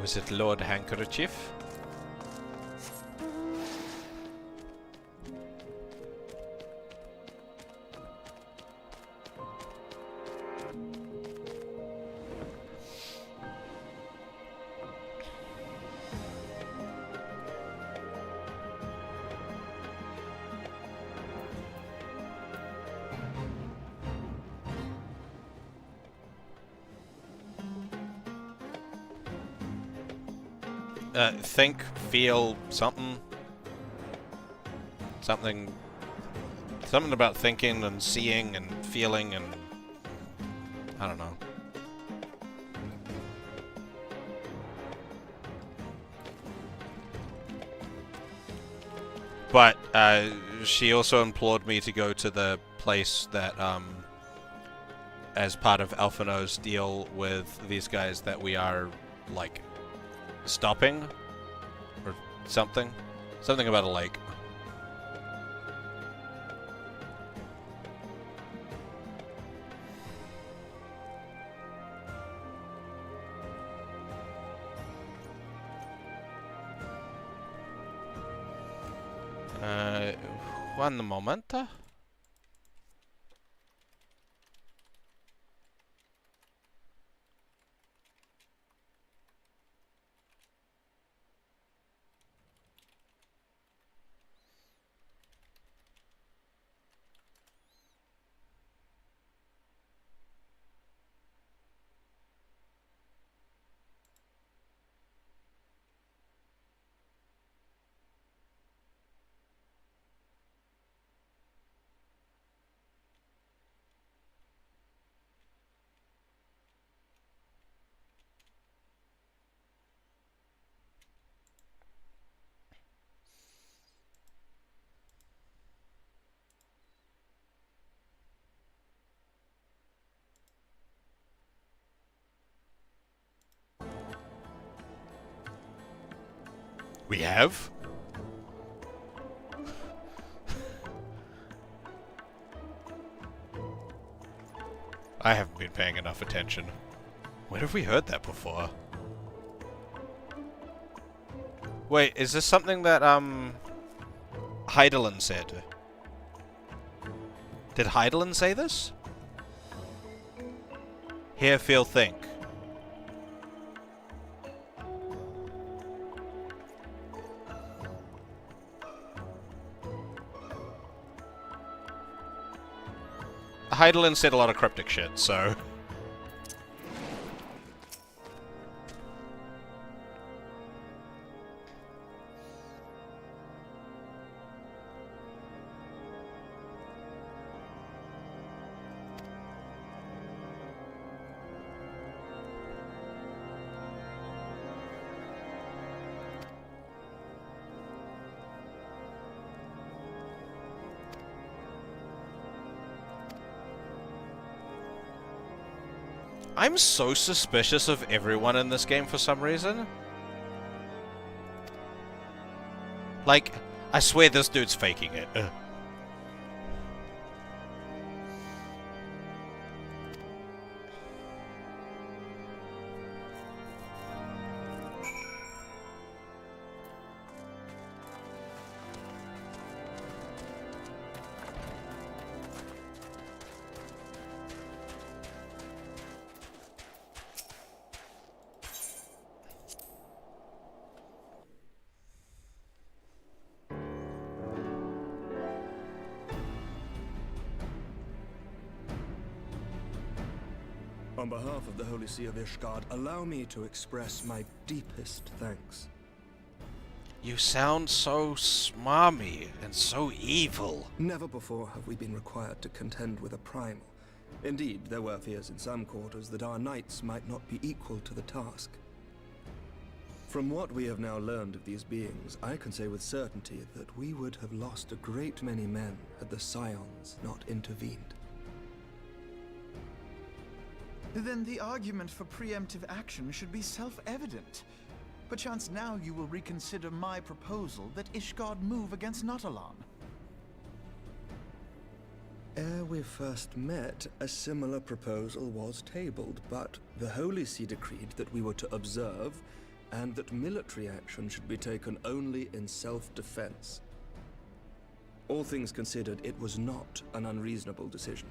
Was it Lord Handkerchief? Think, feel, something about thinking and seeing and feeling and I don't know. But she also implored me to go to the place that as part of Alphino's deal with these guys that we are like stopping or something about a lake. One moment. We have? I haven't been paying enough attention. Where have we heard that before? Wait, is this something that, Heidelin said? Did Heidelin say this? Hear, feel, think. Heidelin said a lot of cryptic shit, so... I'm so suspicious of everyone in this game for some reason. Like, I swear this dude's faking it. Ugh. On behalf of the Holy See of Ishgard, allow me to express my deepest thanks. You sound so smarmy and so evil. Never before have we been required to contend with a primal. Indeed, there were fears in some quarters that our knights might not be equal to the task. From what we have now learned of these beings, I can say with certainty that we would have lost a great many men had the Scions not intervened. Then the argument for preemptive action should be self-evident. Perchance now you will reconsider my proposal that Ishgard move against Nautalon. Ere we first met, a similar proposal was tabled, but the Holy See decreed that we were to observe, and that military action should be taken only in self-defense. All things considered, it was not an unreasonable decision.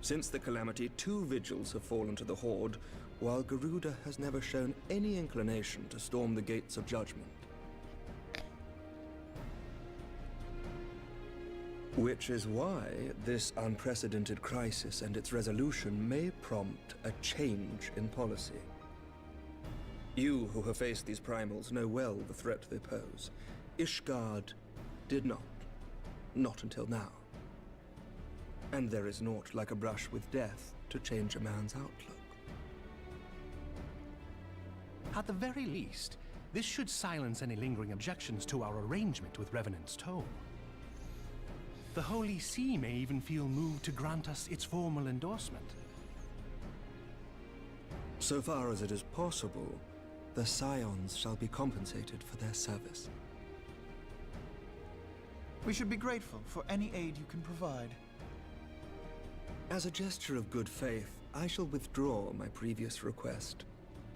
Since the calamity, 2 vigils have fallen to the Horde, while Garuda has never shown any inclination to storm the gates of judgment. Which is why this unprecedented crisis and its resolution may prompt a change in policy. You who have faced these primals know well the threat they pose. Ishgard did not. Not until now. And there is naught like a brush with death to change a man's outlook. At the very least, this should silence any lingering objections to our arrangement with Revenant's Toll. The Holy See may even feel moved to grant us its formal endorsement. So far as it is possible, the Scions shall be compensated for their service. We should be grateful for any aid you can provide. As a gesture of good faith, I shall withdraw my previous request.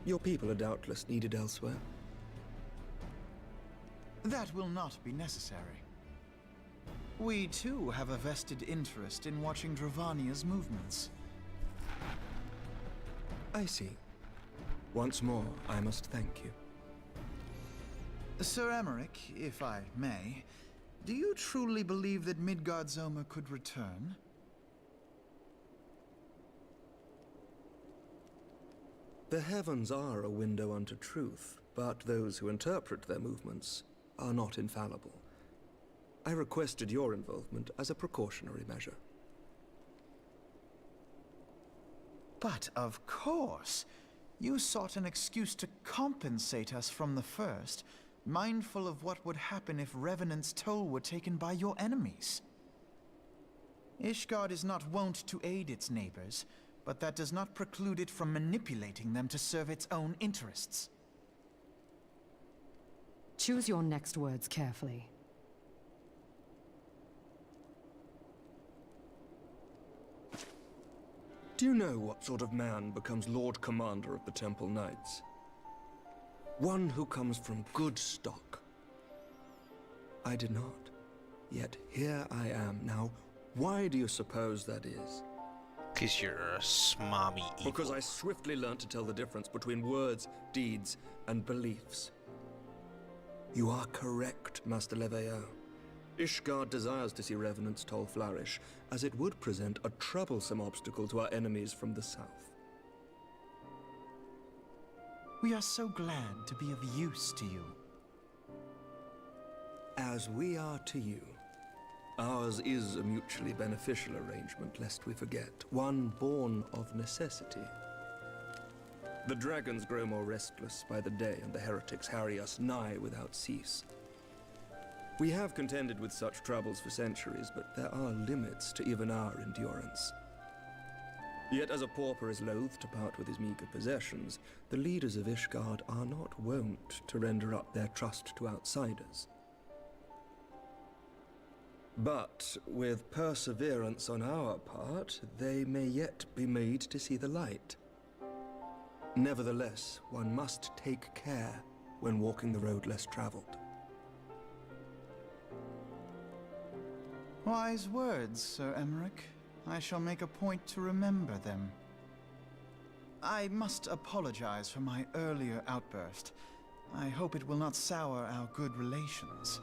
Your people are doubtless needed elsewhere. That will not be necessary. We too have a vested interest in watching Dravania's movements. I see. Once more, I must thank you. Sir Emmerich, if I may, do you truly believe that Midgard-Zoma could return? The heavens are a window unto truth, but those who interpret their movements are not infallible. I requested your involvement as a precautionary measure. But of course! You sought an excuse to compensate us from the first, mindful of what would happen if Revenant's Toll were taken by your enemies. Ishgard is not wont to aid its neighbors, but that does not preclude it from manipulating them to serve its own interests. Choose your next words carefully. Do you know what sort of man becomes Lord Commander of the Temple Knights? One who comes from good stock. I did not. Yet here I am now. Why do you suppose that is? 'Cause you're a smarmy evil. Because I swiftly learned to tell the difference between words, deeds, and beliefs. You are correct, Master Leveilleur. Ishgard desires to see Revenant's Toll flourish, as it would present a troublesome obstacle to our enemies from the south. We are so glad to be of use to you. As we are to you. Ours is a mutually beneficial arrangement, lest we forget, one born of necessity. The dragons grow more restless by the day, and the heretics harry us nigh without cease. We have contended with such troubles for centuries, but there are limits to even our endurance. Yet as a pauper is loath to part with his meager possessions, the leaders of Ishgard are not wont to render up their trust to outsiders. But with perseverance on our part, they may yet be made to see the light. Nevertheless, one must take care when walking the road less traveled. Wise words, Sir Emmerich. I shall make a point to remember them. I must apologize for my earlier outburst. I hope it will not sour our good relations.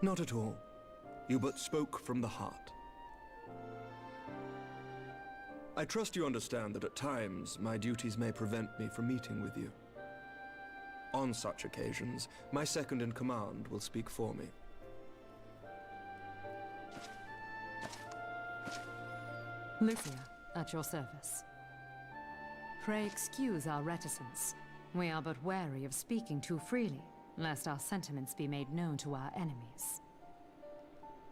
Not at all. You but spoke from the heart. I trust you understand that at times my duties may prevent me from meeting with you. On such occasions, my second-in-command will speak for me. Lucia, at your service. Pray excuse our reticence. We are but wary of speaking too freely, lest our sentiments be made known to our enemies.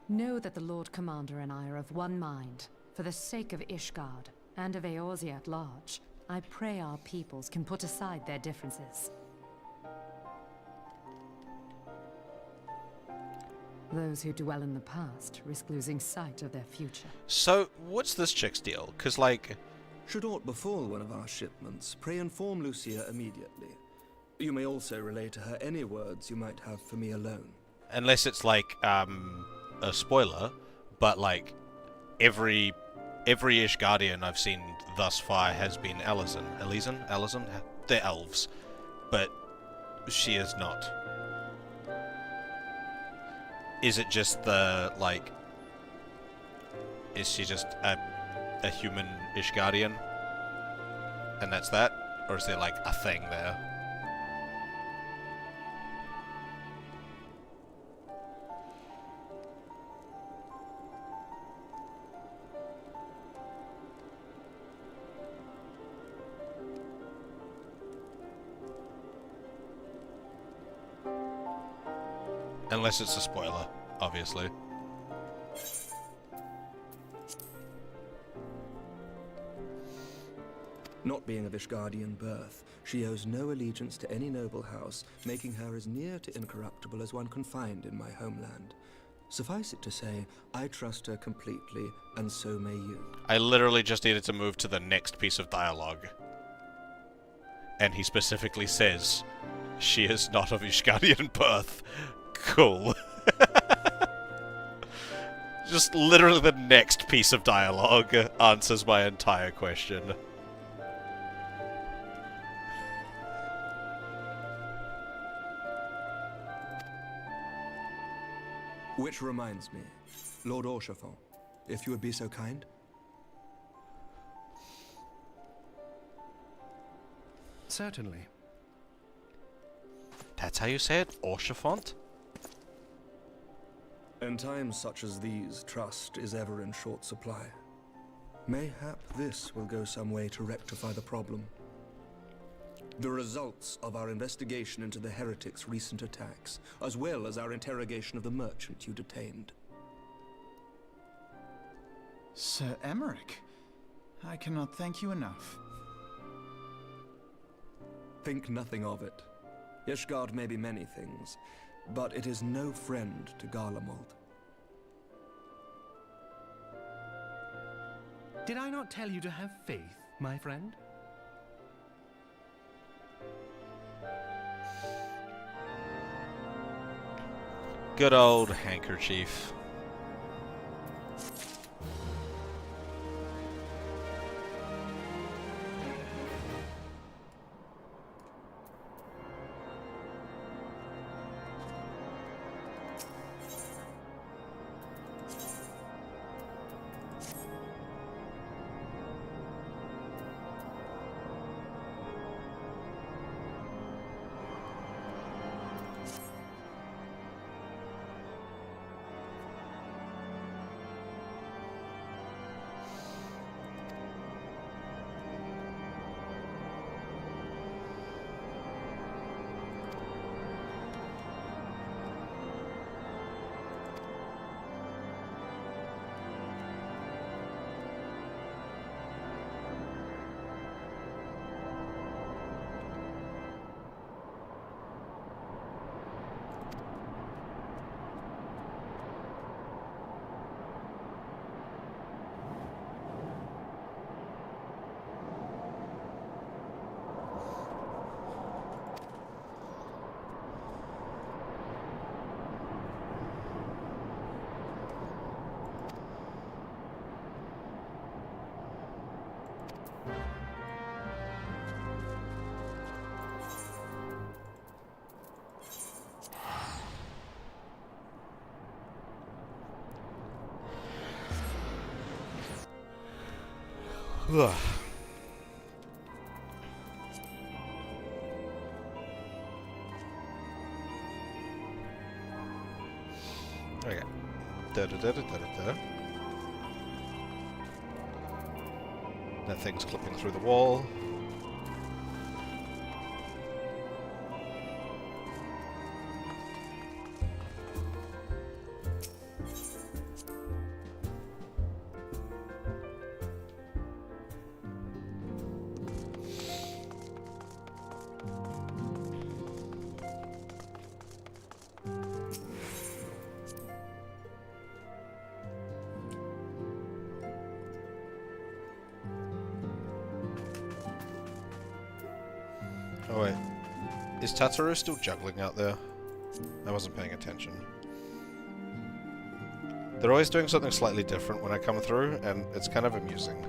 Know that the Lord Commander and I are of one mind. For the sake of Ishgard, and of Eorzea at large, I pray our peoples can put aside their differences. Those who dwell in the past risk losing sight of their future. So, what's this chick's deal? Because, like... Should aught befall one of our shipments, pray inform Lucia immediately. You may also relay to her any words you might have for me alone. Unless it's, like, a spoiler, but, like, every Ishgardian I've seen thus far has been Alizon? They're elves. But she is not. Is it just the, like... Is she just a human Ishgardian? And that's that? Or is there, like, a thing there? Unless it's a spoiler, obviously. Not being of Ishgardian birth, she owes no allegiance to any noble house, making her as near to incorruptible as one can find in my homeland. Suffice it to say, I trust her completely, and so may you. I literally just needed to move to the next piece of dialogue. And he specifically says, she is not of Ishgardian birth. Cool. Just literally the next piece of dialogue answers my entire question. Which reminds me, Lord Orchefort, if you would be so kind. Certainly. That's how you say it? Orchefort? In times such as these, trust is ever in short supply. Mayhap this will go some way to rectify the problem. The results of our investigation into the heretics' recent attacks, as well as our interrogation of the merchant you detained. Sir Emmerich, I cannot thank you enough. Think nothing of it. Ishgard may be many things, but it is no friend to Garlemald. Did I not tell you to have faith, my friend? Good old handkerchief. Okay. Da-da-da-da-da-da. That thing's clipping through the wall. Oh wait, is Tataru still juggling out there? I wasn't paying attention. They're always doing something slightly different when I come through, and it's kind of amusing.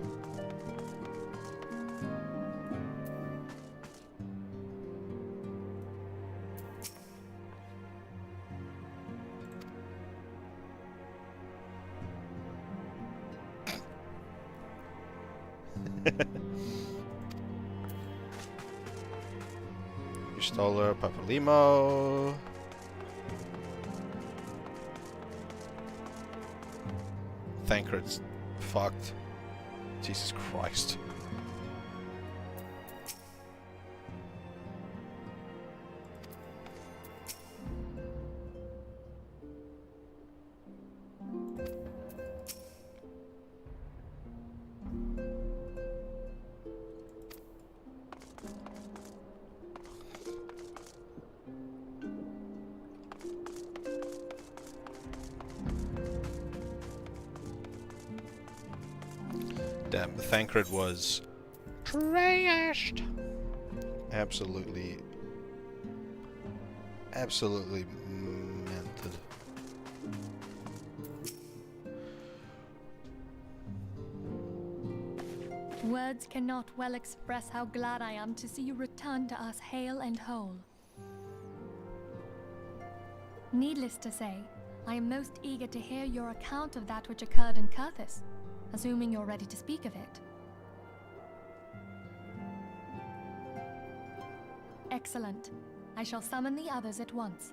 Stoller, Papalimo. Thancred's fucked. Jesus Christ. Damn, Thancred was trashed. Absolutely mented. Words cannot well express how glad I am to see you return to us hale and whole. Needless to say, I am most eager to hear your account of that which occurred in Kurthis, assuming you're ready to speak of it. Excellent. I shall summon the others at once.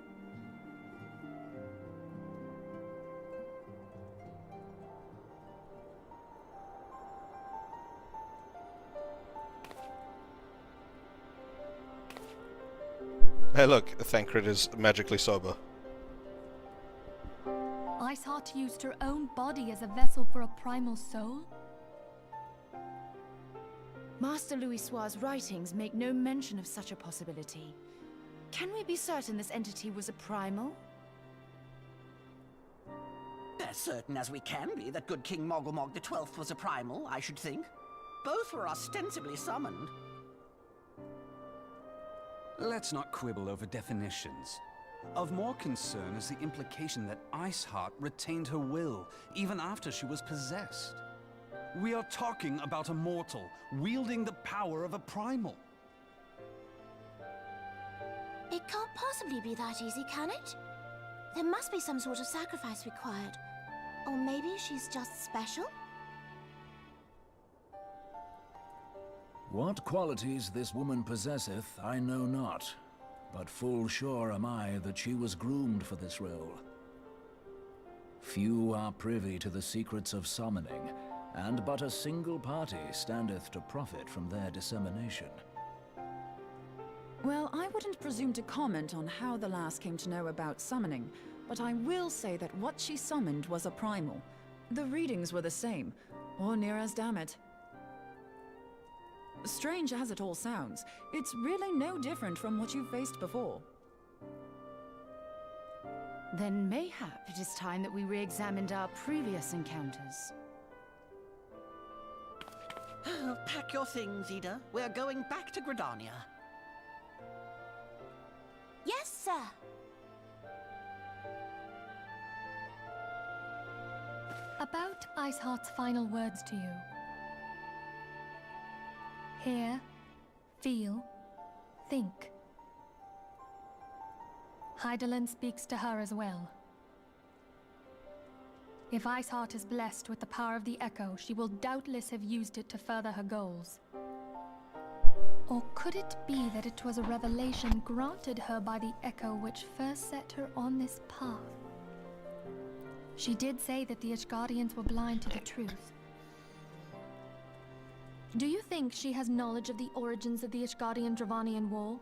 Hey look, Thancred is magically sober. Iceheart used her own body as a vessel for a primal soul? Master Louisoir's writings make no mention of such a possibility. Can we be certain this entity was a primal? As certain as we can be that good King Mogglmog XII was a primal, I should think. Both were ostensibly summoned. Let's not quibble over definitions. Of more concern is the implication that Iceheart retained her will, even after she was possessed. We are talking about a mortal, wielding the power of a primal. It can't possibly be that easy, can it? There must be some sort of sacrifice required. Or maybe she's just special? What qualities this woman possesseth, I know not, but full sure am I that she was groomed for this role. Few are privy to the secrets of summoning, and but a single party standeth to profit from their dissemination. Well, I wouldn't presume to comment on how the lass came to know about summoning, but I will say that what she summoned was a primal. The readings were the same, or near as damn it. Strange as it all sounds, it's really no different from what you've faced before. Then mayhap it is time that we re-examined our previous encounters. Pack your things, Ida. We're going back to Gridania. Yes, sir. About Iceheart's final words to you. Hear, feel, think. Hydaelyn speaks to her as well. If Iceheart is blessed with the power of the Echo, she will doubtless have used it to further her goals. Or could it be that it was a revelation granted her by the Echo which first set her on this path? She did say that the Ishgardians were blind to the truth. Do you think she has knowledge of the origins of the Ishgardian-Dravanian War?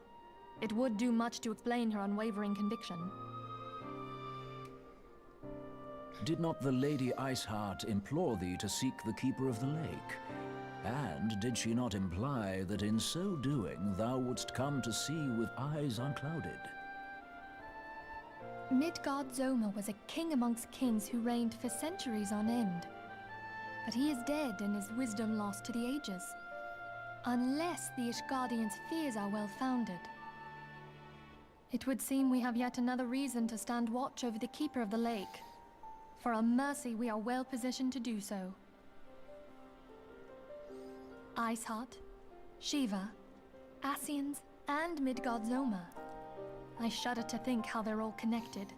It would do much to explain her unwavering conviction. Did not the Lady Iceheart implore thee to seek the Keeper of the Lake? And did she not imply that in so doing thou wouldst come to see with eyes unclouded? Midgard-Zoma was a king amongst kings who reigned for centuries on end. But he is dead and his wisdom lost to the ages. Unless the Ishgardians' fears are well-founded. It would seem we have yet another reason to stand watch over the Keeper of the Lake. For a mercy, we are well positioned to do so. Iceheart, Shiva, Ascians, and Midgard-Zoma. I shudder to think how they're all connected.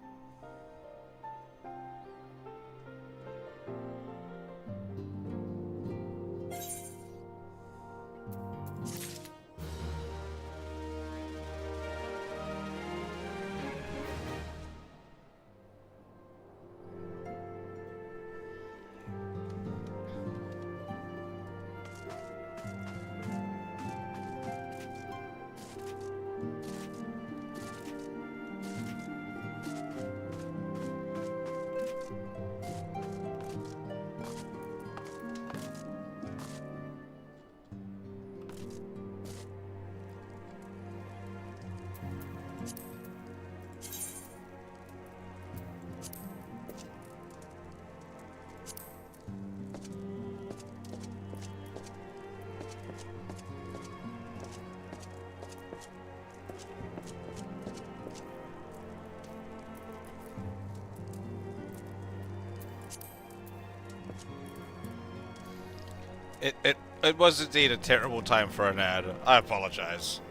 It was indeed a terrible time for an ad. I apologize.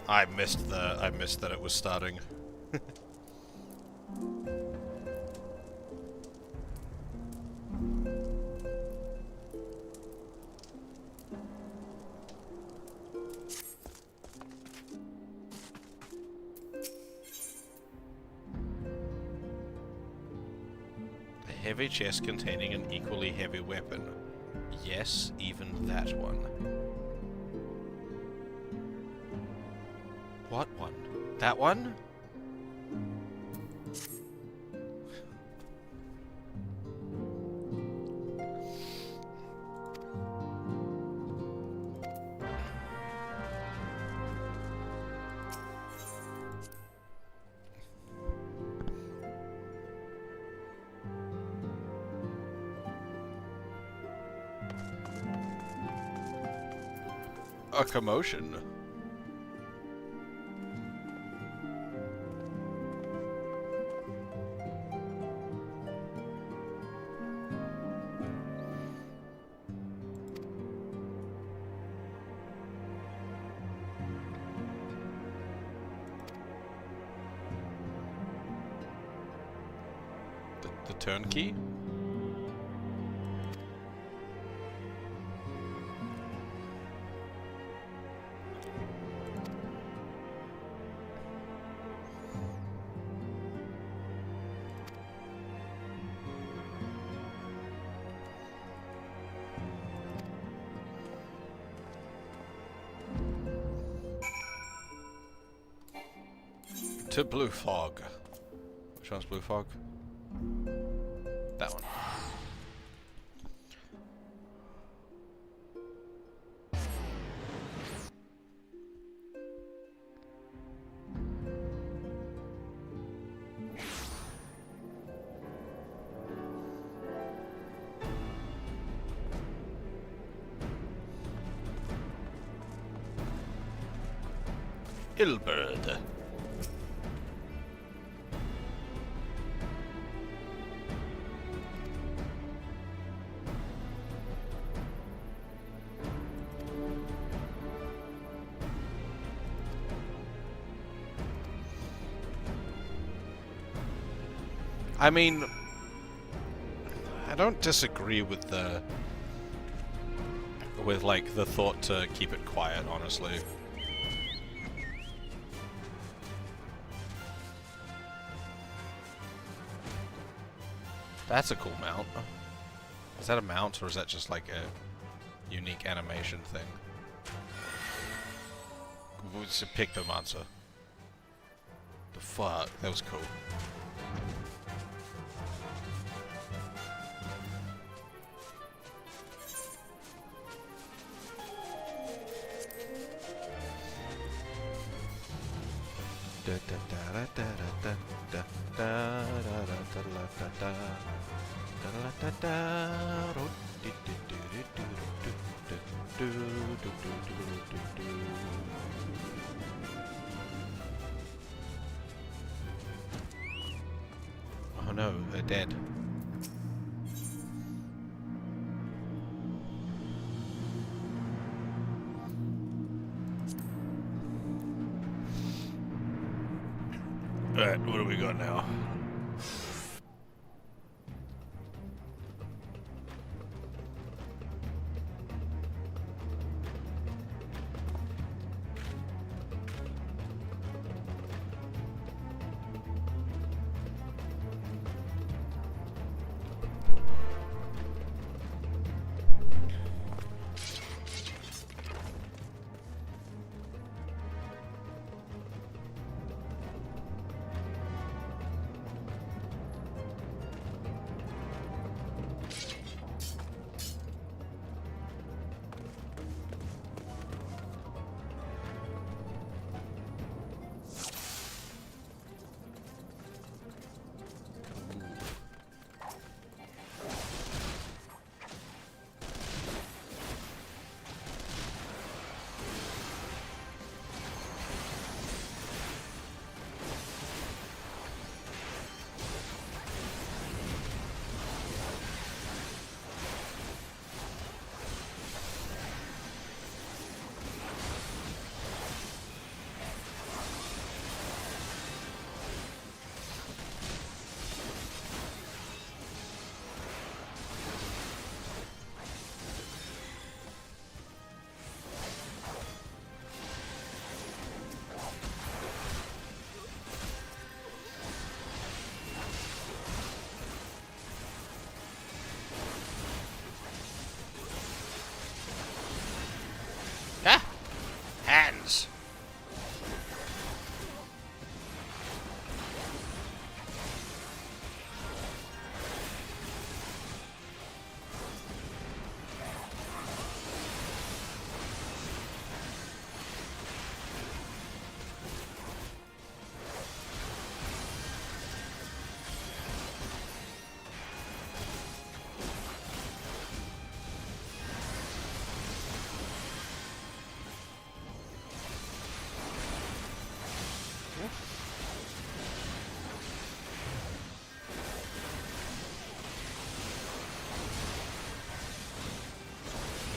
I missed that it was starting. A heavy chest containing an equally heavy weapon. Yes, even that one. What one? That one? A commotion. The turnkey? To Blue Fog. Which one's Blue Fog? That one. Ilbird. I mean, don't disagree with like the thought to keep it quiet, honestly. That's a cool mount. Is that a mount, or is that just like a unique animation thing? It's a Pictomancer. The fuck? That was cool. Oh no, they're dead. Alright, what do we got now? Ah! Hands!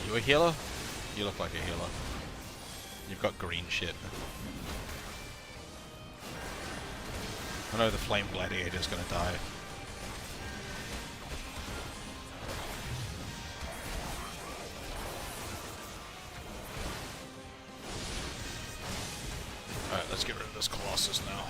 You a healer? You look like a healer. You've got green shit. I know the Flame Gladiator's gonna die. Alright, let's get rid of this Colossus now.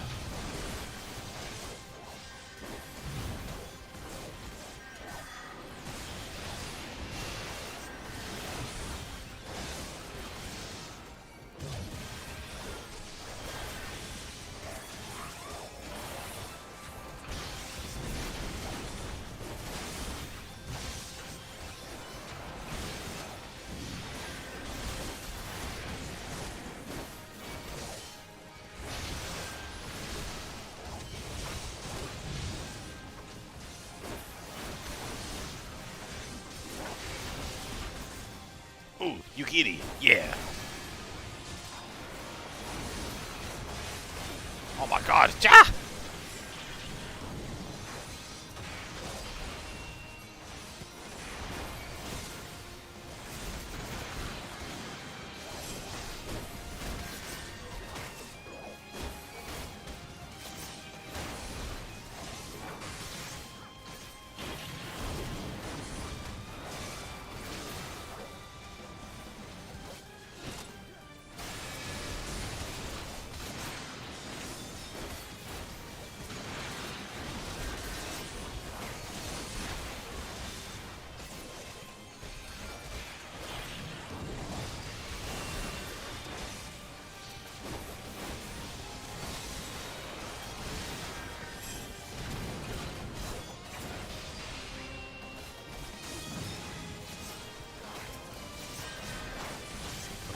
Ooh, Yukiri, yeah. Oh my god, ja!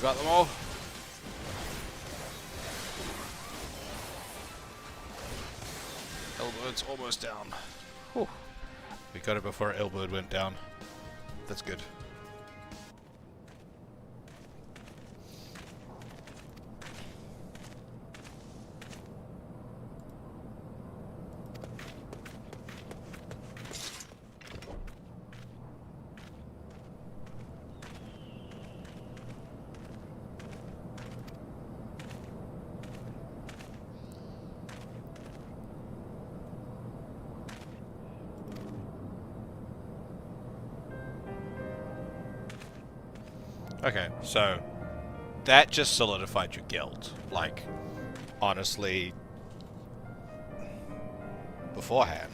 got them all. Elbird's almost down. Whew. We got it before Elbird went down. That's good. Okay, so that just solidified your guild. Like, honestly, beforehand.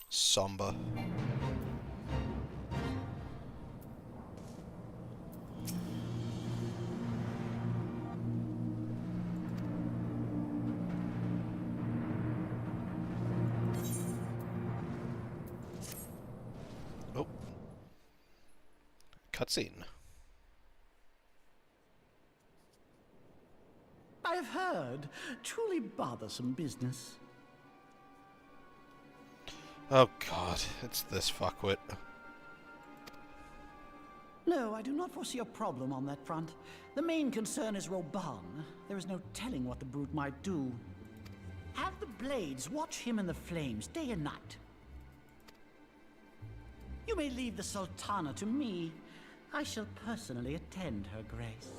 Somber. Oh. Cutscene. I've heard. Truly bothersome business. Oh god, it's this fuckwit. No, I do not foresee a problem on that front. The main concern is Roban. There is no telling what the brute might do. Have the Blades watch him in the flames day and night. You may leave the Sultana to me. I shall personally attend her grace.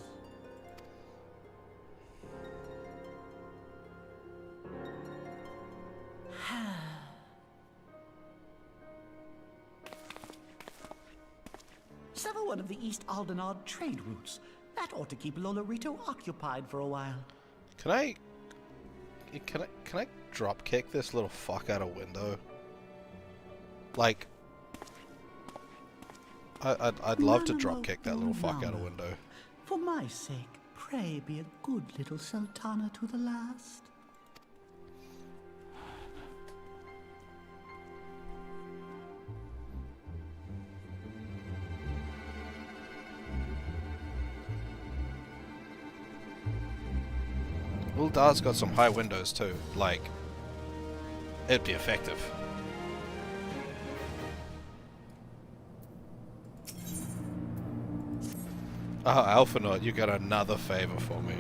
Sever one of the East Aldenard trade routes. That ought to keep Lolorito occupied for a while. Can I drop kick this little fuck out a window? Like, I'd love to drop kick that little fuck out a window. For my sake, pray be a good little Sultana to the last. Uldar's got some high windows too, like, it'd be effective. Oh, Alphanaut, you got another favor for me.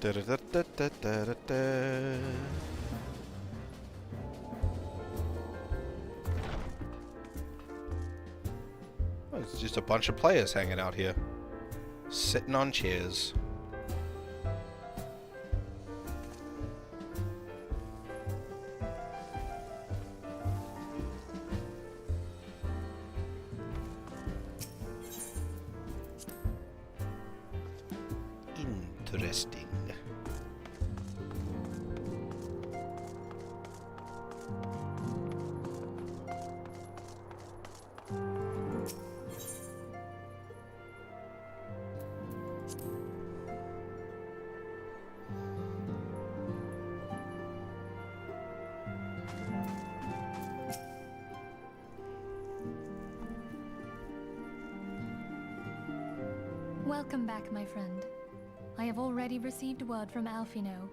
Da-da-da-da-da-da-da. Oh, it's just a bunch of players hanging out here, sitting on chairs. Interesting. Welcome back, my friend. I have already received word from Alfino.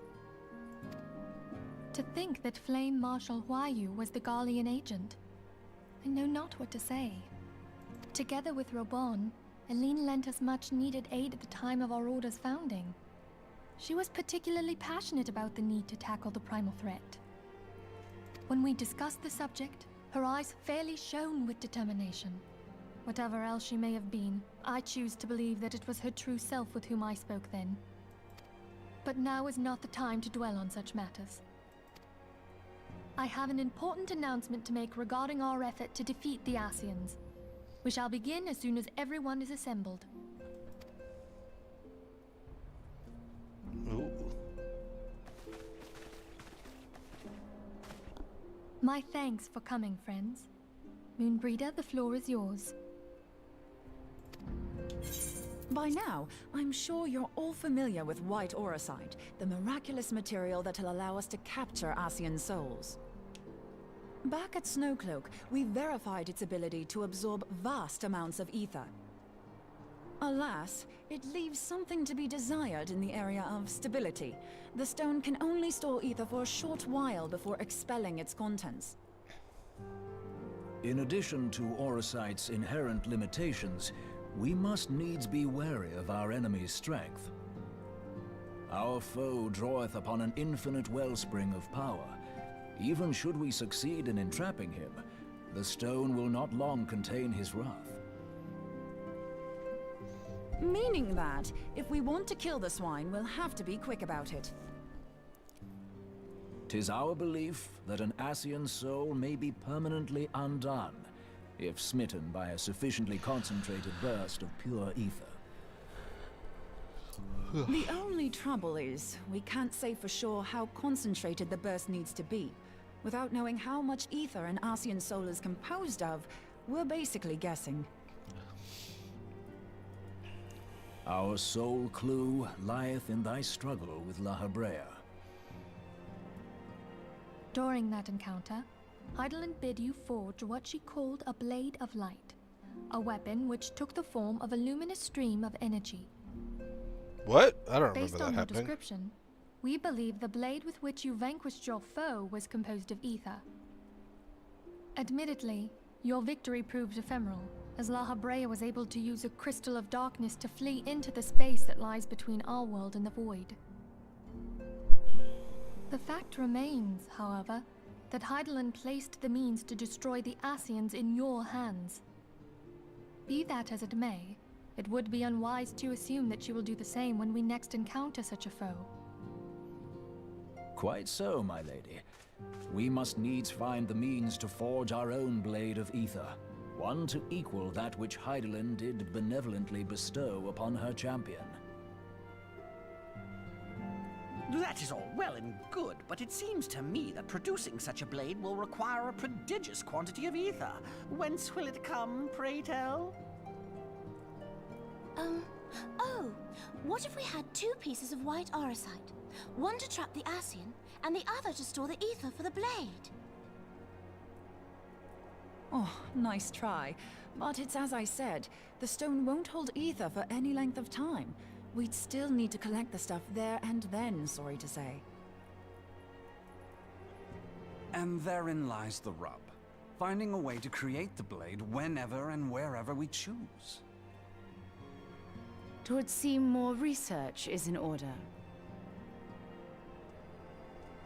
To think that Flame Marshal Huayu was the Garlean agent. I know not what to say. Together with Robon, Eileen lent us much-needed aid at the time of our Order's founding. She was particularly passionate about the need to tackle the primal threat. When we discussed the subject, her eyes fairly shone with determination. Whatever else she may have been, I choose to believe that it was her true self with whom I spoke then. But now is not the time to dwell on such matters. I have an important announcement to make regarding our effort to defeat the Ascians. We shall begin as soon as everyone is assembled. Ooh. My thanks for coming, friends. Moonbreeder, the floor is yours. By now, I'm sure you're all familiar with white Eorzea, the miraculous material that'll allow us to capture Ascian souls. Back at Snowcloak, we verified its ability to absorb vast amounts of ether. Alas, it leaves something to be desired in the area of stability. The stone can only store ether for a short while before expelling its contents. In addition to Eorzea's inherent limitations, we must needs be wary of our enemy's strength. Our foe draweth upon an infinite wellspring of power. Even should we succeed in entrapping him, the stone will not long contain his wrath. Meaning that, if we want to kill the swine, we'll have to be quick about it. 'Tis our belief that an Ascian soul may be permanently undone, if smitten by a sufficiently concentrated burst of pure ether. The only trouble is, we can't say for sure how concentrated the burst needs to be. Without knowing how much ether an Ascian soul is composed of, we're basically guessing. Our sole clue lieth in thy struggle with La Habrea. During that encounter, Heidelin bid you forge what she called a Blade of Light, a weapon which took the form of a luminous stream of energy. What? I don't remember Based that on your happening. description, we believe the blade with which you vanquished your foe was composed of ether. Admittedly, your victory proved ephemeral, as La Habrea was able to use a crystal of darkness to flee into the space that lies between our world and the void. The fact remains, however, that Heidelin placed the means to destroy the Ascians in your hands. Be that as it may, it would be unwise to assume that she will do the same when we next encounter such a foe. Quite so, my lady. We must needs find the means to forge our own blade of ether, one to equal that which Heidelin did benevolently bestow upon her champion. That is all well and good, but it seems to me that producing such a blade will require a prodigious quantity of ether. Whence will it come, pray tell? Oh, what if we had two pieces of white Eorzea? One to trap the Ascian, and the other to store the ether for the blade. Oh, nice try. But it's as I said, the stone won't hold ether for any length of time. We'd still need to collect the stuff there and then, sorry to say. And therein lies the rub. Finding a way to create the blade whenever and wherever we choose. It would seem more research is in order.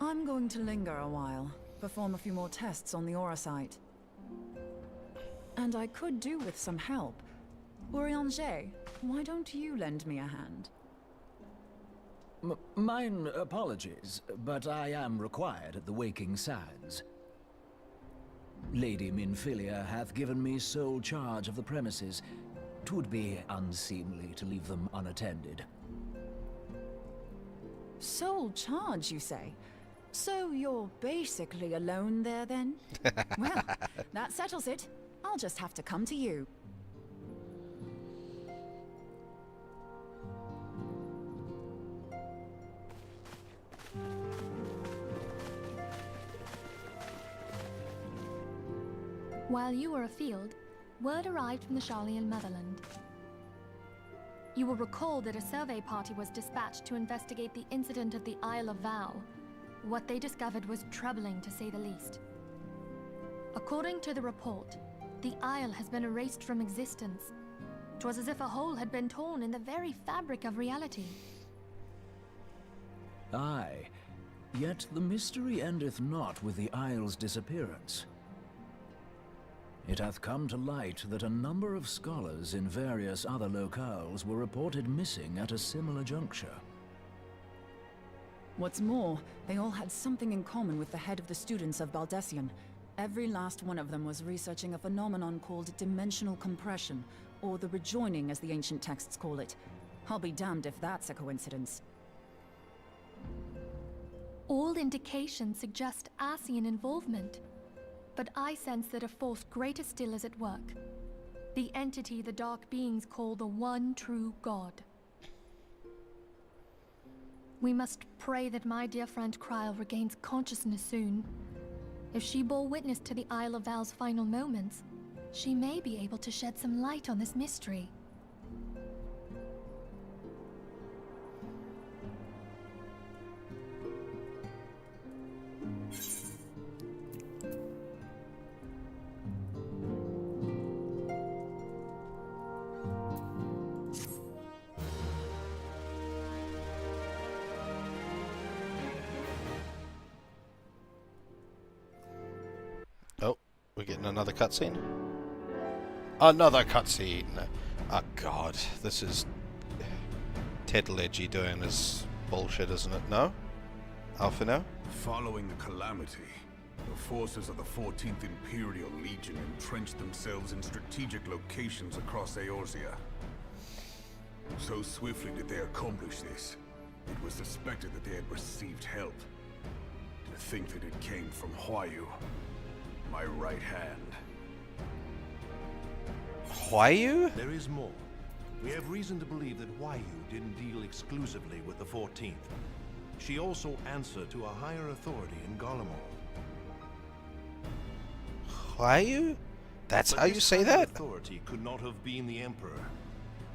I'm going to linger a while, perform a few more tests on the Aura site. And I could do with some help. Eorzea, why don't you lend me a hand? Mine apologies, but I am required at the Waking Sands. Lady Minfilia hath given me sole charge of the premises. 'Twould be unseemly to leave them unattended. Sole charge, you say? So you're basically alone there, then? Well, that settles it. I'll just have to come to you. While you were afield, word arrived from the Charlian motherland. You will recall that a survey party was dispatched to investigate the incident at the Isle of Vow. What they discovered was troubling, to say the least. According to the report, the Isle has been erased from existence. 'Twas as if a hole had been torn in the very fabric of reality. Aye, yet the mystery endeth not with the Isle's disappearance. It hath come to light that a number of scholars in various other locales were reported missing at a similar juncture. What's more, they all had something in common with the head of the students of Baldessian. Every last one of them was researching a phenomenon called dimensional compression, or the rejoining as the ancient texts call it. I'll be damned if that's a coincidence. All indications suggest Ascian involvement, but I sense that a force greater still is at work. The entity the Dark Beings call the One True God. We must pray that my dear friend Kryl regains consciousness soon. If she bore witness to the Isle of Val's final moments, she may be able to shed some light on this mystery. Oh, we're getting another cutscene. Another cutscene! Oh god, this is Ted Ledgy doing his bullshit, isn't it? No? Alphino? Following the calamity, the forces of the 14th Imperial Legion entrenched themselves in strategic locations across Eorzea. So swiftly did they accomplish this, it was suspected that they had received help. To think that it came from Huayu, my right hand. Huayu? There is more. We have reason to believe that Huayu didn't deal exclusively with the 14th. She also answered to a higher authority in Garlemald. Huayu? That's But how you this say higher that? authority could not have been the Emperor.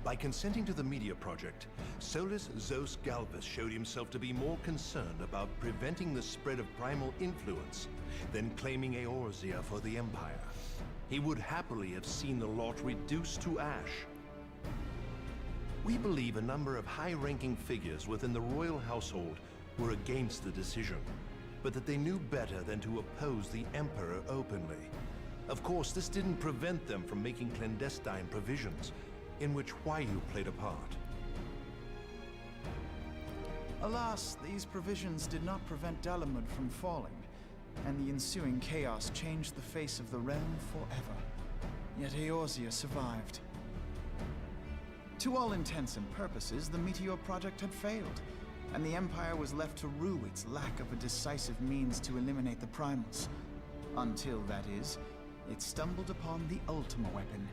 By consenting to the media project, Solus Zos Galvus showed himself to be more concerned about preventing the spread of primal influence than claiming Eorzea for the Empire. He would happily have seen the lot reduced to ash. We believe a number of high-ranking figures within the royal household were against the decision, but that they knew better than to oppose the Emperor openly. Of course, this didn't prevent them from making clandestine provisions, in which Huayu played a part. Alas, these provisions did not prevent Dalamud from falling, and the ensuing chaos changed the face of the realm forever. Yet Eorzea survived. To all intents and purposes, the Meteor Project had failed, and the Empire was left to rue its lack of a decisive means to eliminate the primals. Until, that is, it stumbled upon the Ultima weapon.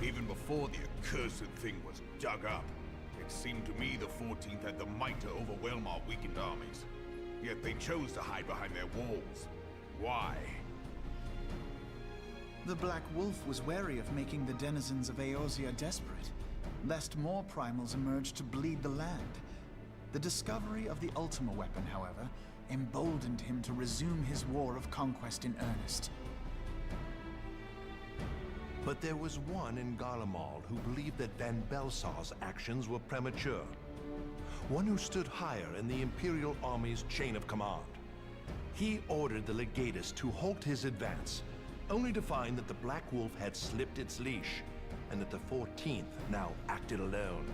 Even before the accursed thing was dug up, it seemed to me the 14th had the might to overwhelm our weakened armies. Yet they chose to hide behind their walls. Why? The Black Wolf was wary of making the denizens of Eorzea desperate, lest more primals emerge to bleed the land. The discovery of the Ultima weapon, however, emboldened him to resume his war of conquest in earnest. But there was one in Garlemald who believed that Van Belsar's actions were premature. one who stood higher in the Imperial Army's chain of command. He ordered the Legatus to halt his advance, only to find that the Black Wolf had slipped its leash, and that the 14th now acted alone.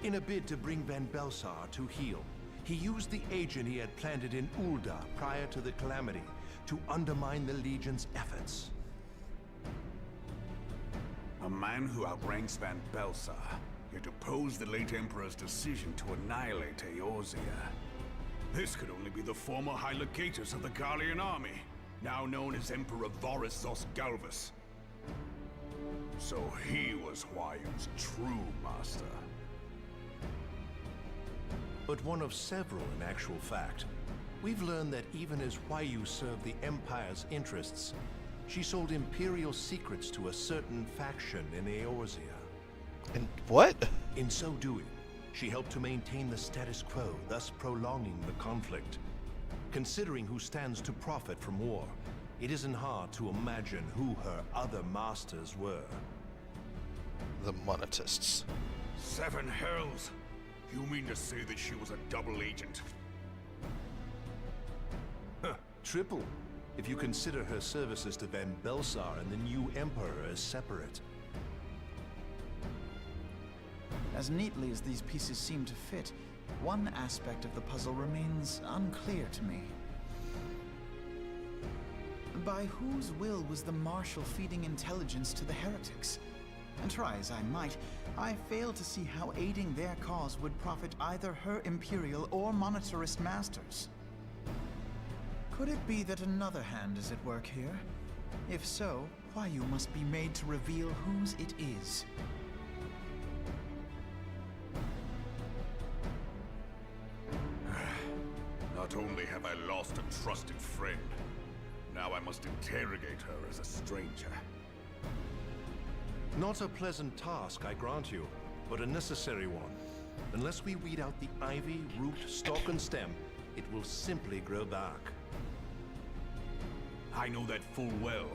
In a bid to bring Van Belsar to heel, he used the agent he had planted in Ul'dah prior to the Calamity to undermine the Legion's efforts. A man who outranks Van Belsar, yet opposed the late Emperor's decision to annihilate Eorzea. This could only be the former High Legatus of the Garlean army, now known as Emperor Varus Zosgalvus. So he was Huayu's true master. But one of several in actual fact. We've learned that even as Huayu served the Empire's interests, she sold Imperial secrets to a certain faction in Eorzea. And what? In so doing, she helped to maintain the status quo, thus prolonging the conflict. Considering who stands to profit from war, it isn't hard to imagine who her other masters were. The Monetists. Seven hells! You mean to say that she was a double agent? Huh, triple, if you consider her services to Van Belsar and the new Emperor as separate. As neatly as these pieces seem to fit, one aspect of the puzzle remains unclear to me. By whose will was the Marshal feeding intelligence to the heretics? And try as I might, I fail to see how aiding their cause would profit either her Imperial or Monetarist masters. Could it be that another hand is at work here? If so, Huayu must be made to reveal whose it is. Not only have I lost a trusted friend, now I must interrogate her as a stranger. Not a pleasant task, I grant you, but a necessary one. Unless we weed out the ivy, root, stalk, and stem, it will simply grow back. I know that full well.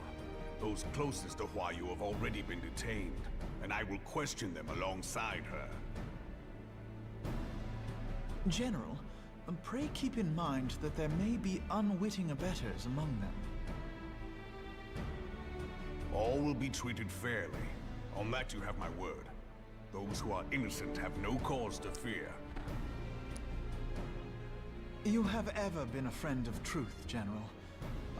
Those closest to Huayu have already been detained, and I will question them alongside her. General, pray keep in mind that there may be unwitting abettors among them. All will be treated fairly. On that you have my word. Those who are innocent have no cause to fear. You have ever been a friend of truth, General.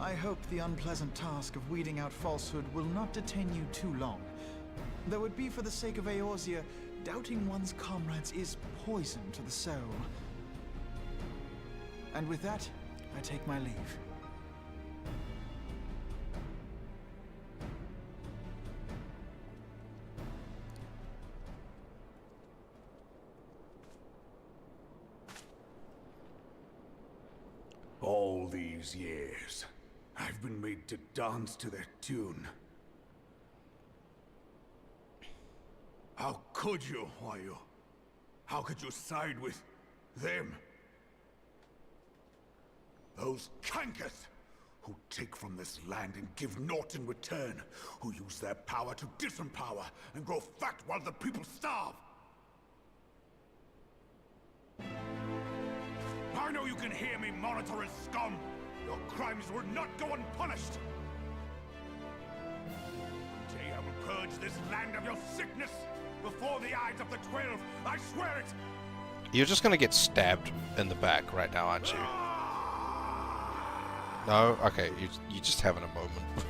I hope the unpleasant task of weeding out falsehood will not detain you too long. Though it be for the sake of Eorzea, doubting one's comrades is poison to the soul. And with that, I take my leave. All these years, I've been made to dance to their tune. How could you, Huayu? How could you side with them? Those cankers who take from this land and give naught in return, who use their power to disempower and grow fat while the people starve. I know you can hear me, Monetarist scum! Your crimes will not go unpunished! Today I will purge this land of your sickness! Before the eyes of the 12, I swear it! You're just gonna get stabbed in the back right now, aren't you? No? Okay, you're just having a moment.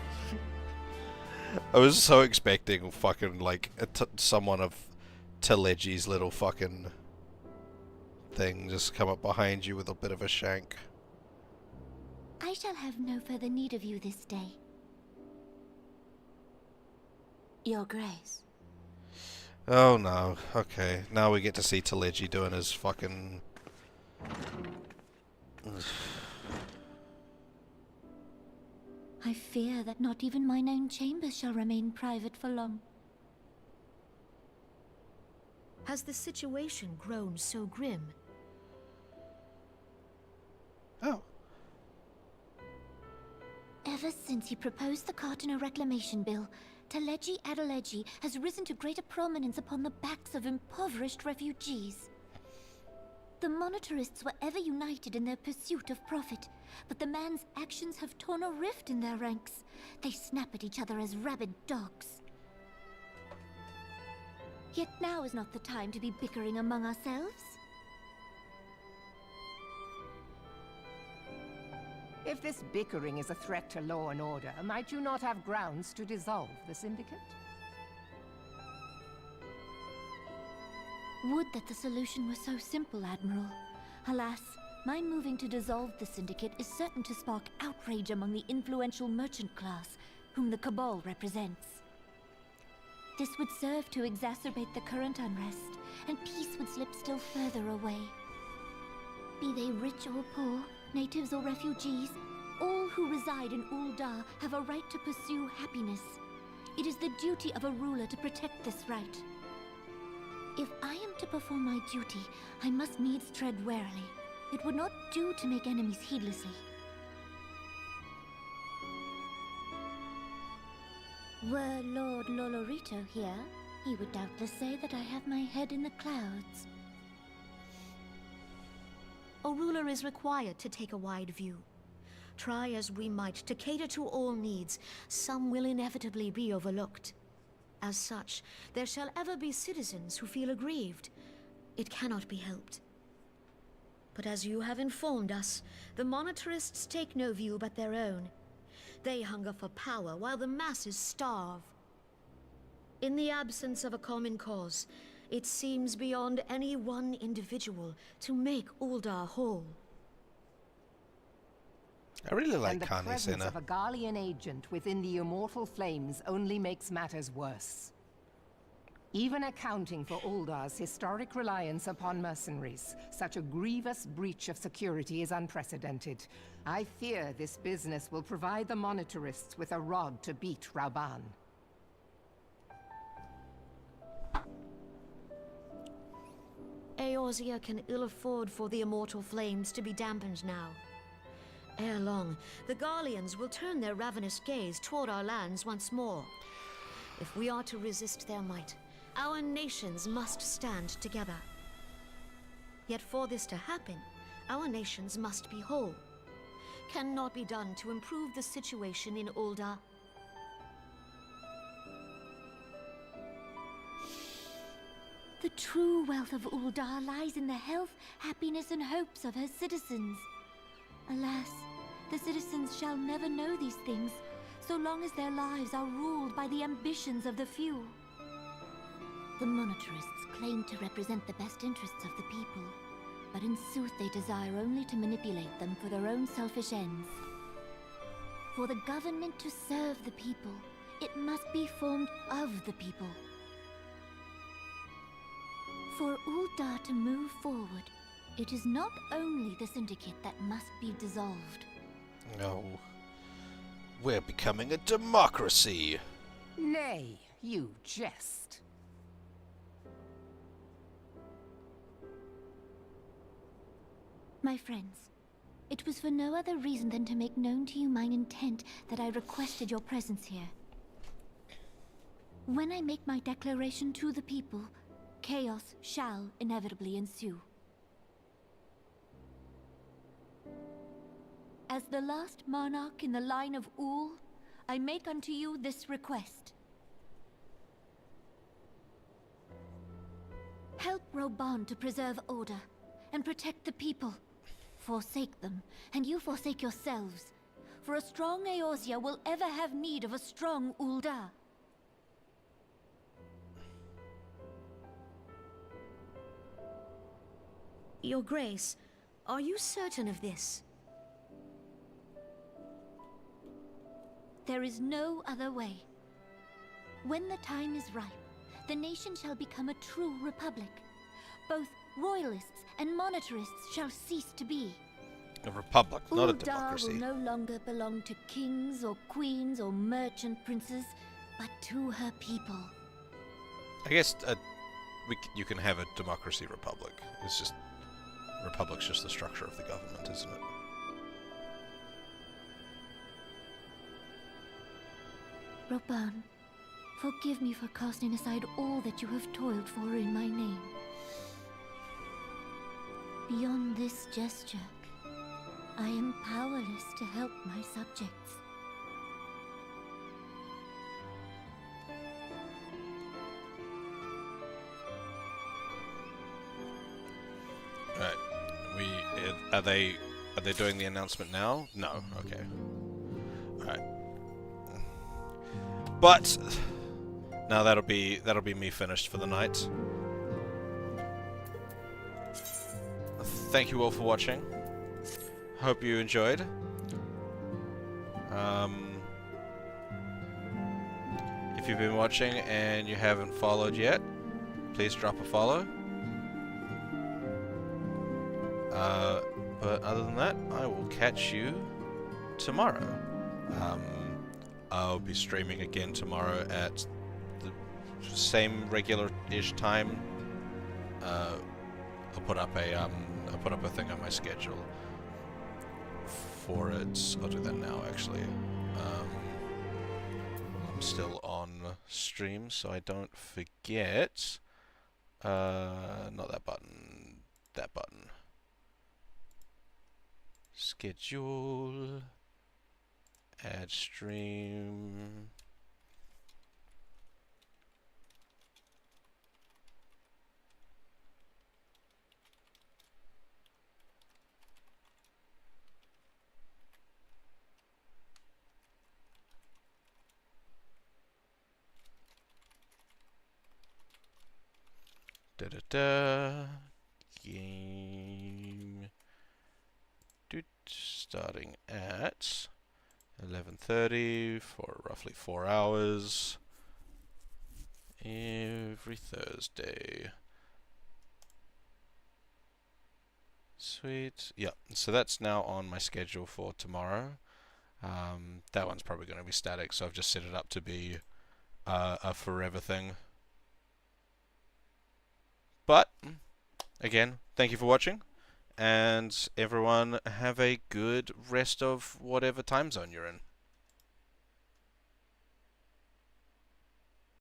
I was so expecting fucking, like, someone of Telegi's little fucking thing just come up behind you with a bit of a shank. I shall have no further need of you this day. Your Grace. Oh no, okay. Now we get to see Telegi doing his fucking... I fear that not even mine own chambers shall remain private for long. Has the situation grown so grim? Oh. Ever since he proposed the Cartiner Reclamation Bill, Telegi Adeleji has risen to greater prominence upon the backs of impoverished refugees. The monetarists were ever united in their pursuit of profit, but the man's actions have torn a rift in their ranks. They snap at each other as rabid dogs. Yet now is not the time to be bickering among ourselves. If this bickering is a threat to law and order, might you not have grounds to dissolve the Syndicate? Would that the solution were so simple, Admiral. Alas, my moving to dissolve the Syndicate is certain to spark outrage among the influential merchant class, whom the Cabal represents. This would serve to exacerbate the current unrest, and peace would slip still further away. Be they rich or poor, natives or refugees, all who reside in Ul'dah have a right to pursue happiness. It is the duty of a ruler to protect this right. If I am to perform my duty, I must needs tread warily. It would not do to make enemies heedlessly. Were Lord Lolorito here, he would doubtless say that I have my head in the clouds. A ruler is required to take a wide view. Try as we might to cater to all needs, some will inevitably be overlooked. As such, there shall ever be citizens who feel aggrieved. It cannot be helped. But as you have informed us, the monetarists take no view but their own. They hunger for power while the masses starve. In the absence of a common cause, it seems beyond any one individual to make Ul'dah whole. I really like And the Connie presence Sinner. of a Garlean agent within the immortal flames only makes matters worse. Even accounting for Uldah's historic reliance upon mercenaries, such a grievous breach of security is unprecedented. I fear this business will provide the monetarists with a rod to beat Rauban. Eorzea can ill afford for the immortal flames to be dampened now. Ere long, the Garleans will turn their ravenous gaze toward our lands once more. If we are to resist their might, our nations must stand together. Yet for this to happen, our nations must be whole. Cannot be done to improve the situation in Ul'dah. The true wealth of Ul'dah lies in the health, happiness, and hopes of her citizens. Alas, the citizens shall never know these things, so long as their lives are ruled by the ambitions of the few. The monetarists claim to represent the best interests of the people, but in sooth they desire only to manipulate them for their own selfish ends. For the government to serve the people, it must be formed of the people. For Ul'dah to move forward, it is not only the Syndicate that must be dissolved. No. We're becoming a democracy. Nay, you jest. My friends, it was for no other reason than to make known to you mine intent that I requested your presence here. When I make my declaration to the people, chaos shall inevitably ensue. As the last monarch in the line of Ul, I make unto you this request. Help Rauban to preserve order and protect the people. Forsake them, and you forsake yourselves. For a strong Eorzea will ever have need of a strong Ul'dah. Your Grace, are you certain of this? There is no other way. When the time is ripe, the nation shall become a true republic. Both royalists and monetarists shall cease to be. A republic, not a Ul'dah democracy. will no longer belong to kings or queens or merchant princes, but to her people. I guess you can have a democracy republic. It's just republic's just the structure of the government, isn't it? Rauban, forgive me for casting aside all that you have toiled for in my name. Beyond this gesture, I am powerless to help my subjects. Alright. Are they doing the announcement now? No. Okay. Alright. But now that'll be me finished for the night. Thank you all for watching. Hope you enjoyed. If you've been watching and you haven't followed yet, please drop a follow. But other than that, I will catch you tomorrow. I'll be streaming again tomorrow at the same regular-ish time. I'll put up a thing on my schedule for it. I'll do that now, actually. I'm still on stream, so I don't forget. Not that button. That button. Schedule. Add stream. Game. Starting at 11:30 for roughly 4 hours every Thursday. Sweet. Yeah, so that's now on my schedule for tomorrow. That one's probably going to be static, so I've just set it up to be a forever thing. But, again, thank you for watching. And everyone have a good rest of whatever time zone you're in.